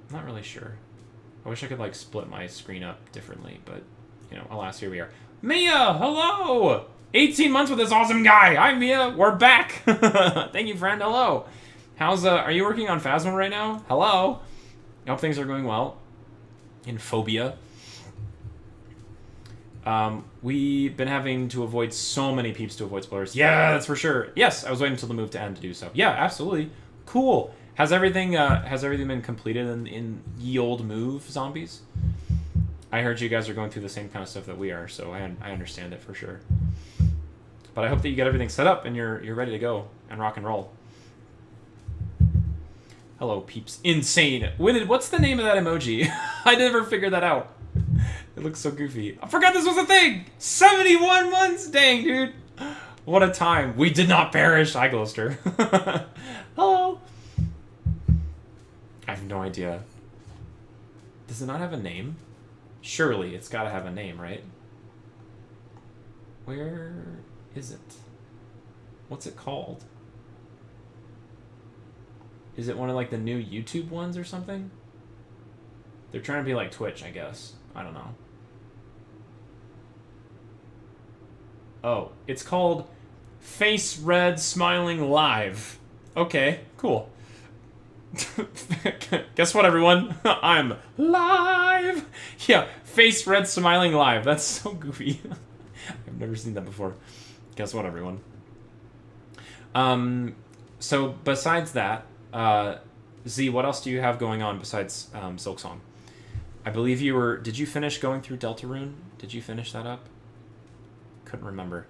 I'm not really sure. I wish I could split my screen up differently, but alas, here we are. Mia, hello! 18 months with this awesome guy. Hi, Mia. We're back. Thank you, friend. Hello. How's are you working on Phasma right now? Hello. I hope things are going well. In Phobia. We've been having to avoid so many peeps to avoid spoilers. Yeah, that's for sure. Yes, I was waiting until the move to end to do so. Yeah, absolutely. Cool. Has everything been completed in ye old move, zombies? I heard you guys are going through the same kind of stuff that we are, so I understand it for sure. But I hope that you get everything set up and you're ready to go and rock and roll. Hello, peeps. Insane. What's the name of that emoji? I never figured that out. It looks so goofy. I forgot this was a thing! 71 months! Dang, dude. What a time. We did not perish. Hi, Gloucester. Hello. I have no idea. Does it not have a name? Surely it's got to have a name, right? Where is it? What's it called? Is it one of the new YouTube ones or something? They're trying to be like Twitch, I guess. I don't know. Oh, it's called Face Red Smiling Live. Okay, cool. Guess what, everyone? I'm live! Yeah, Face Red Smiling Live. That's so goofy. I've never seen that before. Guess what, everyone? So, besides that, Z, what else do you have going on besides Silk Song? I believe you were... Did you finish going through Deltarune? Did you finish that up? Couldn't remember.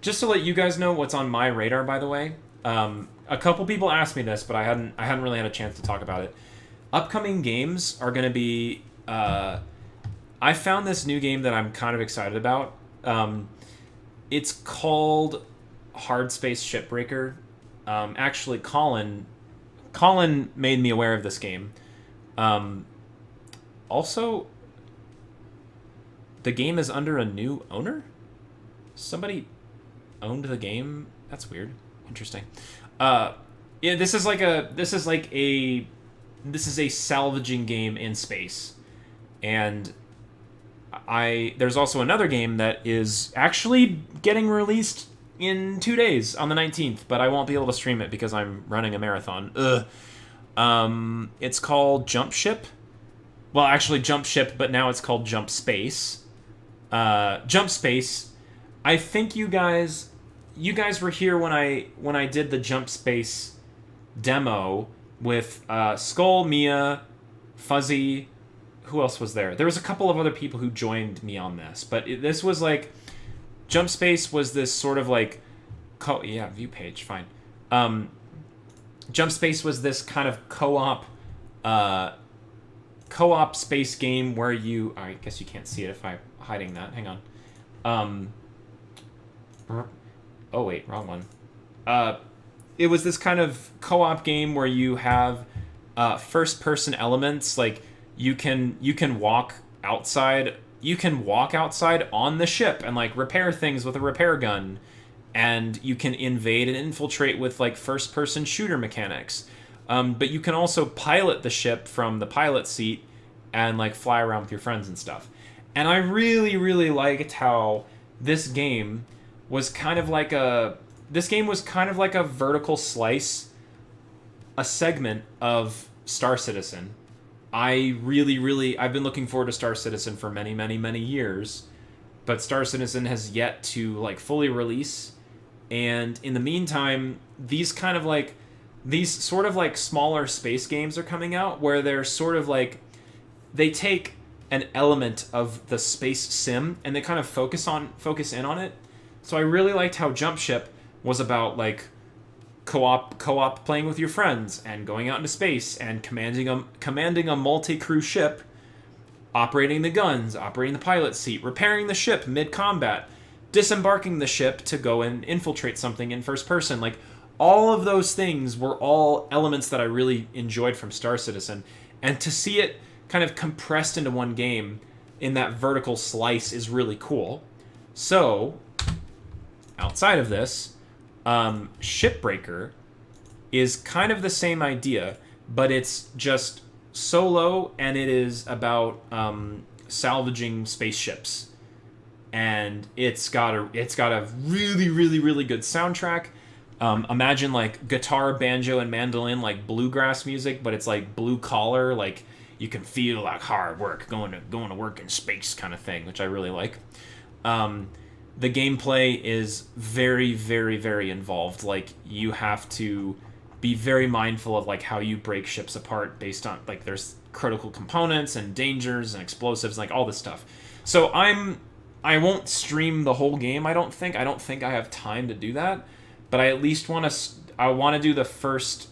Just to let you guys know what's on my radar, by the way. A couple people asked me this, but I hadn't really had a chance to talk about it. Upcoming games are going to be... I found this new game that I'm kind of excited about. It's called Hard Space Shipbreaker. Actually, Colin made me aware of this game. Also, the game is under a new owner. Somebody owned the game. That's weird. Interesting. Yeah, this is a salvaging game in space, and there's also another game that is actually getting released in 2 days on the 19th, but I won't be able to stream it because I'm running a marathon. It's called Jump Ship. Well, actually Jump Ship, but now it's called Jump Space. Jump Space. I think you guys were here when I did the Jump Space demo with Skull, Mia, Fuzzy. Who else was there? There was a couple of other people who joined me on this, but this was like Jump Space was this sort of like view page, fine. Jump Space was this kind of co-op space game where I guess you can't see it if I'm hiding that. Hang on. Oh wait, wrong one. It was this kind of co-op game where you have first-person elements. Like you can walk outside. You can walk outside on the ship and like repair things with a repair gun, and you can invade and infiltrate with like first-person shooter mechanics. But you can also pilot the ship from the pilot seat and like fly around with your friends and stuff. And I really, really liked how this game was kind of like a vertical slice, a segment of Star Citizen. I've been looking forward to Star Citizen for many, many, many years, but Star Citizen has yet to like fully release. And in the meantime, these sort of like smaller space games are coming out where they're sort of like, they take an element of the space sim and they kind of focus in on it. So I really liked how Jump Ship was about like co-op playing with your friends and going out into space and commanding a multi-crew ship, operating the guns, operating the pilot seat, repairing the ship mid-combat, disembarking the ship to go and infiltrate something in first person. Like all of those things were all elements that I really enjoyed from Star Citizen, and to see it kind of compressed into one game in that vertical slice is really cool. So outside of this, Shipbreaker is kind of the same idea, but it's just solo, and it is about salvaging spaceships. And it's got a really, really, really good soundtrack. Imagine like guitar, banjo, and mandolin, like bluegrass music, but it's like blue collar, like you can feel like hard work, going to work in space kind of thing, which I really like. The gameplay is very, very, very involved. Like you have to be very mindful of like how you break ships apart based on like there's critical components and dangers and explosives and like all this stuff. So I won't stream the whole game. I don't think I have time to do that, but I at least want to do the first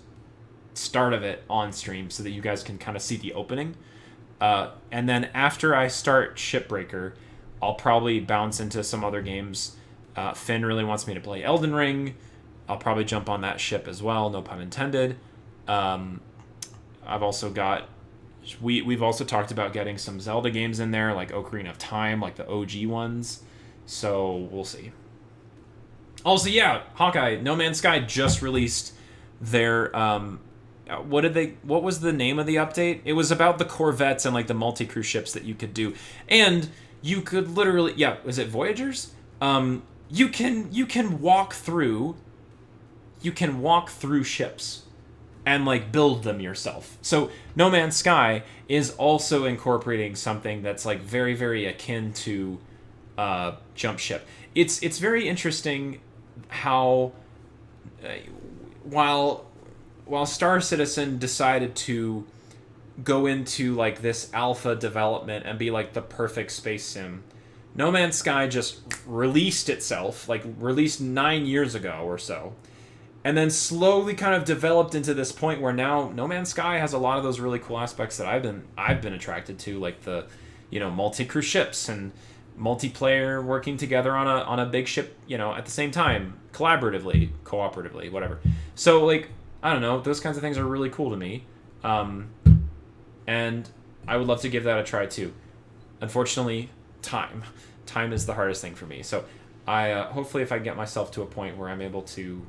start of it on stream so that you guys can kind of see the opening. And then after I start Shipbreaker, I'll probably bounce into some other games. Finn really wants me to play Elden Ring. I'll probably jump on that ship as well, no pun intended. I've also got... We've also talked about getting some Zelda games in there, like Ocarina of Time, like the OG ones. So we'll see. Also, yeah, Hawkeye, No Man's Sky just released their... what was the name of the update? It was about the Corvettes and like the multi-crew ships that you could do. And you could literally... Yeah, was it Voyagers? You can walk through ships and like build them yourself. So No Man's Sky is also incorporating something that's like very, very akin to Jump Ship. It's very interesting how while Star Citizen decided to go into like this alpha development and be like the perfect space sim, No Man's Sky just released itself, like released 9 years ago or so. And then slowly kind of developed into this point where now No Man's Sky has a lot of those really cool aspects that I've been attracted to, like the, multi-crew ships and multiplayer working together on a big ship, at the same time, collaboratively, cooperatively, whatever. So like, I don't know, those kinds of things are really cool to me. And I would love to give that a try too. Unfortunately, time. Time is the hardest thing for me. So I hopefully if I get myself to a point where I'm able to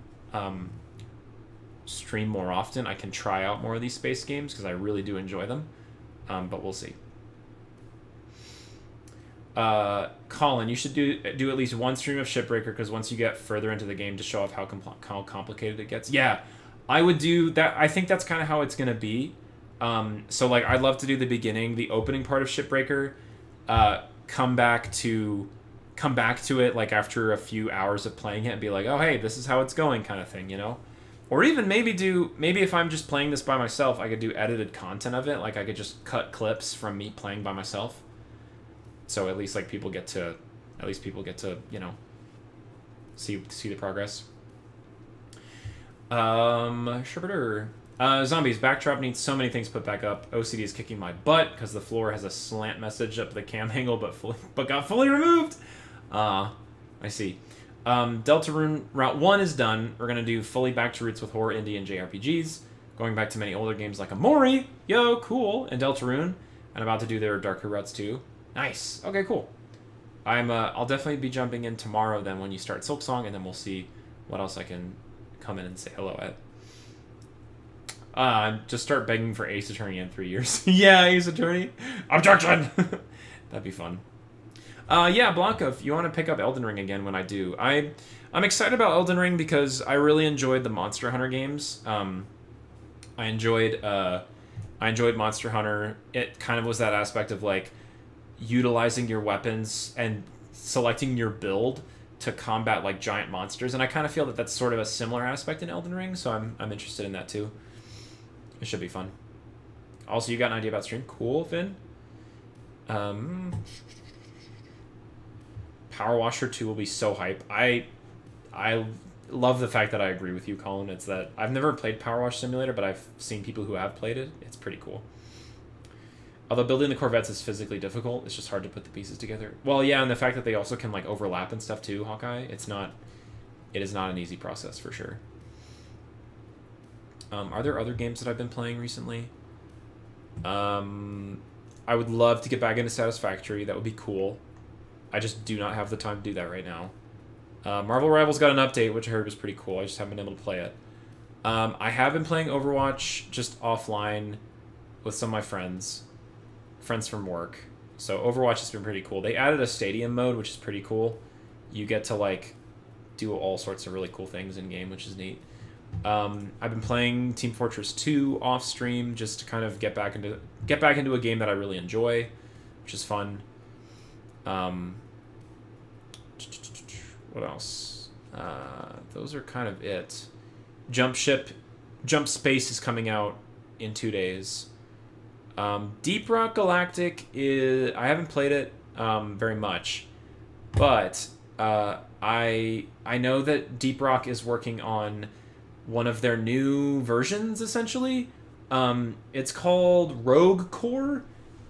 stream more often, I can try out more of these space games because I really do enjoy them. But we'll see. Colin, you should do at least one stream of Shipbreaker because once you get further into the game to show off how complicated it gets. Yeah, I would do that. I think that's kind of how it's gonna be. So like I'd love to do the beginning, the opening part of Shipbreaker, come back to it like after a few hours of playing it and be like, oh hey, this is how it's going, kind of thing, you know. Or even maybe if I'm just playing this by myself, I could do edited content of it. Like I could just cut clips from me playing by myself. So at least like people get to, you know, see the progress. Zombies backdrop needs so many things put back up. OCD is kicking my butt because the floor has a slant message up the cam angle, but got fully removed. I see. Deltarune Route 1 is done. We're gonna do fully back to roots with horror, indie, and JRPGs. Going back to many older games like Amori, yo, cool, and Deltarune, and about to do their darker routes too. Nice. Okay, cool. I'll definitely be jumping in tomorrow then when you start Silksong, and then we'll see what else I can come in and say hello at. Just start begging for Ace Attorney in 3 years. Yeah, Ace Attorney. Objection! That'd be fun. Yeah, Blanca, if you want to pick up Elden Ring again when I do. I'm excited about Elden Ring because I really enjoyed the Monster Hunter games. I enjoyed Monster Hunter. It kind of was that aspect of like utilizing your weapons and selecting your build to combat like giant monsters, and I kind of feel that that's sort of a similar aspect in Elden Ring, so I'm interested in that too. It should be fun. Also, you got an idea about stream? Cool, Finn. Power Washer 2 will be so hype. I love the fact that I agree with you, Colin. It's that I've never played Power Wash Simulator, but I've seen people who have played it. It's pretty cool. Although building the Corvettes is physically difficult, it's just hard to put the pieces together. Well, yeah, and the fact that they also can like overlap and stuff too, Hawkeye. It is not an easy process for sure. Are there other games that I've been playing recently? I would love to get back into Satisfactory. That would be cool. I just do not have the time to do that right now. Marvel Rivals got an update, which I heard was pretty cool. I just haven't been able to play it. I have been playing Overwatch just offline with some of my friends from work. So Overwatch has been pretty cool. They added a stadium mode, which is pretty cool. You get to like do all sorts of really cool things in game, which is neat. I've been playing Team Fortress 2 off stream just to kind of get back into a game that I really enjoy, which is fun. What else? Those are kind of it. Jump Space is coming out in 2 days. Deep Rock Galactic I haven't played it very much, but I know that Deep Rock is working on one of their new versions essentially. It's called Rogue Core,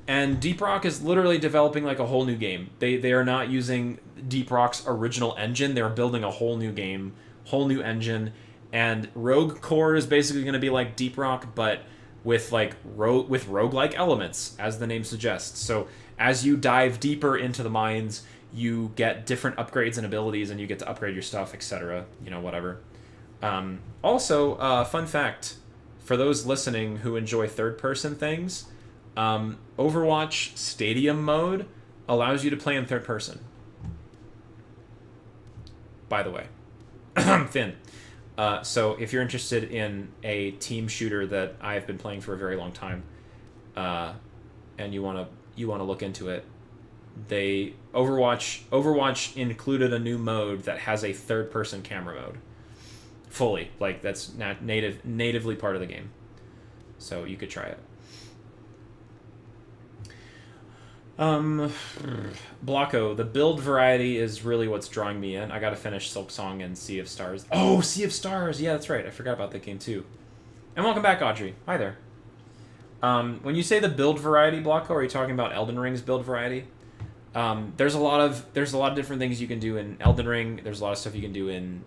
and Deep Rock is literally developing like a whole new game. They are not using Deep Rock's original engine. They're building a whole new game, whole new engine, and Rogue Core is basically going to be like Deep Rock, but with like roguelike elements, as the name suggests. So as you dive deeper into the mines, you get different upgrades and abilities, and you get to upgrade your stuff, etc. You know, whatever. Also, fun fact, for those listening who enjoy third-person things, Overwatch Stadium mode allows you to play in third person. By the way. Finn. So if you're interested in a team shooter that I've been playing for a very long time, and you want to look into it, Overwatch included a new mode that has a third-person camera mode. Fully, like that's natively part of the game. So you could try it. Blocko, the build variety is really what's drawing me in. I gotta finish Silksong and Sea of Stars. Oh, Sea of Stars! Yeah, that's right. I forgot about that game too. And welcome back, Audrey. Hi there. When you say the build variety, Blocko, are you talking about Elden Ring's build variety? There's a lot of different things you can do in Elden Ring. There's a lot of stuff you can do in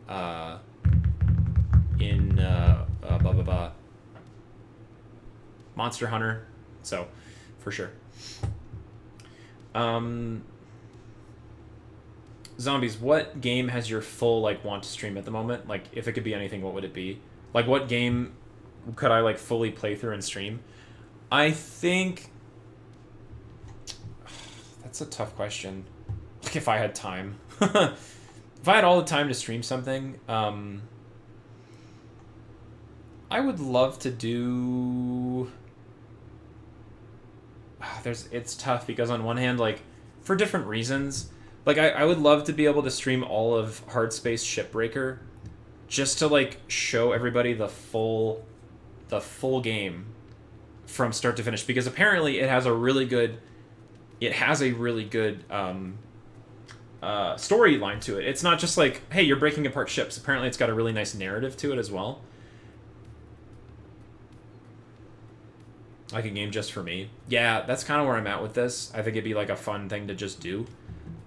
Monster Hunter. So, for sure. Zombies, what game has your full, like, want to stream at the moment? Like, if it could be anything, what would it be? Like, what game could I, like, fully play through and stream? I think... That's a tough question. Like, if I had time. If I had all the time to stream something, I would love to do... It's tough, because on one hand, like, for different reasons... Like, I would love to be able to stream all of Hardspace Shipbreaker, just to, like, show everybody the full game from start to finish, because apparently it has a really good storyline to it. It's not just like, hey, you're breaking apart ships. Apparently it's got a really nice narrative to it as well. Like a game just for me. Yeah, that's kind of where I'm at with this. I think it'd be like a fun thing to just do.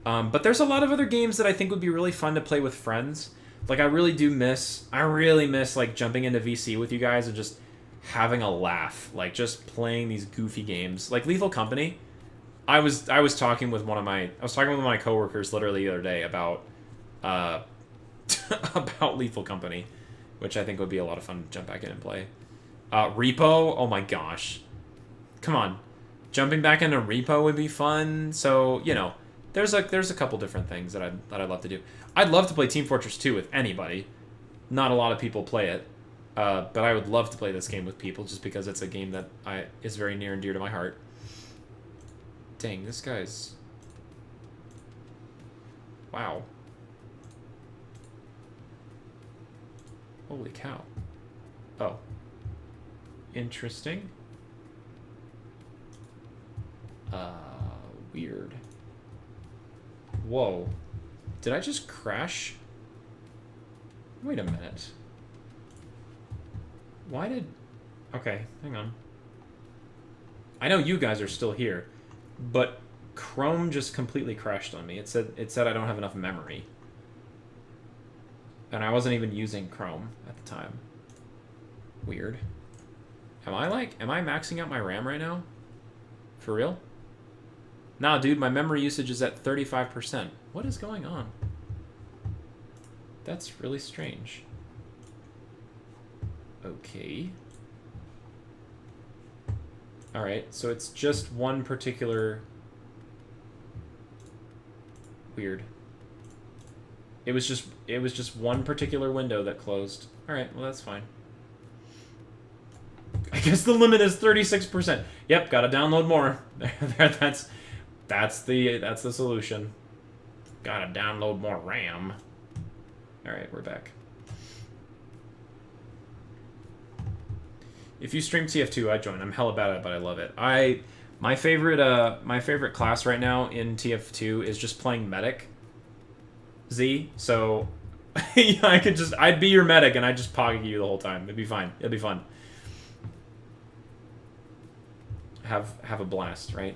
But there's a lot of other games that I think would be really fun to play with friends. Like, I really miss like jumping into VC with you guys and just having a laugh. Like, just playing these goofy games. Like Lethal Company. I was talking with one of my coworkers literally the other day about about Lethal Company, which I think would be a lot of fun to jump back in and play. Repo, oh my gosh. Come on. Jumping back into Repo would be fun. So, you know, there's a couple different things that I'd love to do. I'd love to play Team Fortress 2 with anybody. Not a lot of people play it. But I would love to play this game with people just because it's a game that is very near and dear to my heart. Dang, this guy's... Wow. Holy cow. Oh. Interesting. Weird. Whoa. Did I just crash? Wait a minute. Why did... Okay, hang on. I know you guys are still here, but Chrome just completely crashed on me. It said I don't have enough memory. And I wasn't even using Chrome at the time. Weird. Am I maxing out my RAM right now? For real? Nah, dude, my memory usage is at 35%. What is going on? That's really strange. Okay. Alright, so it's just one particular... Weird. It was just one particular window that closed. Alright, well that's fine. I guess the limit is 36%. Yep, gotta download more. That's the solution. Gotta download more RAM. Alright, we're back. If you stream TF2, I'd join. I'm hella bad at it, but I love it. My favorite class right now in TF2 is just playing medic. Z. So yeah, I'd be your medic and I'd just pog you the whole time. It'd be fine. It'd be fun. Have a blast, right?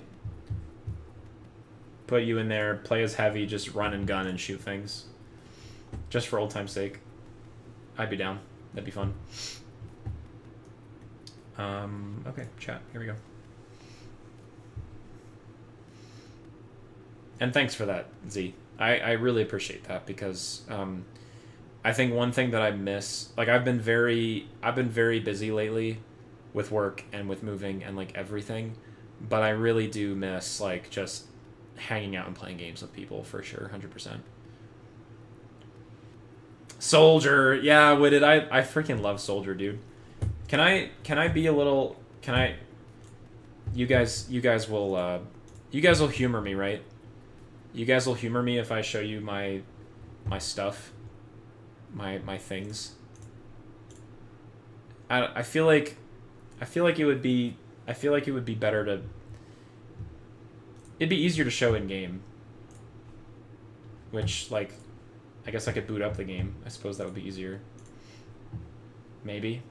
Put you in there, play as heavy, just run and gun and shoot things. Just for old time's sake. I'd be down. That'd be fun. Okay, chat. Here we go. And thanks for that, Z. I really appreciate that because I think one thing that I miss, like I've been very busy lately with work and with moving and like everything, but I really do miss like just hanging out and playing games with people for sure, 100%. Soldier, yeah, Witted, I freaking love Soldier, dude. Can I be a little? Can I? You guys will humor me, right? You guys will humor me if I show you my stuff, my things. I feel like it would be better to. It'd be easier to show in game. Which like, I guess I could boot up the game. I suppose that would be easier. Maybe.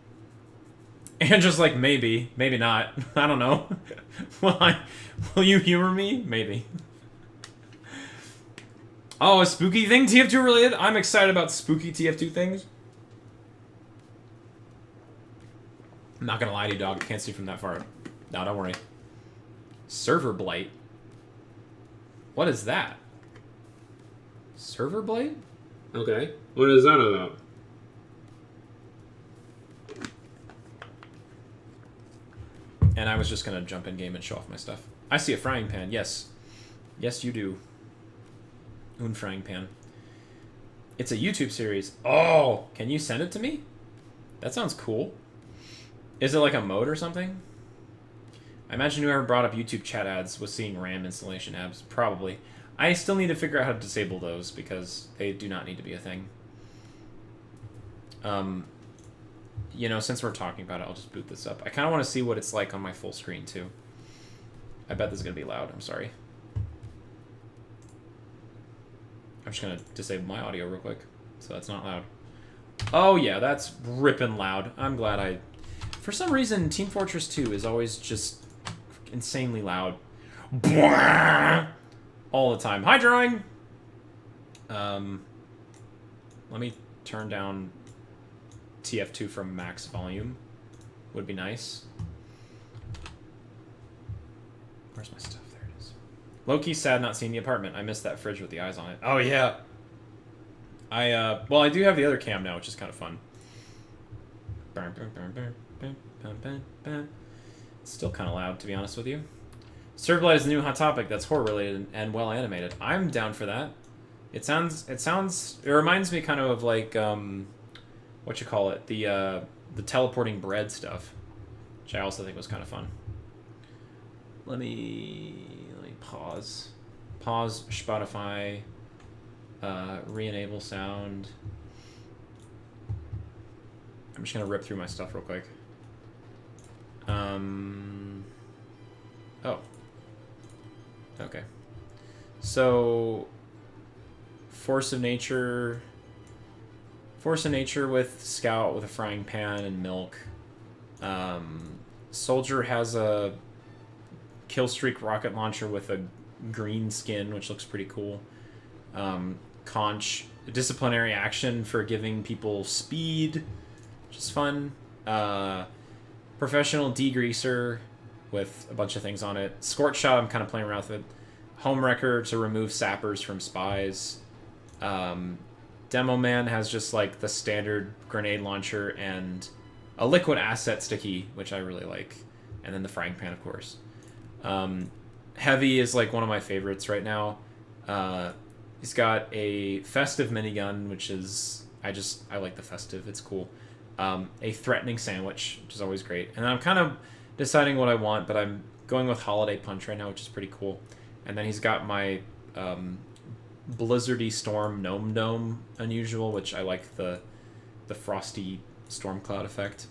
And just like maybe not. I don't know. Will you humor me? Maybe. Oh, a spooky thing TF2 related? I'm excited about spooky TF2 things. I'm not gonna lie to you, dog. I can't see from that far. No, don't worry. Server blight. What is that? Server Blight? Okay. What is that about? And I was just gonna jump in game and show off my stuff. I see a frying pan. Yes. Yes, you do. Un frying pan. It's a YouTube series. Oh, can you send it to me? That sounds cool. Is it like a mode or something? I imagine whoever brought up YouTube chat ads was seeing RAM installation apps. Probably. I still need to figure out how to disable those because they do not need to be a thing. You know, since we're talking about it, I'll just boot this up. I kind of want to see what it's like on my full screen, too. I bet this is going to be loud. I'm sorry. I'm just going to disable my audio real quick, so that's not loud. Oh, yeah, that's ripping loud. I'm glad I... For some reason, Team Fortress 2 is always just insanely loud. All the time. Hi, drawing! Let me turn down TF2 from max volume. Would be nice. Where's my stuff? There it is. Low-key sad not seeing the apartment. I missed that fridge with the eyes on it. Oh, yeah. Well, I do have the other cam now, which is kind of fun. It's still kind of loud, to be honest with you. Serverblight is a new hot topic that's horror-related and well-animated. I'm down for that. It reminds me kind of like, what you call it? The teleporting bread stuff, which I also think was kind of fun. Let me pause. Pause Spotify. Re-enable sound. I'm just gonna rip through my stuff real quick. Oh. Okay. So, Force of Nature with Scout with a frying pan and milk. Soldier has a Killstreak rocket launcher with a green skin, which looks pretty cool. Conch, disciplinary action for giving people speed, which is fun. Professional degreaser with a bunch of things on it. Scorch shot, I'm kind of playing around with it. Homewrecker to remove sappers from spies. Demo Man has just like the standard grenade launcher and a liquid asset sticky, which I really like. And then the frying pan, of course. Heavy is like one of my favorites right now. He's got a festive minigun, which is... I like the festive. It's cool. A threatening sandwich, which is always great. And I'm kind of deciding what I want, but I'm going with Holiday Punch right now, which is pretty cool. And then he's got my Blizzardy Storm Gnome Dome Unusual, which I like the frosty storm cloud effect.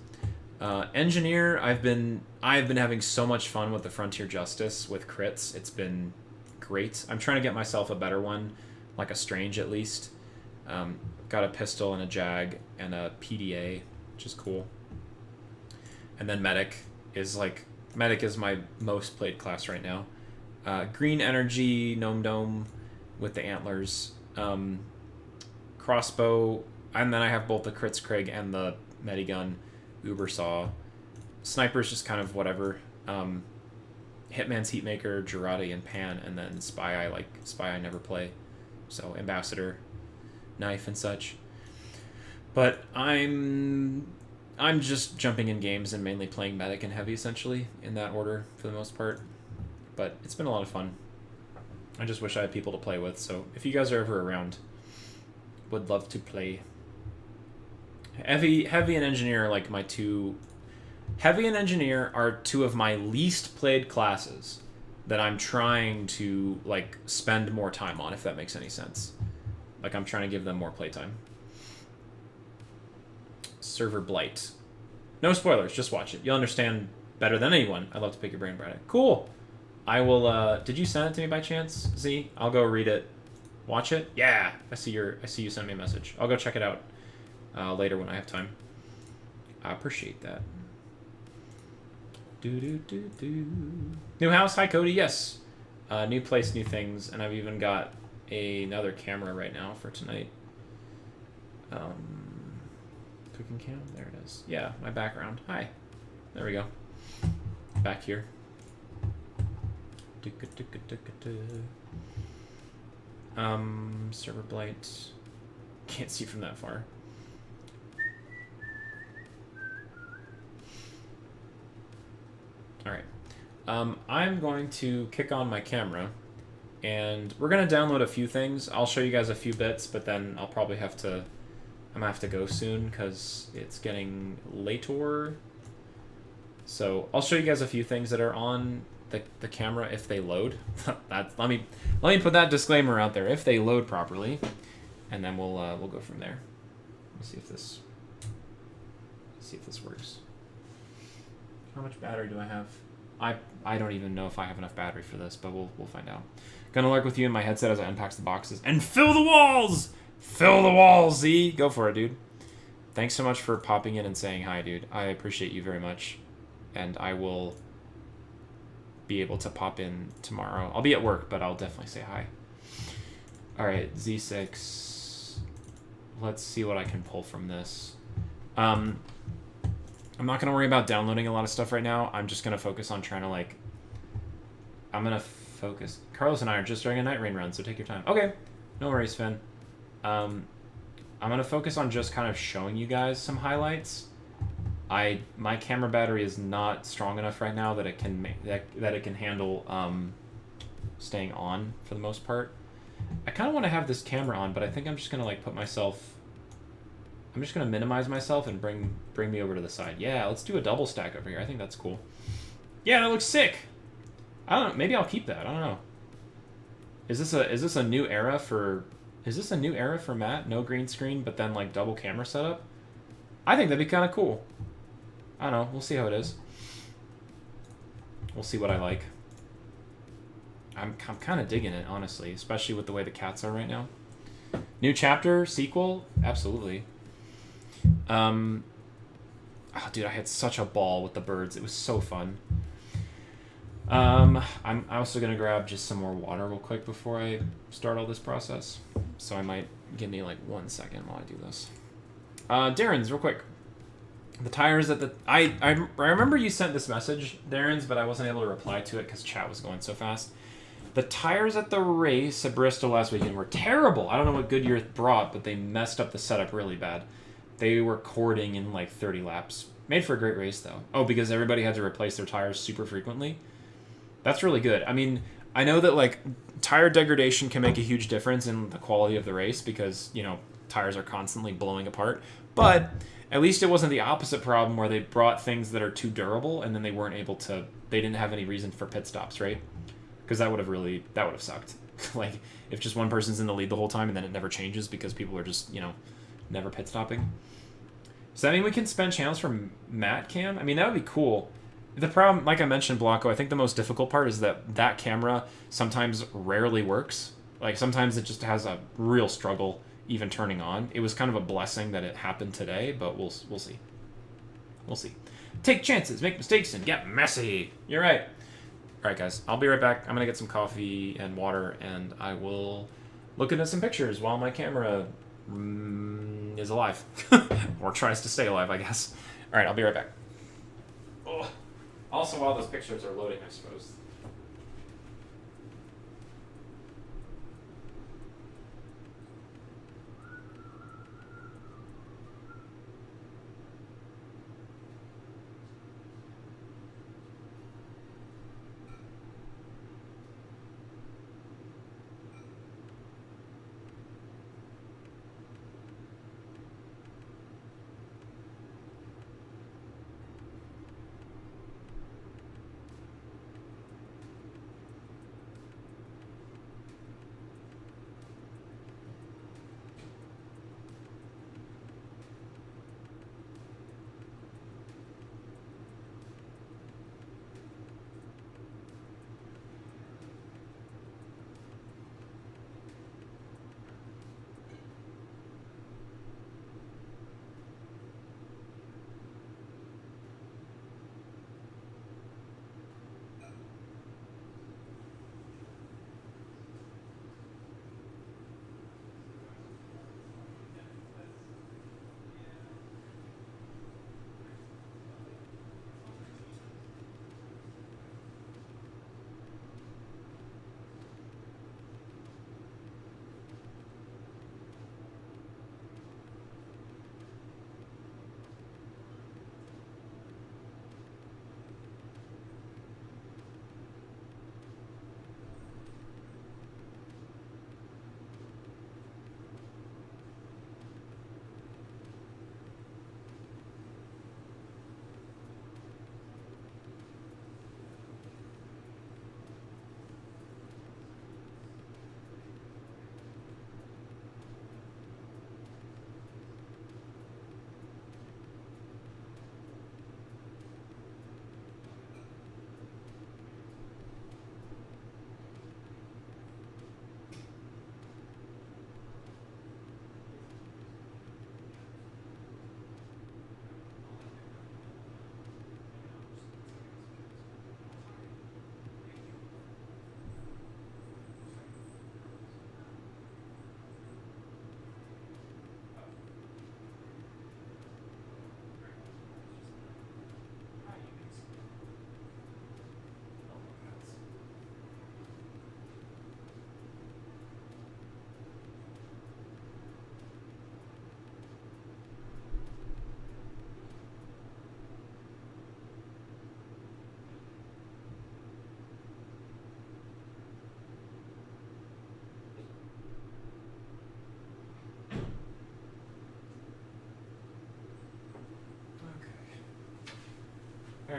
Engineer, I've been having so much fun with the Frontier Justice with crits. It's been great. I'm trying to get myself a better one, like a Strange at least. Got a pistol and a Jag and a PDA, which is cool. And then Medic is my most played class right now. Green Energy Gnome Dome with the antlers. Crossbow, and then I have both the Crits Craig and the Medigun Uber Saw. Sniper's just kind of whatever. Hitman's Heatmaker, Girardi, and Pan, and then Spy I never play. So Ambassador, Knife, and such. But I'm just jumping in games and mainly playing Medic and Heavy, essentially, in that order for the most part. But it's been a lot of fun. I just wish I had people to play with, so if you guys are ever around, would love to play. Heavy and Engineer are like my two... Heavy and Engineer are two of my least played classes that I'm trying to, like, spend more time on, if that makes any sense. Like, I'm trying to give them more playtime. Server Blight. No spoilers, just watch it. You'll understand better than anyone. I'd love to pick your brain about it. Cool. I will, did you send it to me by chance, Z? I'll go read it. Watch it? Yeah! I see you send me a message. I'll go check it out later when I have time. I appreciate that. New house? Hi, Cody. Yes. New place, new things. And I've even got another camera right now for tonight. Cooking cam? There it is. Yeah, my background. Hi. There we go. Back here. Server blight. Can't see from that far. All right. I'm going to kick on my camera, and we're gonna download a few things. I'll show you guys a few bits, but then I'll probably have to. I'm gonna have to go soon because it's getting later. So I'll show you guys a few things that are on the camera if they load. Let me put that disclaimer out there, if they load properly, and then we'll go from there. Let's see if this works. How much battery do I have? I don't even know if I have enough battery for this, but we'll find out. Gonna lurk with you in my headset as I unpacks the boxes and fill the walls. Fill the walls, Z. Go for it, dude. Thanks so much for popping in and saying hi, dude. I appreciate you very much, and I will be able to pop in tomorrow. I'll be at work, but I'll definitely say hi. All right, Z6. Let's see what I can pull from this. I'm not going to worry about downloading a lot of stuff right now. I'm just going to focus on trying to, like... I'm going to focus... Carlos and I are just doing a night rain run, so take your time. Okay. No worries, Finn. I'm going to focus on just kind of showing you guys some highlights. My camera battery is not strong enough right now that it can that it can handle staying on for the most part. I kind of want to have this camera on, but I think I'm just going to, like, put myself... I'm just going to minimize myself and bring me over to the side. Yeah, let's do a double stack over here. I think that's cool. Yeah, that looks sick. I don't know. Maybe I'll keep that. I don't know. Is this a new era for Matt? No green screen, but then, like, double camera setup? I think that'd be kind of cool. I don't know. We'll see how it is. We'll see what I like. I'm kind of digging it, honestly, especially with the way the cats are right now. New chapter, sequel? Absolutely. Oh, dude, I had such a ball with the birds. It was so fun. I'm also going to grab just some more water real quick before I start all this process. So I might give me, like, 1 second while I do this. Darren's, real quick. The tires at the... I remember you sent this message, Darren's, but I wasn't able to reply to it because chat was going so fast. The tires at the race at Bristol last weekend were terrible. I don't know what Goodyear brought, but they messed up the setup really bad. They were cording in like 30 laps. Made for a great race, though. Oh, because everybody had to replace their tires super frequently? That's really good. I mean, I know that, like, tire degradation can make a huge difference in the quality of the race because, you know, tires are constantly blowing apart. But at least it wasn't the opposite problem where they brought things that are too durable and then they weren't able to... They didn't have any reason for pit stops, right? Because that would have sucked. Like, if just one person's in the lead the whole time and then it never changes because people are just, you know, never pit stopping. Does that mean we can spend channels from Matt Cam? I mean, that would be cool. The problem, like I mentioned, Blanco, I think the most difficult part is that camera sometimes rarely works. Like, sometimes it just has a real struggle even turning on. It was kind of a blessing that it happened today, but we'll see. We'll see. Take chances, make mistakes, and get messy. You're right. All right, guys, I'll be right back. I'm going to get some coffee and water, and I will look into some pictures while my camera is alive. Or tries to stay alive, I guess. All right, I'll be right back. Oh. Also, while those pictures are loading, I suppose.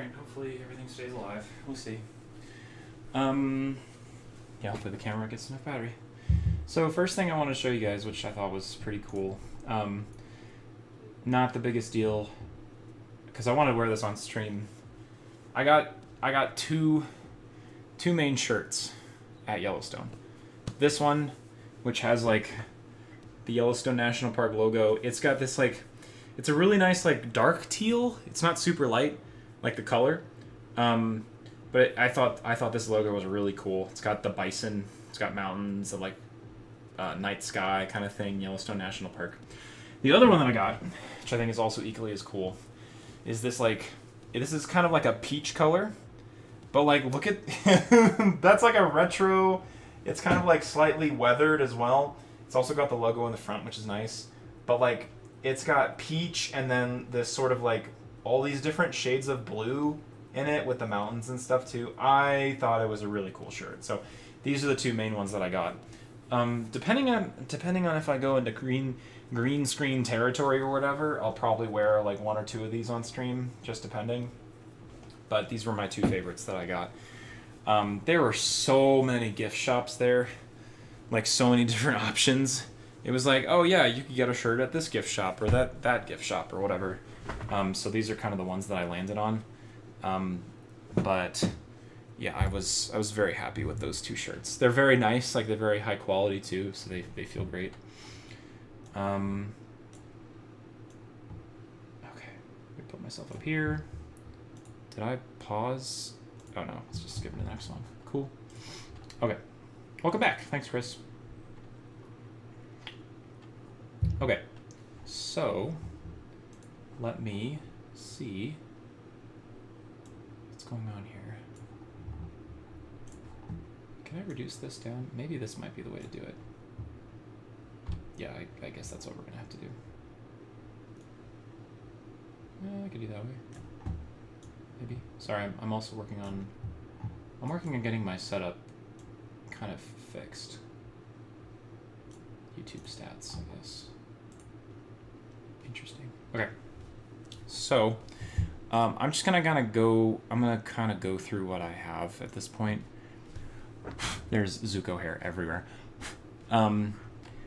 Alright, hopefully everything stays alive. We'll see. Yeah, hopefully the camera gets enough battery. So first thing I want to show you guys, which I thought was pretty cool. Not the biggest deal, because I wanted to wear this on stream. I got two main shirts at Yellowstone. This one, which has like the Yellowstone National Park logo. It's got this like, it's a really nice like dark teal. It's not super light, like the color. But I thought this logo was really cool. It's got the bison. It's got mountains, the like night sky kind of thing. Yellowstone National Park. The other one that I got, which I think is also equally as cool, is this like, this is kind of like a peach color, but like look at that's like a retro. It's kind of like slightly weathered as well. It's also got the logo in the front, which is nice. But like it's got peach and then this sort of like all these different shades of blue in it with the mountains and stuff too. I thought it was a really cool shirt. So these are the two main ones that I got. Depending on if I go into green screen territory or whatever, I'll probably wear like one or two of these on stream, just depending. But these were my two favorites that I got. There were so many gift shops there, like so many different options. It was like, oh yeah, you could get a shirt at this gift shop or that gift shop or whatever. So these are kind of the ones that I landed on. But yeah, I was very happy with those two shirts. They're very nice, like they're very high quality too, so they feel great. Okay, let me put myself up here. Did I pause? Oh no, let's just skip to the next one. Cool. Okay, welcome back. Thanks, Chris. Okay, so let me see what's going on here. Can I reduce this down? Maybe this might be the way to do it. Yeah, I guess that's what we're gonna have to do. I could do that way. Maybe. Sorry, I'm also working on getting my setup kind of fixed. YouTube stats, I guess. Interesting. Okay. So, I'm just gonna kind of go through what I have at this point. There's Zuko hair everywhere.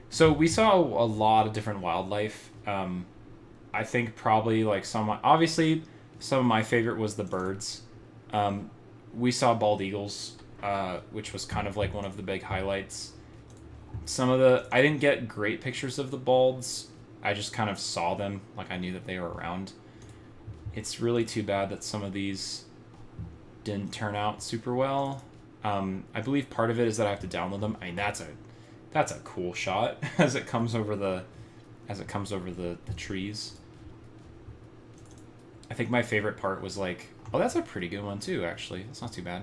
So we saw a lot of different wildlife. I think probably like obviously some of my favorite was the birds. We saw bald eagles, which was kind of like one of the big highlights. I didn't get great pictures of the balds. I just kind of saw them, like I knew that they were around. It's really too bad that some of these didn't turn out super well. I believe part of it is that I have to download them. I mean, that's a cool shot as it comes over the trees. I think my favorite part was like, oh, that's a pretty good one too, actually. It's not too bad.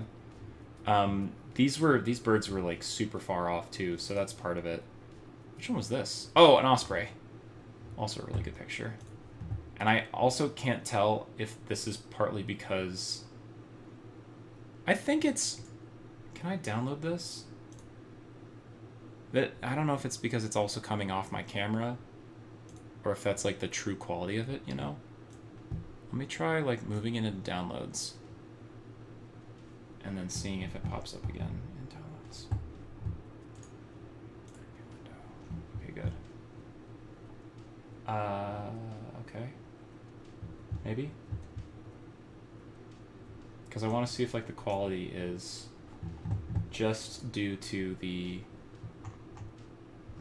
These birds were like super far off too, so that's part of it. Which one was this? Oh, an osprey. Also a really good picture. And I also can't tell if this is partly because I think it's, can I download this? I don't know if it's because it's also coming off my camera or if that's like the true quality of it, you know? Let me try like moving it into downloads and then seeing if it pops up again in downloads. Okay, good. Okay. Maybe? Because I want to see if like the quality is just due to the...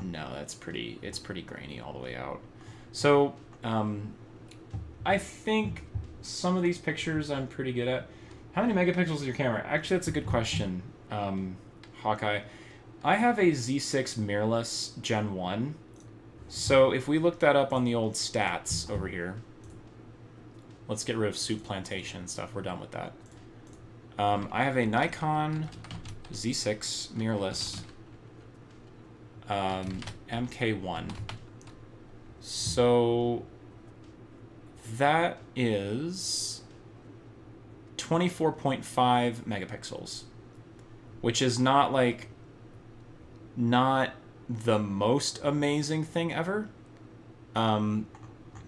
No, it's pretty grainy all the way out. So, I think some of these pictures I'm pretty good at. How many megapixels is your camera? Actually, that's a good question, Hawkeye. I have a Z6 mirrorless Gen 1. So if we look that up on the old stats over here, let's get rid of soup plantation and stuff. We're done with that. I have a Nikon Z6 mirrorless MK1. So that is 24.5 megapixels, which is not the most amazing thing ever,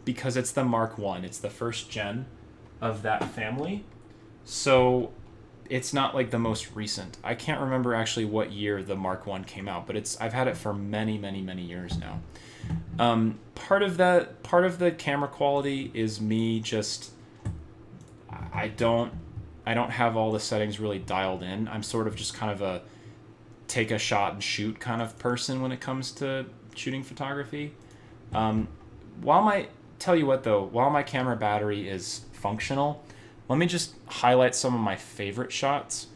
because it's the Mark 1. It's the first gen of that family. So it's not like the most recent. I can't remember actually what year the Mark 1 came out, but I've had it for many, many, many years now. Part of the camera quality is me just I don't have all the settings really dialed in. I'm sort of just kind of a take a shot and shoot kind of person when it comes to shooting photography. While my camera battery is functional, let me just highlight some of my favorite shots.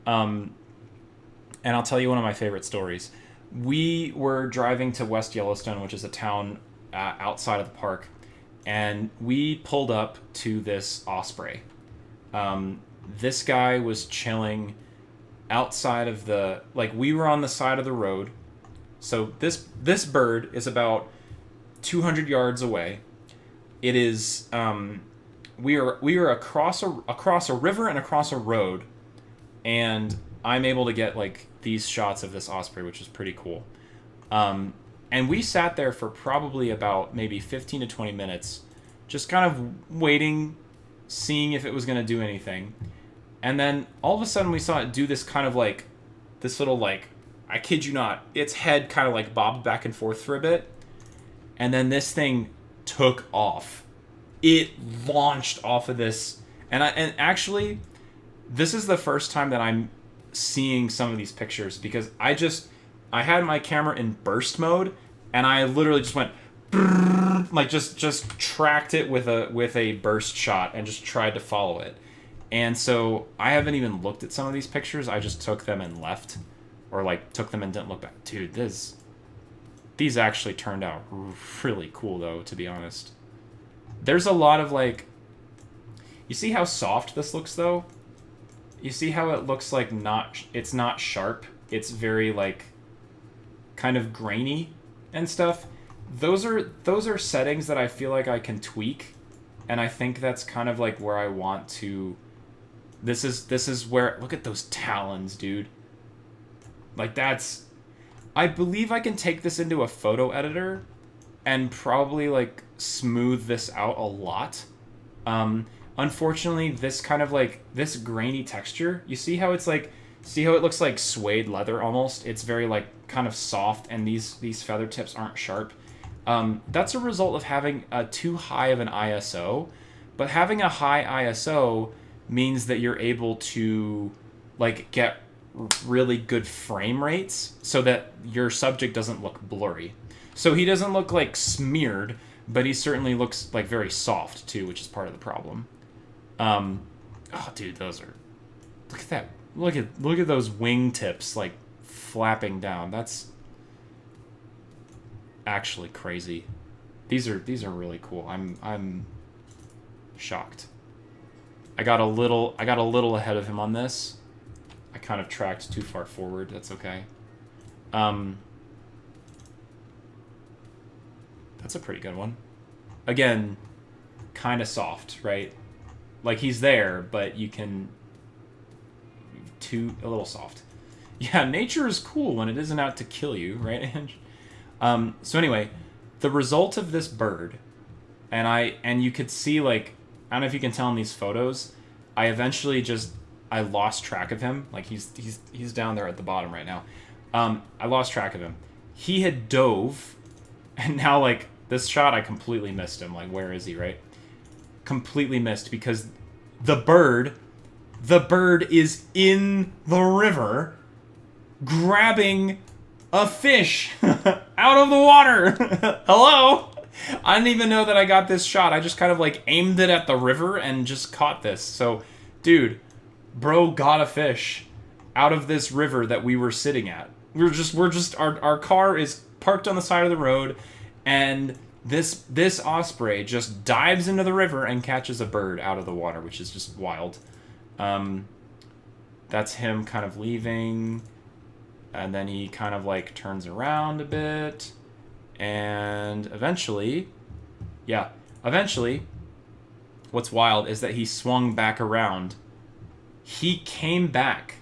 And I'll tell you one of my favorite stories. We were driving to West Yellowstone, which is a town outside of the park, and we pulled up to this osprey. This guy was chilling outside of we were on the side of the road. So this bird is about 200 yards away. It is we are across a river and across a road, and I'm able to get like these shots of this osprey, which is pretty cool. And we sat there for probably about maybe 15 to 20 minutes, just kind of waiting, seeing if it was going to do anything. And then all of a sudden we saw it do this kind of like, this little like, I kid you not, its head kind of like bobbed back and forth for a bit. And then this thing took off. It launched off of this. And actually, this is the first time that I'm seeing some of these pictures, because I had my camera in burst mode, and I literally just went like just tracked it with a burst shot and just tried to follow it. And so I haven't even looked at some of these pictures. I just took them and left, or like took them and didn't look back. Dude, these actually turned out really cool though, to be honest. There's a lot of like, you see how soft this looks though? You see how it looks like it's not sharp. It's very like kind of grainy and stuff. Those are settings that I feel like I can tweak, and I think that's kind of like where I want to. This is where, look at those talons, dude. Like I believe I can take this into a photo editor and probably like smooth this out a lot. Unfortunately, this kind of like this grainy texture, you see how it looks like suede leather almost? It's very like kind of soft, and these feather tips aren't sharp. That's a result of having too high of an ISO, but having a high ISO means that you're able to like get really good frame rates so that your subject doesn't look blurry. So he doesn't look like smeared, but he certainly looks like very soft too, which is part of the problem. Oh, dude, those are. Look at that. Look at those wing tips like flapping down. That's actually crazy. These are really cool. I'm shocked. I got a little ahead of him on this. I kind of tracked too far forward. That's okay. That's a pretty good one. Again, kind of soft, right? Like he's there, but you can a little soft. Yeah, nature is cool when it isn't out to kill you, right? So anyway, the result of this bird, and you could see like, I don't know if you can tell in these photos, I eventually I lost track of him. Like he's down there at the bottom right now. I lost track of him. He had dove, and now like this shot I completely missed him. Like where is he, right? Completely missed, because the bird is in the river grabbing a fish out of the water. Hello? I didn't even know that I got this shot. I just kind of like aimed it at the river and just caught this. So, dude, bro got a fish out of this river that we were sitting at. Our car is parked on the side of the road, and this osprey just dives into the river and catches a bird out of the water, which is just wild. That's him kind of leaving, and then he kind of like turns around a bit, and eventually, what's wild is that he swung back around. He came back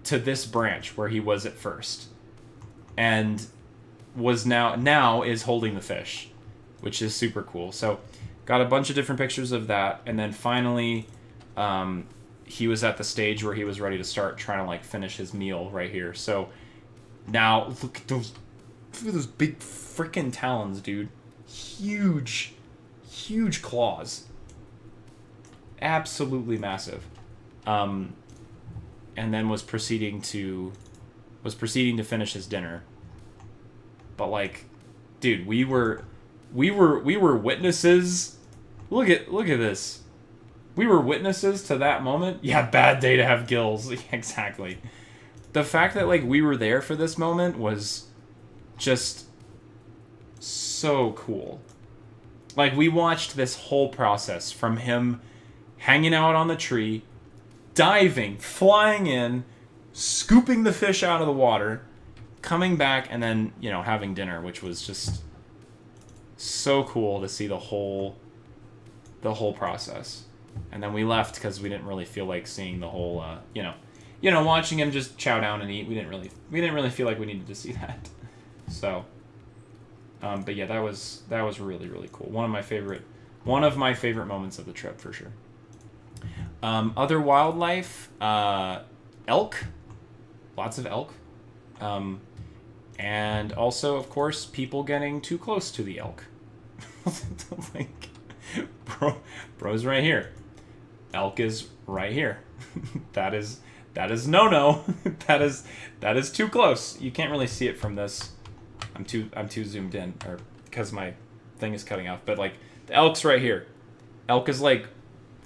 to this branch where he was at first, and was now is holding the fish, which is super cool. So got a bunch of different pictures of that, and then finally he was at the stage where he was ready to start trying to like finish his meal right here. So now look at those big freaking talons, dude. Huge claws. Absolutely massive. And then was proceeding to finish his dinner. But like, dude, we were witnesses. Look at this. We were witnesses to that moment. Yeah, bad day to have gills. Exactly. The fact that like we were there for this moment was just so cool. Like, we watched this whole process from him hanging out on the tree, diving, flying in, scooping the fish out of the water, coming back, and then, you know, having dinner, which was just so cool to see the whole process. And then we left because we didn't really feel like seeing the whole, watching him just chow down and eat. We didn't really feel like we needed to see that. So, but yeah, that was really, really cool. One of my favorite moments of the trip for sure. Other wildlife, elk, lots of elk, and also, of course, people getting too close to the elk. Like, bro's right here. Elk is right here. That is no. That is too close. You can't really see it from this. I'm too zoomed in, or because my thing is cutting off. But like, the elk's right here. Elk is like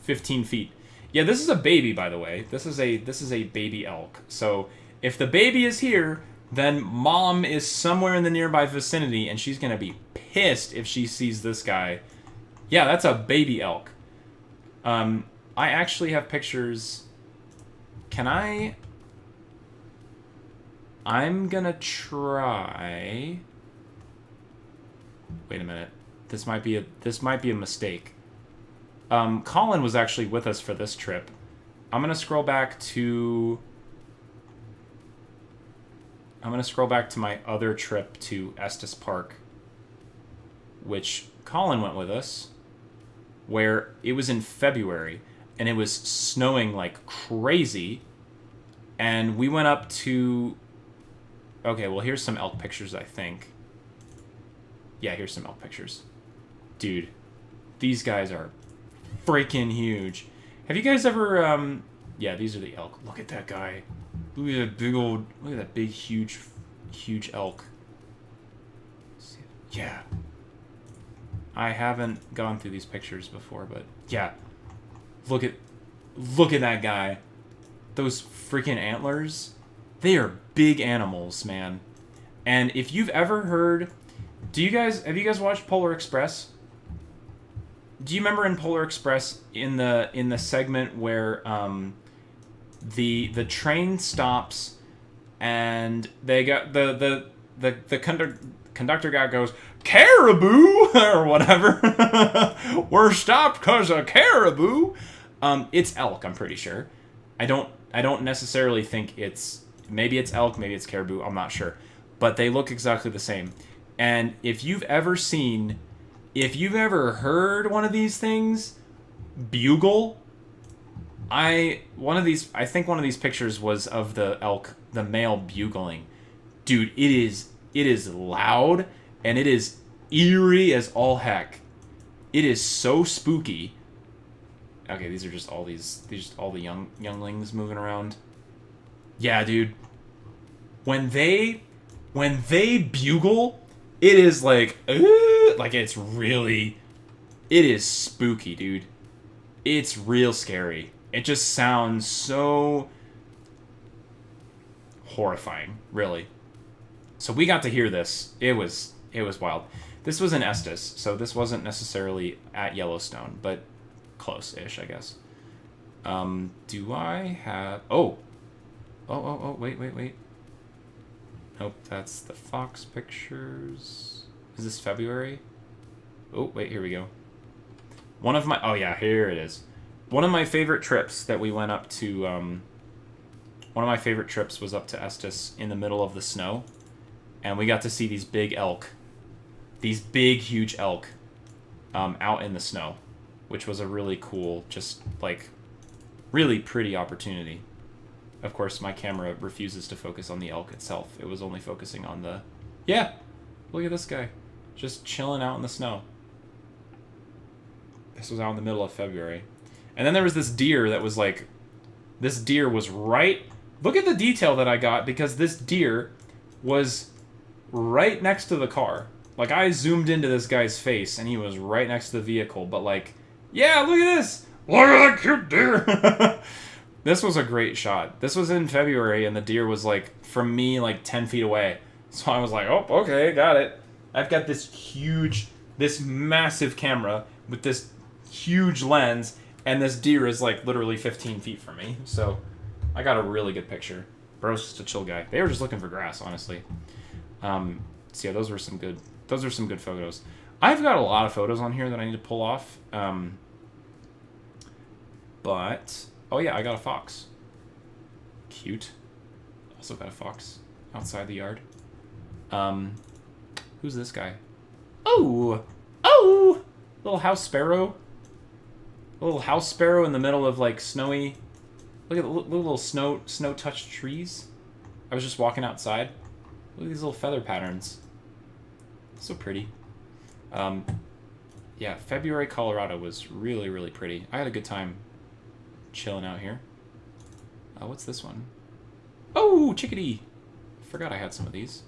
15 feet. Yeah, this is a baby, by the way. This is a baby elk. So if the baby is here, then mom is somewhere in the nearby vicinity, and she's gonna be pissed if she sees this guy. Yeah, that's a baby elk. I actually have pictures. I'm gonna try. Wait a minute. This might be a mistake. Colin was actually with us for this trip. I'm gonna scroll back to my other trip to Estes Park, which Colin went with us, where it was in February, and it was snowing like crazy, and we went up to... Okay, well, here's some elk pictures, I think. Yeah, here's some elk pictures. Dude, these guys are freaking huge. Have you guys ever... Yeah, these are the elk. Look at that guy. Look at that big, huge elk. Yeah. I haven't gone through these pictures before, but yeah. Look at that guy. Those freaking antlers. They are big animals, man. And if you've ever heard... have you guys watched Polar Express? Do you remember in Polar Express in the segment where the train stops and they got the conductor guy goes, "Caribou," or whatever. "We're stopped because of caribou." It's elk, I'm pretty sure. I don't necessarily think it's... Maybe it's elk, maybe it's caribou, I'm not sure. But they look exactly the same. And if you've ever heard one of these things bugle, I think one of these pictures was of the elk, the male bugling. Dude, it is loud, and it is eerie as all heck. It is so spooky. Okay, these are just all the younglings moving around. Yeah, dude. When they bugle, it is like it is spooky, dude. It's real scary. It just sounds so horrifying, really. So we got to hear this. It was wild. This was in Estes, so this wasn't necessarily at Yellowstone, but close-ish, I guess. Do I have... Oh, wait. Nope, that's the fox pictures. Is this February? Oh, wait, here we go. Oh yeah, here it is. One of my favorite trips that we went up to, one of my favorite trips was up to Estes in the middle of the snow, and we got to see these big elk. These big, huge elk out in the snow, which was a really cool, just, like, Really pretty opportunity. Of course, my camera refuses to focus on the elk itself. It was only focusing on the... Yeah! Look at this guy. Just chilling out in the snow. This was out in the middle of February. And then there was this deer that was like... This deer was right... Look at the detail that I got, because this deer was right next to the car. Like, I zoomed into this guy's face, and he was right next to the vehicle. But, like, yeah, look at this! Look at that cute deer! This was a great shot. This was in February, and the deer was, like, from me, like, 10 feet away. So I was like, oh, okay, got it. I've got this massive camera with this huge lens, and this deer is, like, literally 15 feet from me. So I got a really good picture. Bro's just a chill guy. They were just looking for grass, honestly. So yeah, those are some good photos. I've got a lot of photos on here that I need to pull off. But oh yeah, I got a fox. Cute. Also got a fox outside the yard. Who's this guy? Oh! Little house sparrow. A little house sparrow in the middle of like snowy. Look at the little snow-touched trees. I was just walking outside. Look at these little feather patterns. So pretty. Yeah, February, Colorado was really, really pretty. I had a good time chilling out here. What's this one? Oh, chickadee. Forgot I had some of these.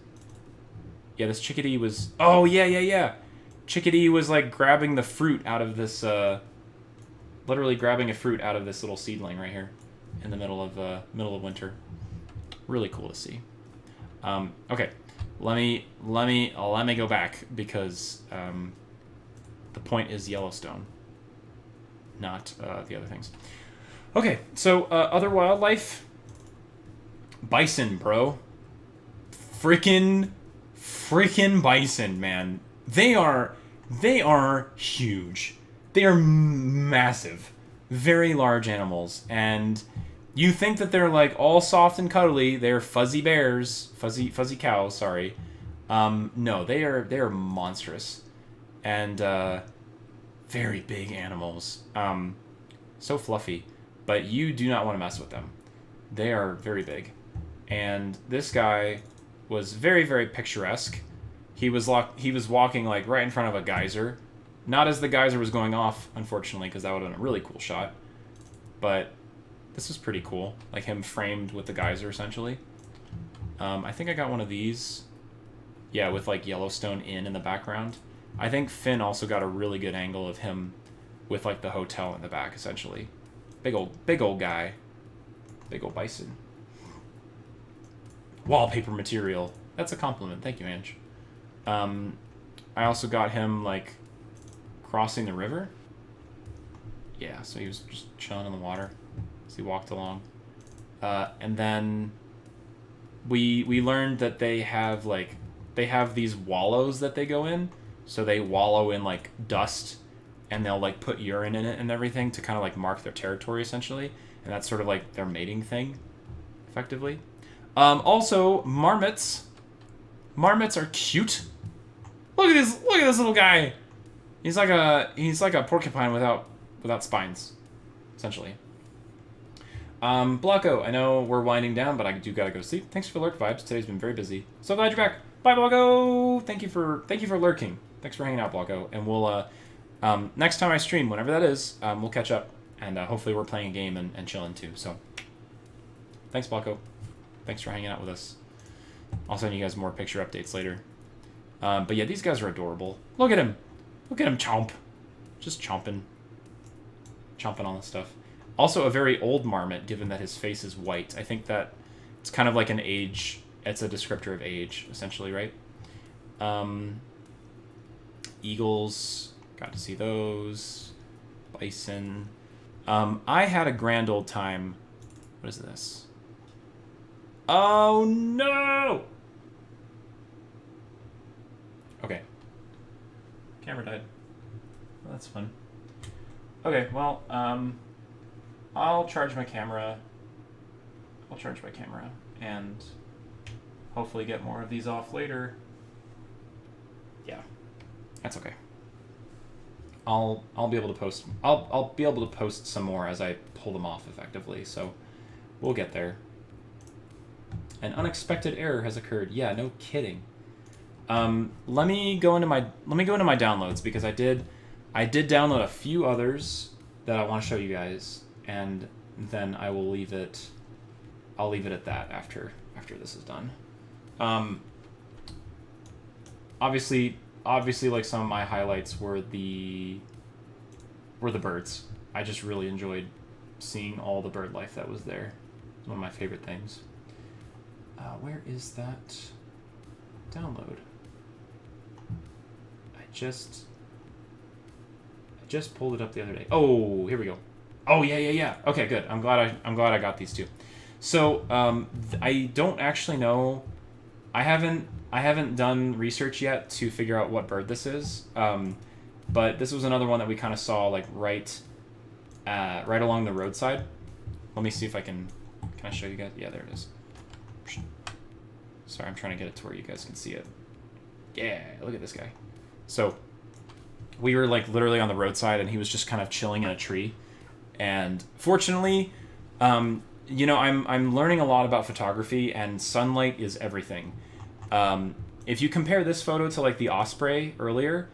Yeah, this chickadee was... Oh, yeah. Chickadee was like grabbing the fruit out of this... Literally grabbing a fruit out of this little seedling right here in the middle of winter. Really cool to see. Okay, let me go back, because the point is Yellowstone, not the other things. Okay, so other wildlife. Bison, bro. Freaking bison, man. They are huge. They are massive, very large animals, and you think that they're like all soft and cuddly. They're fuzzy bears, fuzzy cows. Sorry, no, they are monstrous, and very big animals. So fluffy, but you do not want to mess with them. They are very big, and this guy was very, very picturesque. He was walking like right in front of a geyser, not as the geyser was going off, unfortunately, because that would have been a really cool shot, but. This was pretty cool, like him framed with the geyser, essentially. I think I got one of these. Yeah, with like Yellowstone in the background. I think Finn also got a really good angle of him with like the hotel in the back, essentially. Big old guy. Big old bison. Wallpaper material. That's a compliment. Thank you, Ange. I also got him like crossing the river. Yeah, so he was just chilling in the water. He walked along, and then we learned that they have these wallows that they go in, so they wallow in like dust, and they'll like put urine in it and everything to kind of like mark their territory, essentially, and that's sort of like their mating thing, effectively. Also marmots are cute. Look at this little guy. He's like a porcupine without spines, essentially. Blocko, I know we're winding down, but I do gotta go sleep. Thanks for the lurk vibes. Today's been very busy. So glad you're back. Bye, Blocko. Thank you for lurking. Thanks for hanging out, Blocko. And we'll next time I stream, whenever that is, we'll catch up, and hopefully we're playing a game and chilling too. So thanks, Blocko. Thanks for hanging out with us. I'll send you guys more picture updates later. But yeah, these guys are adorable. Look at him. Look at him chomp. Just chomping on this stuff. Also a very old marmot, given that his face is white. I think that it's kind of like an age. It's a descriptor of age, essentially, right? Eagles, got to see those. Bison. I had a grand old time. What is this? Oh no! Okay. Camera died. Well, that's fun. Okay, well, I'll charge my camera. And hopefully get more of these off later. Yeah, that's okay. I'll be able to post. I'll be able to post some more as I pull them off effectively. So we'll get there. An unexpected error has occurred. Yeah, no kidding. Let me go into my downloads because I did download a few others that I want to show you guys, and then I will leave it. I'll leave it at that after this is done. Obviously, like some of my highlights were the birds. I just really enjoyed seeing all the bird life that was there. It's one of my favorite things. Where is that download? I just pulled it up the other day. Oh, here we go. Oh yeah. Okay, good. I'm glad I got these two. So I don't actually know. I haven't done research yet to figure out what bird this is. But this was another one that we kind of saw like right along the roadside. Let me see if I can I show you guys? Yeah, there it is. Sorry, I'm trying to get it to where you guys can see it. Yeah, look at this guy. So we were like literally on the roadside, and he was just kind of chilling in a tree. And fortunately, you know, I'm learning a lot about photography, and sunlight is everything. If you compare this photo to like the osprey earlier,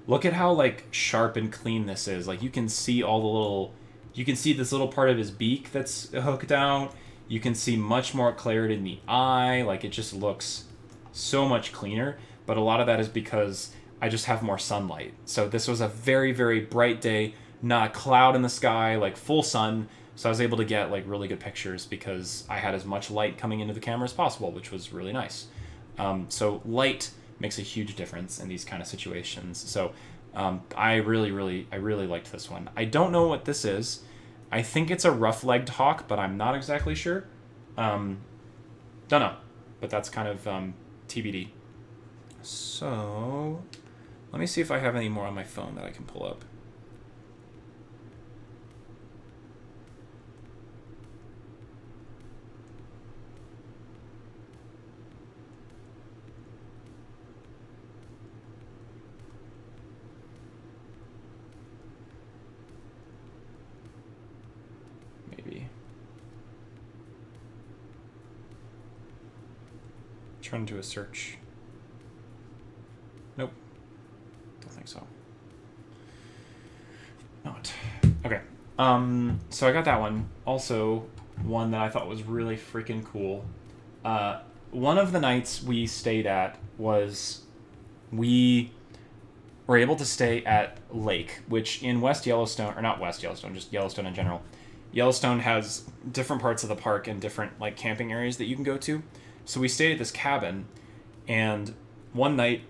look at how like sharp and clean this is. Like you can see all the little, you can see this little part of his beak that's hooked out. You can see much more clarity in the eye. Like it just looks so much cleaner. But a lot of that is because I just have more sunlight. So this was a very, very bright day, not a cloud in the sky, like full sun. So I was able to get like really good pictures because I had as much light coming into the camera as possible, which was really nice. So light makes a huge difference in these kind of situations. So I really liked this one. I don't know what this is. I think it's a rough-legged hawk, but I'm not exactly sure. Don't know, but that's kind of TBD. So let me see if I have any more on my phone that I can pull up. Trying to do a search. Nope. Don't think so. Not. Okay. So I got that one. Also, one that I thought was really freaking cool. One of the nights we stayed at was we were able to stay at Lake, which in West Yellowstone, or not West Yellowstone, just Yellowstone in general. Yellowstone has different parts of the park and different like camping areas that you can go to. So we stayed at this cabin, and one night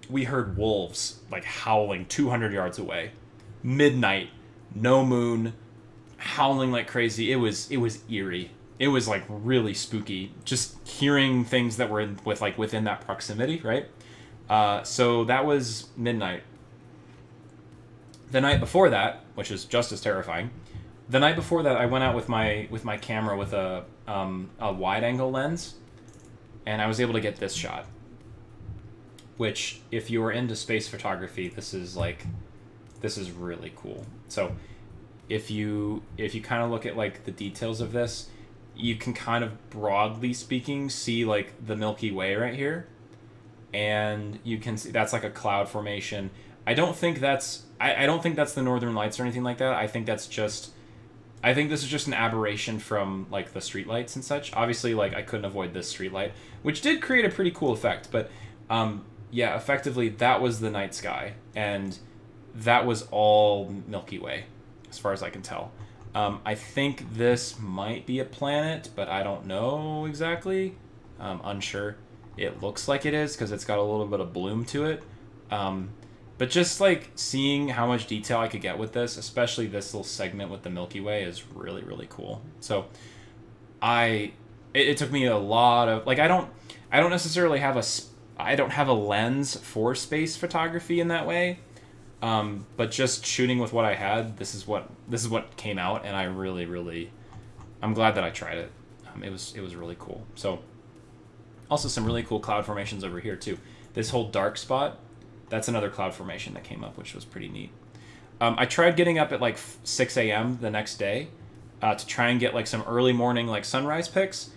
we heard wolves like howling 200 yards away. Midnight, no moon, howling like crazy. It was eerie. It was like really spooky. Just hearing things that were within that proximity, right? So that was midnight. The night before that, which is just as terrifying, the night before that I went out with my camera with a wide angle lens. And I was able to get this shot, which if you are into space photography, this is really cool. So if you kind of look at like the details of this, you can kind of broadly speaking see like the Milky Way right here. And you can see that's like a cloud formation. I don't think that's the Northern Lights or anything like that. I think this is just an aberration from like the streetlights and such. Obviously, like I couldn't avoid this streetlight, which did create a pretty cool effect. But yeah, effectively that was the night sky, and that was all Milky Way, as far as I can tell. I think this might be a planet, but I don't know exactly. Unsure. It looks like it is because it's got a little bit of bloom to it. But just like seeing how much detail I could get with this, especially this little segment with the Milky Way, is really, really cool. So it took me a lot of like I don't necessarily have a lens for space photography in that way. But just shooting with what I had, this is what came out, and I'm glad that I tried it. It was really cool. So also some really cool cloud formations over here too. This whole dark spot, that's another cloud formation that came up, which was pretty neat. I tried getting up at like 6 a.m. the next day to try and get like some early morning like sunrise pics.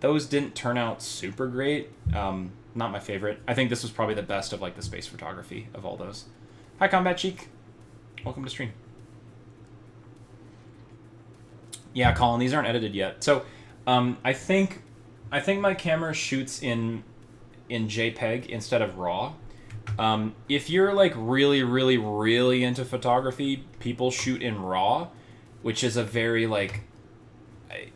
Those didn't turn out super great. Not my favorite. I think this was probably the best of like the space photography of all those. Hi, Combat Cheek. Welcome to stream. Yeah, Colin, these aren't edited yet. So, I think my camera shoots in JPEG instead of RAW. If you're like really, really, really into photography, people shoot in RAW, which is a very like,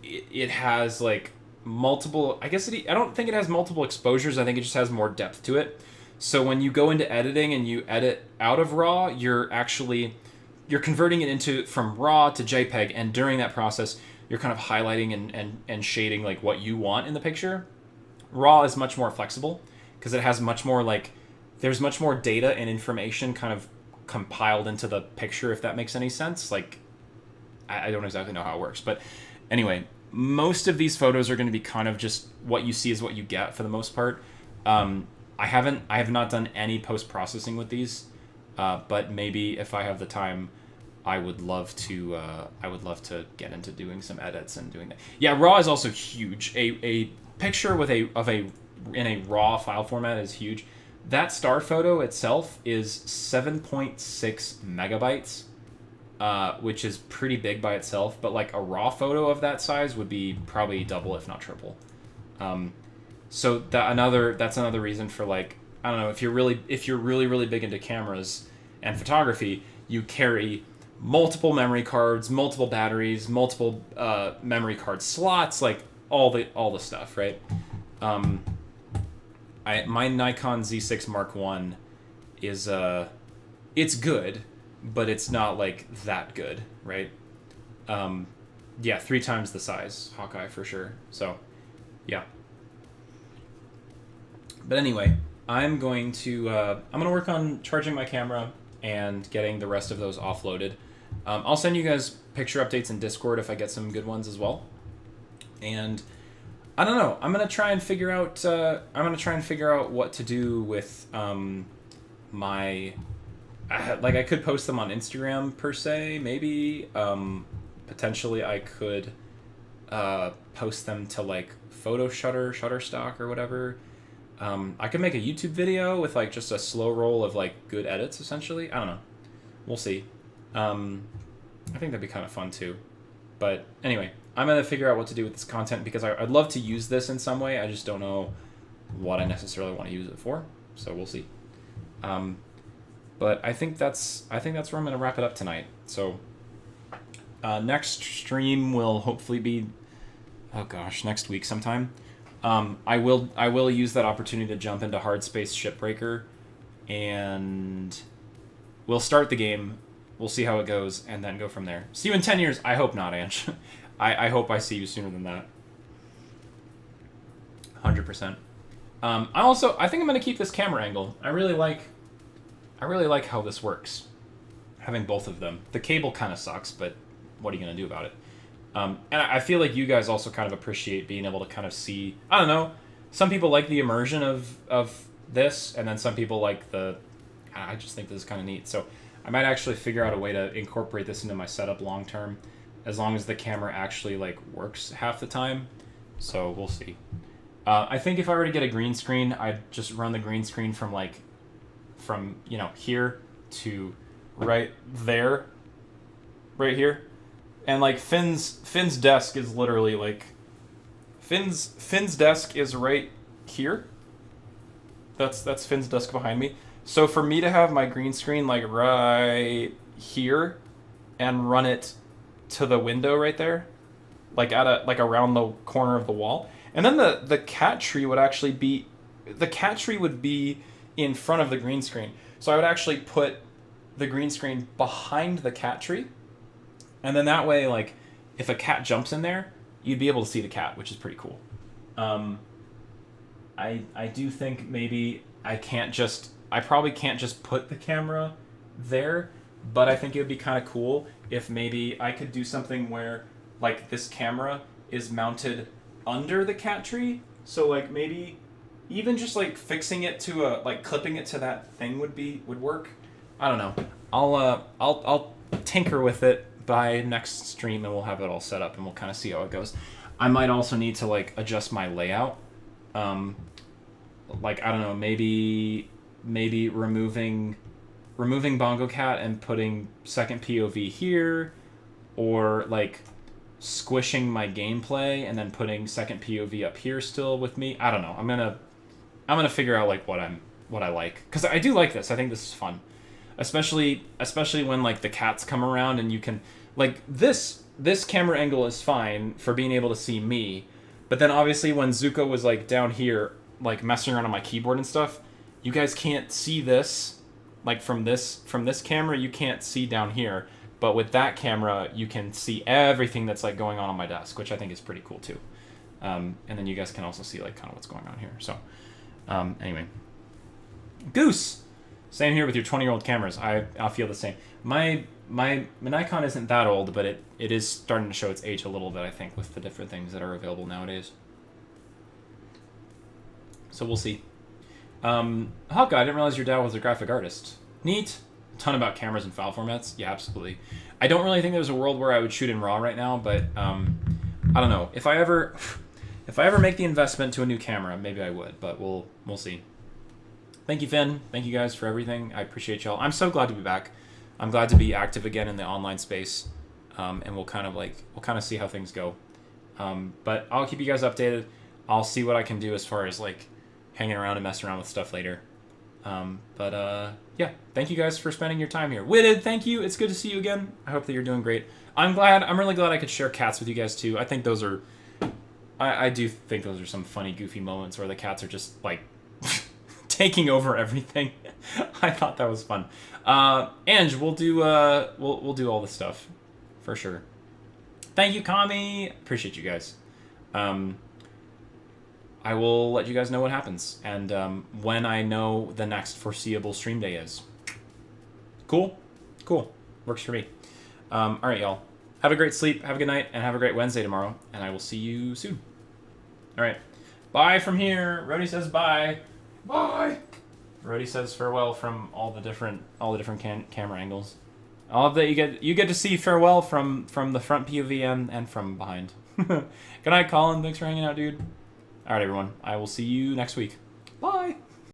it has like multiple, I don't think it has multiple exposures. I think it just has more depth to it. So when you go into editing and you edit out of RAW, you're converting it from RAW to JPEG, and during that process, you're kind of highlighting and shading like what you want in the picture. RAW is much more flexible because it has much more like, there's much more data and information kind of compiled into the picture, if that makes any sense. Like, I don't exactly know how it works, but anyway, most of these photos are going to be kind of just what you see is what you get for the most part. I have not done any post-processing with these, but maybe if I have the time, I would love to get into doing some edits and doing that. Yeah, RAW is also huge. A picture in a RAW file format is huge. That star photo itself is 7.6 megabytes, which is pretty big by itself. But like a RAW photo of that size would be probably double, if not triple. So that's another reason for like, I don't know, if you're really big into cameras and photography, you carry multiple memory cards, multiple batteries, multiple memory card slots, like all the stuff, right? My Nikon Z6 Mark I is it's good, but it's not like that good, right? Yeah, 3 times the size, Hawkeye for sure. So, yeah. But anyway, I'm going to work on charging my camera and getting the rest of those offloaded. I'll send you guys picture updates in Discord if I get some good ones as well. And I don't know. I'm gonna try and figure out what to do with my. Like I could post them on Instagram per se, maybe. Potentially, I could post them to like Shutterstock or whatever. I could make a YouTube video with like just a slow roll of like good edits, essentially. I don't know. We'll see. I think that'd be kind of fun too. But anyway, I'm going to figure out what to do with this content because I'd love to use this in some way. I just don't know what I necessarily want to use it for. So we'll see. But I think that's where I'm going to wrap it up tonight. So next stream will hopefully be, next week sometime. I will use that opportunity to jump into Hard Space Shipbreaker, and we'll start the game. We'll see how it goes, and then go from there. See you in 10 years. I hope not, Ange. I hope I see you sooner than that. 100%. I think I'm gonna keep this camera angle. I really like how this works. Having both of them. The cable kind of sucks, but what are you gonna do about it? And I feel like you guys also kind of appreciate being able to kind of see. I don't know. Some people like the immersion of this, and then some people like the. I just think this is kind of neat. So I might actually figure out a way to incorporate this into my setup long term, as long as the camera actually like works half the time. So we'll see. I think if I were to get a green screen, I'd just run the green screen from here to right there, right here, and like Finn's desk is literally like Finn's desk is right here. That's Finn's desk behind me. So for me to have my green screen like right here and run it to the window right there, like around the corner of the wall, and then the cat tree would actually be in front of the green screen. So I would actually put the green screen behind the cat tree, and then that way, like if a cat jumps in there, you'd be able to see the cat, which is pretty cool. I do think maybe I probably can't just put the camera there, but I think it would be kind of cool if maybe I could do something where like this camera is mounted under the cat tree. So like maybe even just like fixing it to clipping it to that thing would work. I don't know. I'll tinker with it by next stream, and we'll have it all set up, and we'll kind of see how it goes. I might also need to like adjust my layout. Like I don't know, maybe removing Bongo Cat and putting second POV here, or like squishing my gameplay and then putting second POV up here still with me. I don't know. I'm gonna figure out like what I like, because I do like this. I think this is fun, especially when like the cats come around and you can like this camera angle is fine for being able to see me, but then obviously when Zuko was like down here like messing around on my keyboard and stuff, you guys can't see this like from this camera. You can't see down here, but with that camera you can see everything that's like going on my desk, which I think is pretty cool too. And then you guys can also see like kind of what's going on here. So anyway, Goose, same here with your 20-year-old cameras. I feel the same. My Nikon isn't that old, but it is starting to show its age a little bit, I think, with the different things that are available nowadays. So we'll see. Hawkeye, I didn't realize your dad was a graphic artist. Neat. Ton about cameras and file formats. Yeah, absolutely. I don't really think there's a world where I would shoot in RAW right now, but I don't know. If I ever make the investment to a new camera, maybe I would, but we'll see. Thank you, Finn. Thank you guys for everything. I appreciate y'all. I'm so glad to be back. I'm glad to be active again in the online space, and we'll kind of see how things go. But I'll keep you guys updated. I'll see what I can do as far as like hanging around and messing around with stuff later. Yeah, thank you guys for spending your time here. Witted, thank you. It's good to see you again. I hope that you're doing great. I'm really glad I could share cats with you guys too. I think those are, I do think those are some funny, goofy moments where the cats are just like taking over everything. I thought that was fun. Ange, we'll do all this stuff for sure. Thank you, Kami. Appreciate you guys. I will let you guys know what happens and when I know the next foreseeable stream day is. Cool? Cool. Works for me. All right, y'all. Have a great sleep, have a good night, and have a great Wednesday tomorrow, and I will see you soon. All right. Bye from here. Rody says bye. Bye. Rody says farewell from all the different camera angles. I love that you get to see farewell from the front POV and from behind. Good night, Colin. Thanks for hanging out, dude. All right, everyone. I will see you next week. Bye.